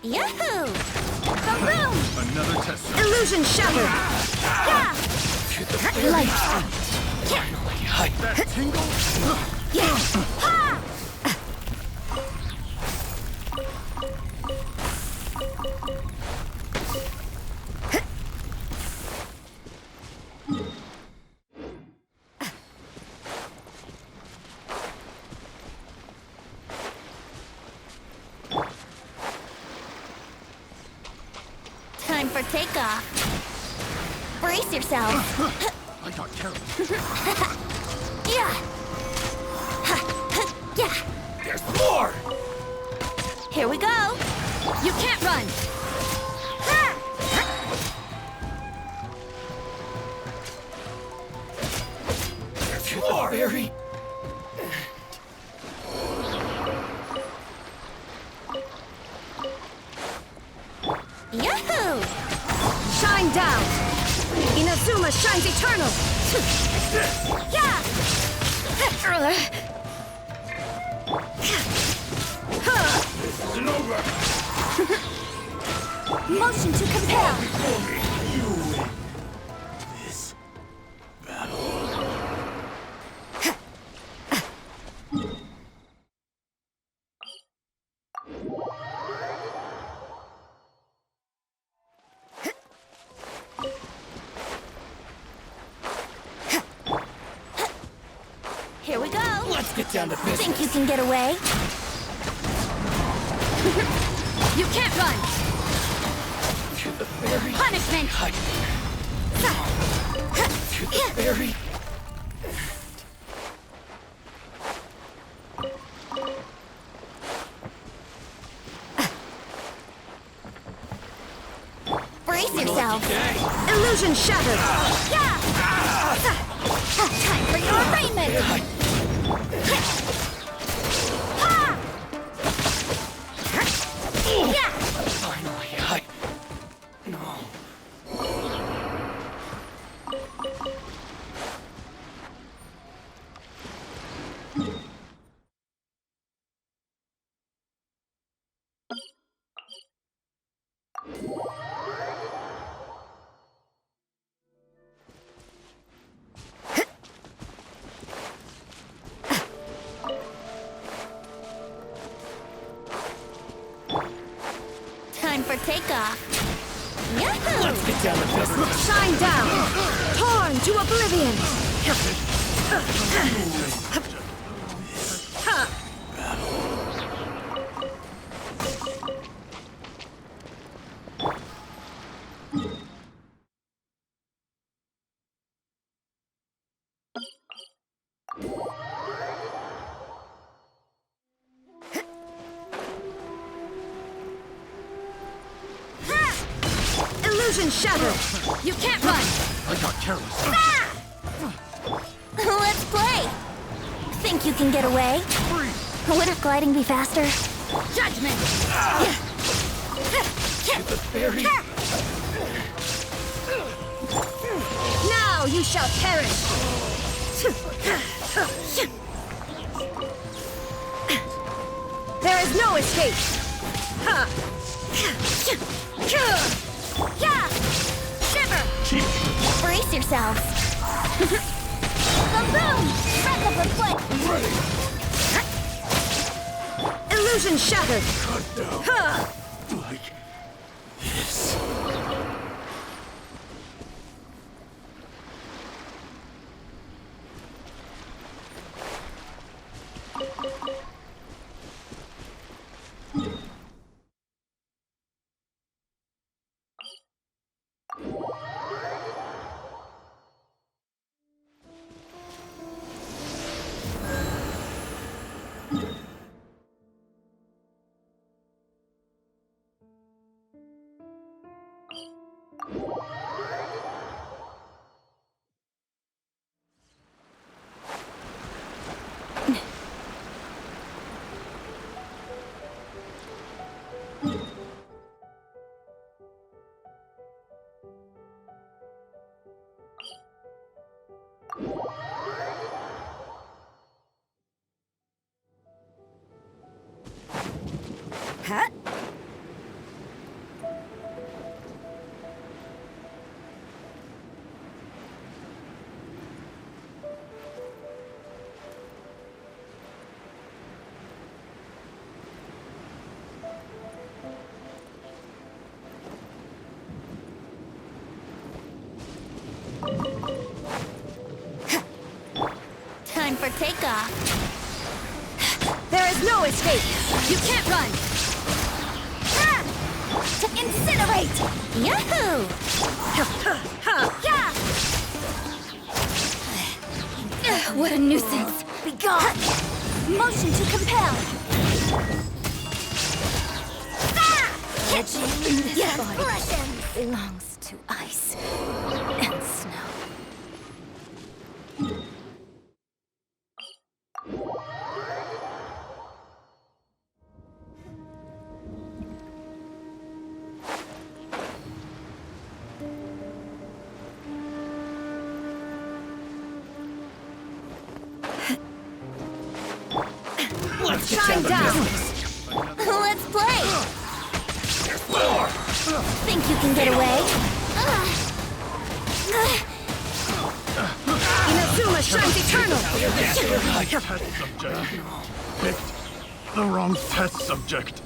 Yahoo! Kaboom! Another test subject. Illusion shattered! Yeah! Light! That tingle? Yeah! Ha! Time for takeoff. Brace yourself. I got careless. Yeah. Yeah. There's more! Here we go. You can't run! There's more! Very. Yahoo! Shine down! Inazuma shines eternal! Yeah! This isn't over! Motion to compel! You win this battle. Here we go. Let's get down to business. Think you can get away? You can't run! To the very Punishment! height. To the very. yourself! Illusion shattered! Yeah! Time for your arraignment! Yeah! Finally, No. Time for takeoff. Yahoo! Let's get down to business. Shine down! Torn to oblivion! Illusion shattered! You can't run! I got careless. Let's play! Think you can get away? Would gliding be faster? Judgment! The fairy. Now you shall perish! There is no escape! Yeah! Shiver! Brace yourselves! Boom! Breath of the foot! Illusion shattered! Like this. Huh? Time for takeoff. There is no escape! You can't run! To incinerate! Yahoo! Yeah! What a nuisance! Be gone! Motion to compel! Catch you in this body belongs to ice and snow. Shine down! Let's play! Think you can get away? Inazuma shines eternal! Test subject. Picked the wrong test subject.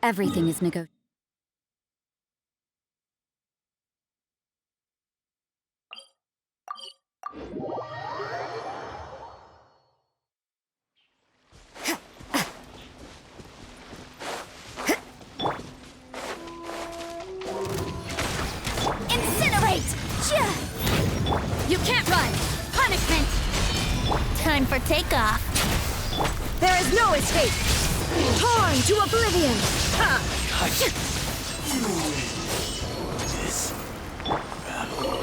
Everything is negotiable. Incinerate! You can't run! Punishment! Time for takeoff. There is no escape! Torn to oblivion! Ha! This battle.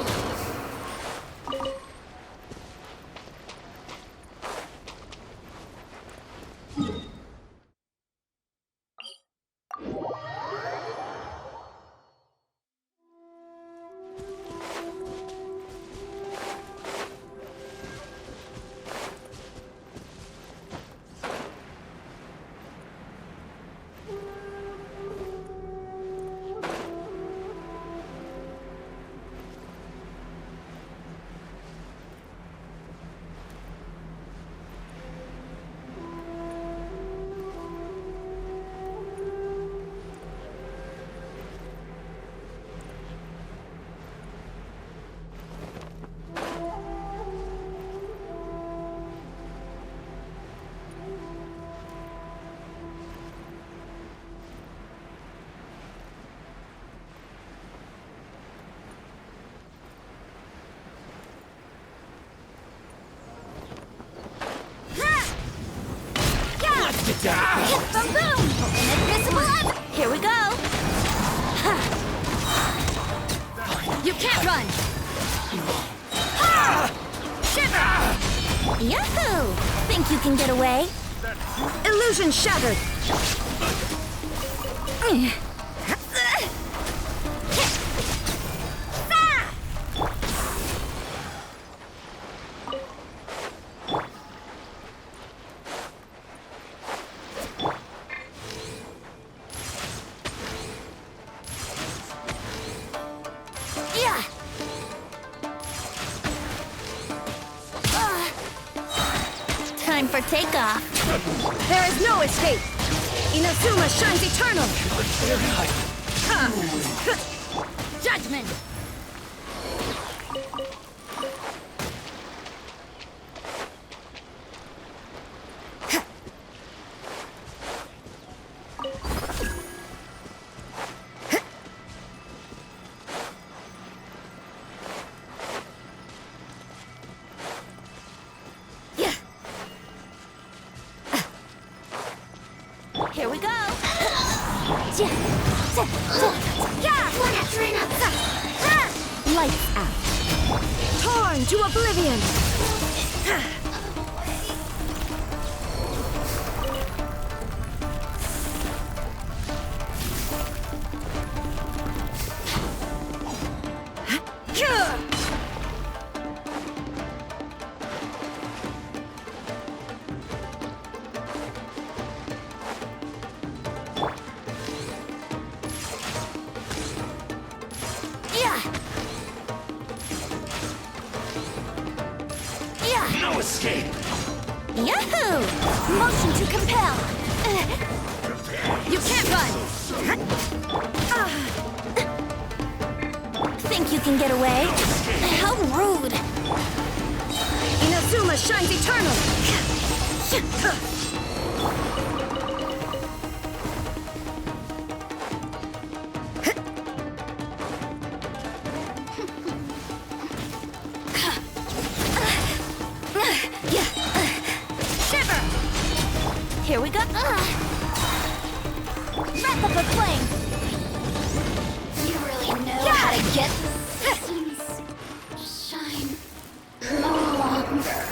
Hit them boom! Inadmissible Here we go! You can't run! Shiver! Yahoo! Think you can get away? Illusion shattered! Time for takeoff. There is no escape! Inazuma shines eternal! Judgment! Here we go! Lights out! Torn to oblivion! No escape! Yahoo! Motion to compel! You can't run! Think you can get away? How rude! Inazuma shines eternal! Here we go. Wrap up a flame. You really know how to get systems shine no longer.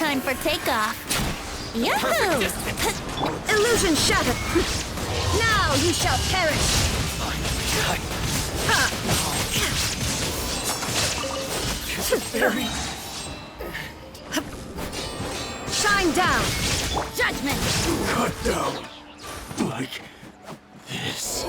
Time for takeoff. Yahoo! Illusion shattered! Now you shall perish! Shine down! Judgment! Cut down. Like this.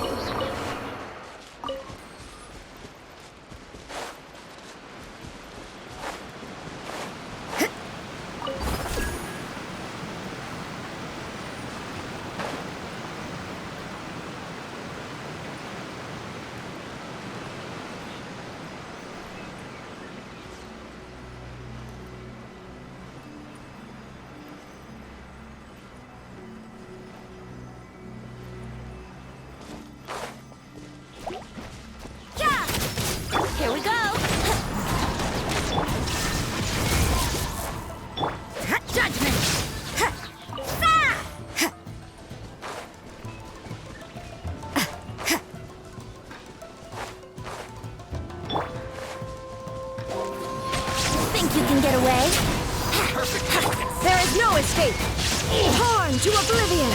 Here we go! Judgment! Think you can get away? There is no escape! Torn to oblivion!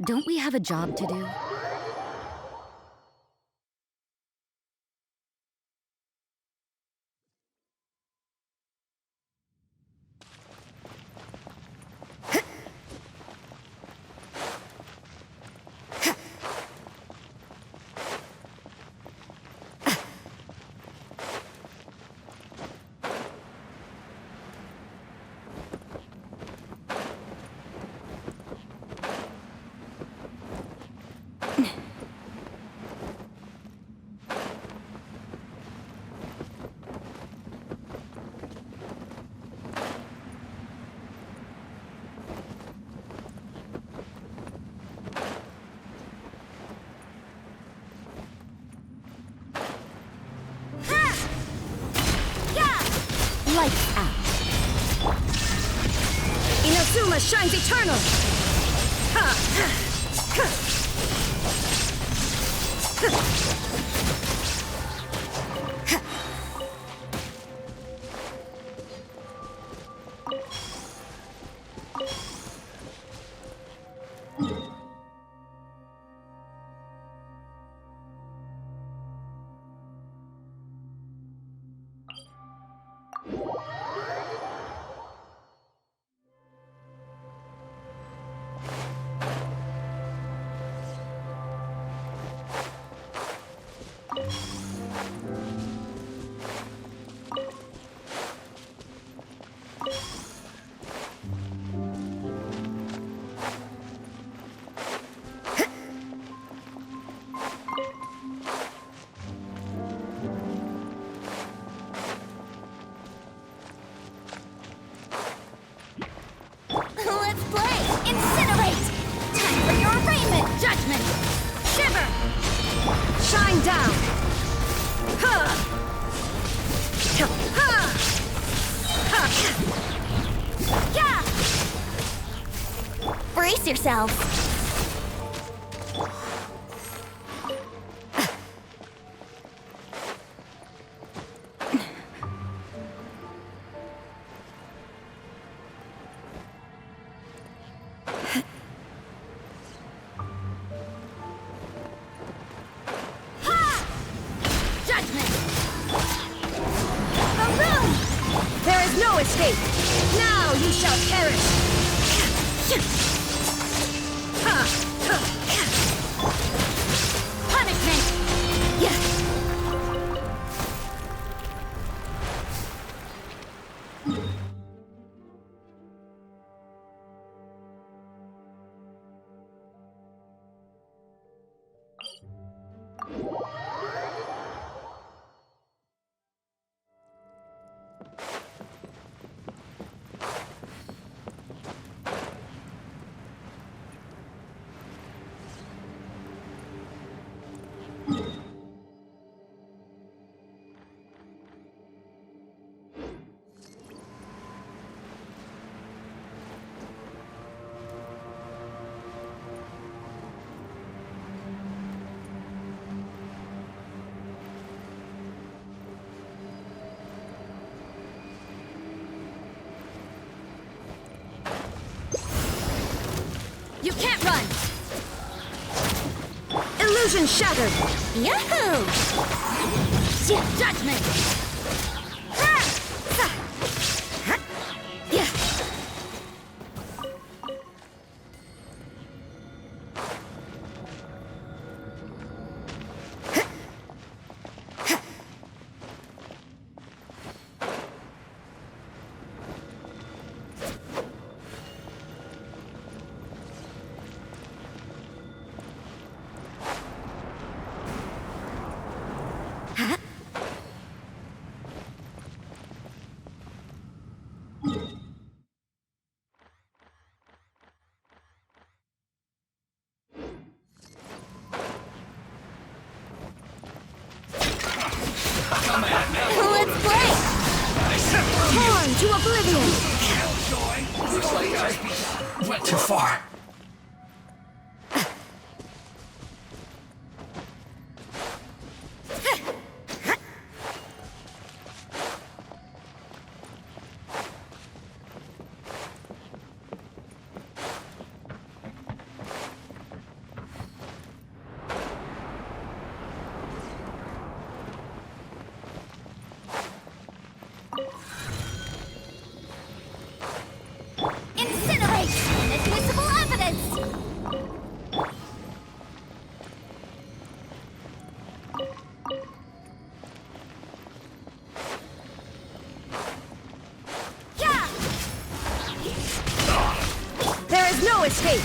Don't we have a job to do? Lights out. Inazuma shines eternal. Going down! Ha! Ha! Ha! Yeah! Brace yourselves! Escape! Now you shall perish! Punishment! You can't run! Illusion shattered! Yahoo! Judgment! Let's play! Torn to oblivion! Looks like I went too far. Incinerate! Inadmissible evidence! Yeah! There is no escape!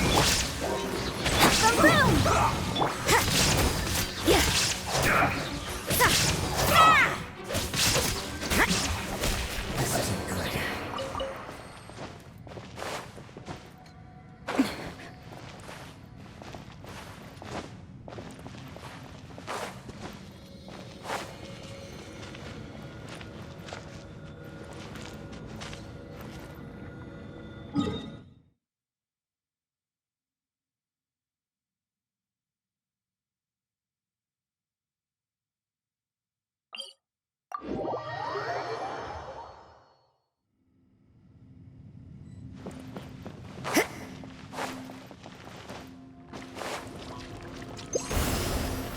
The room! This isn't good.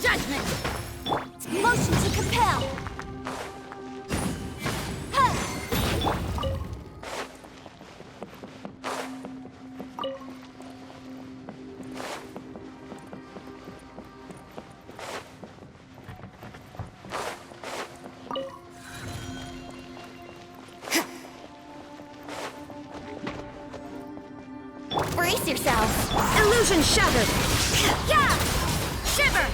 Judgment! Motion to compel! Brace yourselves! Illusion shattered! Yeah! Shiver!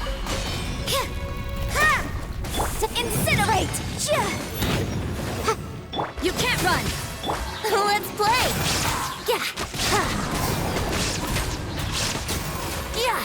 Incinerate! You can't run! Let's play! Yeah! Yeah!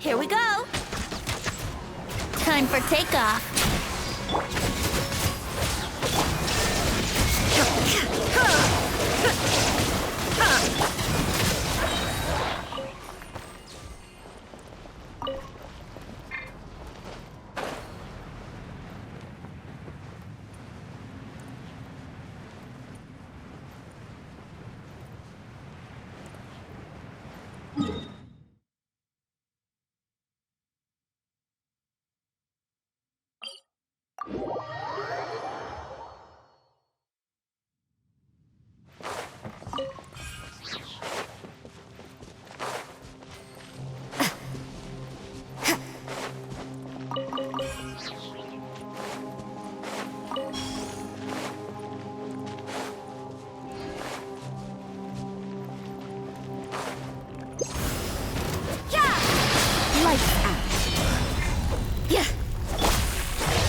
Here we go! Time for takeoff.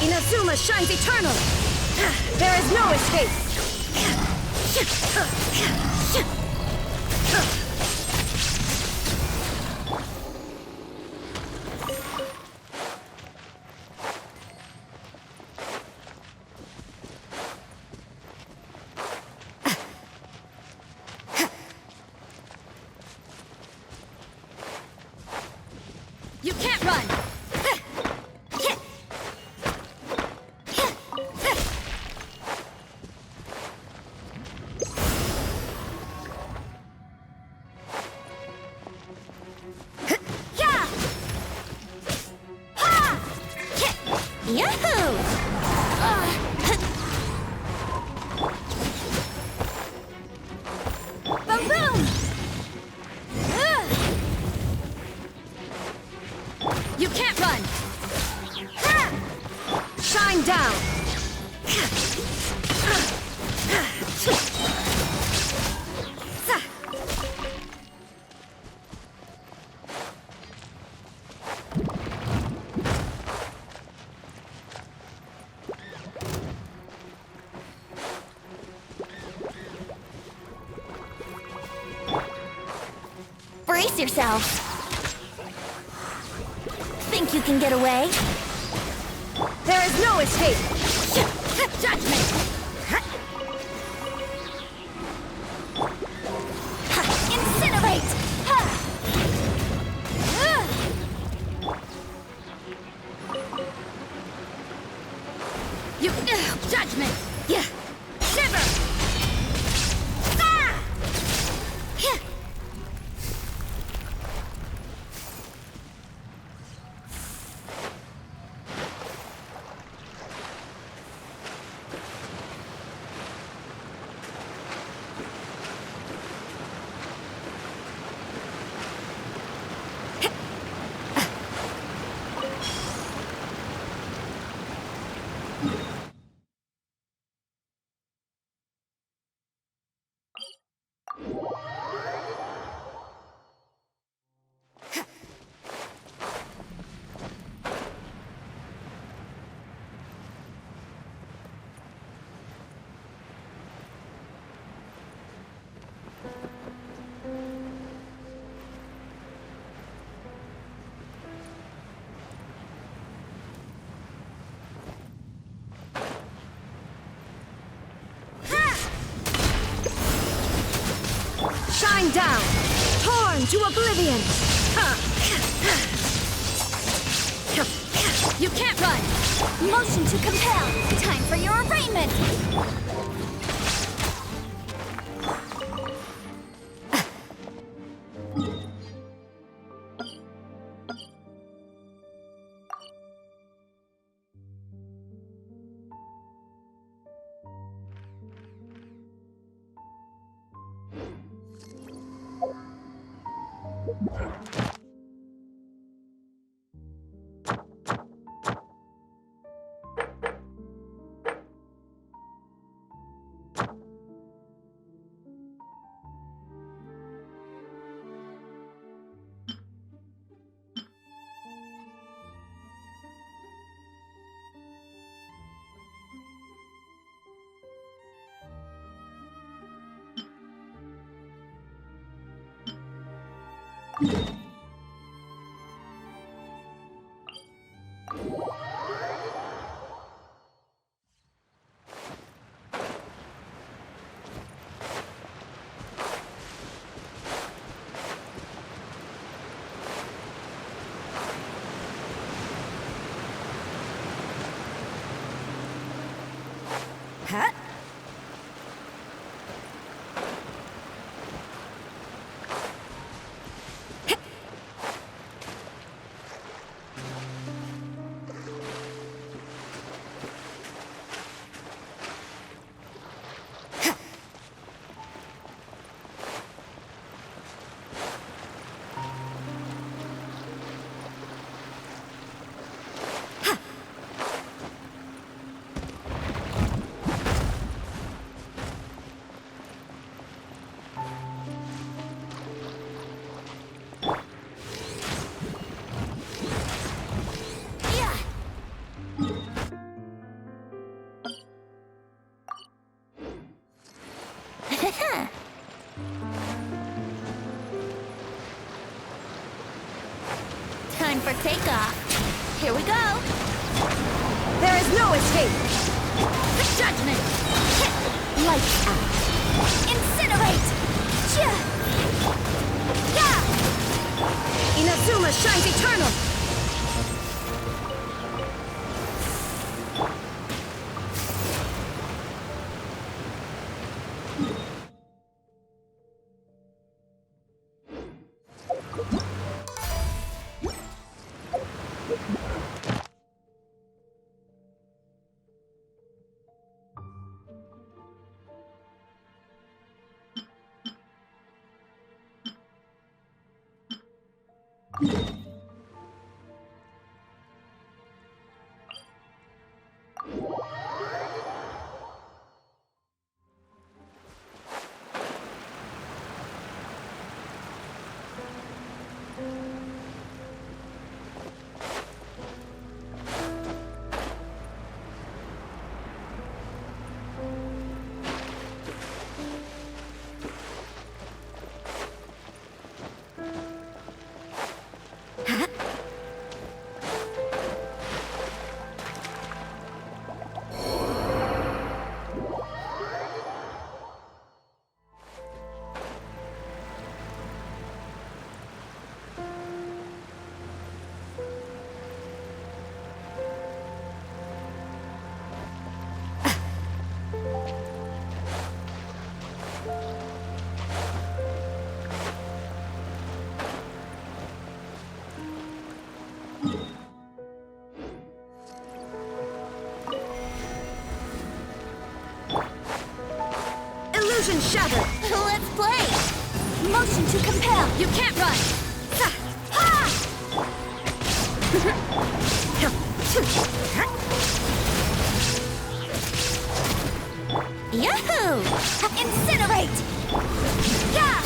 Inazuma shines eternal! There is no escape! You can't run! You can't run! Shine down! Brace yourself. Think you can get away? There is no escape! Judgment! Incinerate! You... judgment! Yeah! Shiver! Ah! Shine down! Torn to oblivion! You can't run! Motion to compel! Time for your arraignment! Ha! Time for takeoff. Here we go. There is no escape! Judgment. Lights out. Incinerate. Yeah. Inazuma shines eternal! Illusion shattered! Let's play. Motion to compel. You can't run! Ha! Yahoo! Incinerate! Yeah!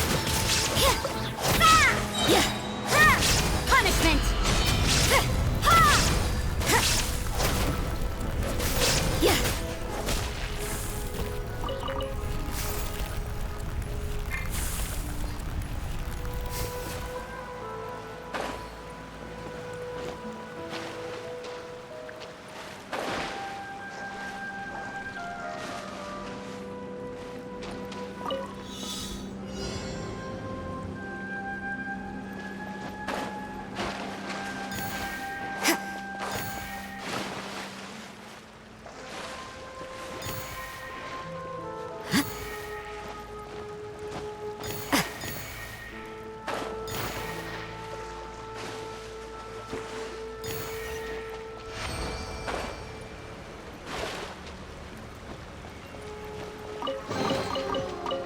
Punishment!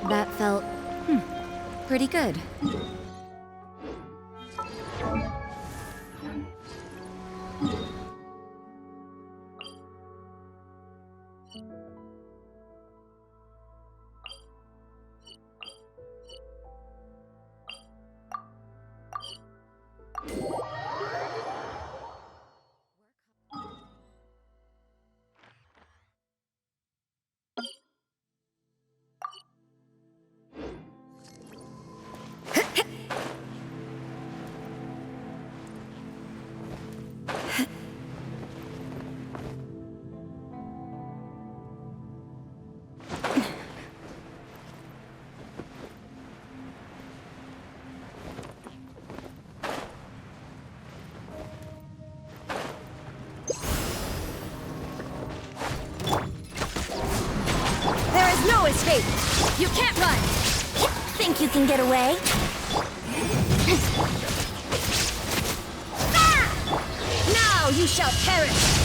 That felt, pretty good. escape! You can't run! Think you can get away? Now you shall perish!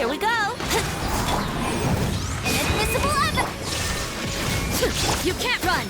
Here we go! Inadmissible You can't run!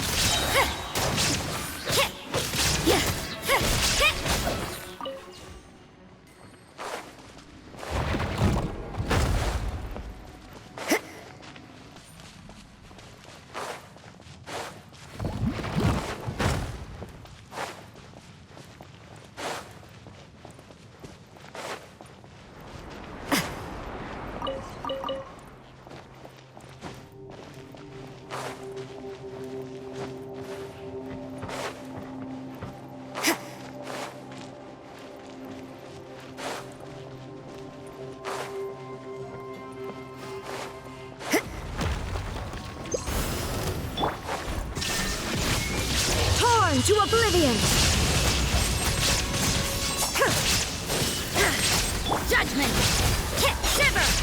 To oblivion! Judgment! Shiver!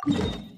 You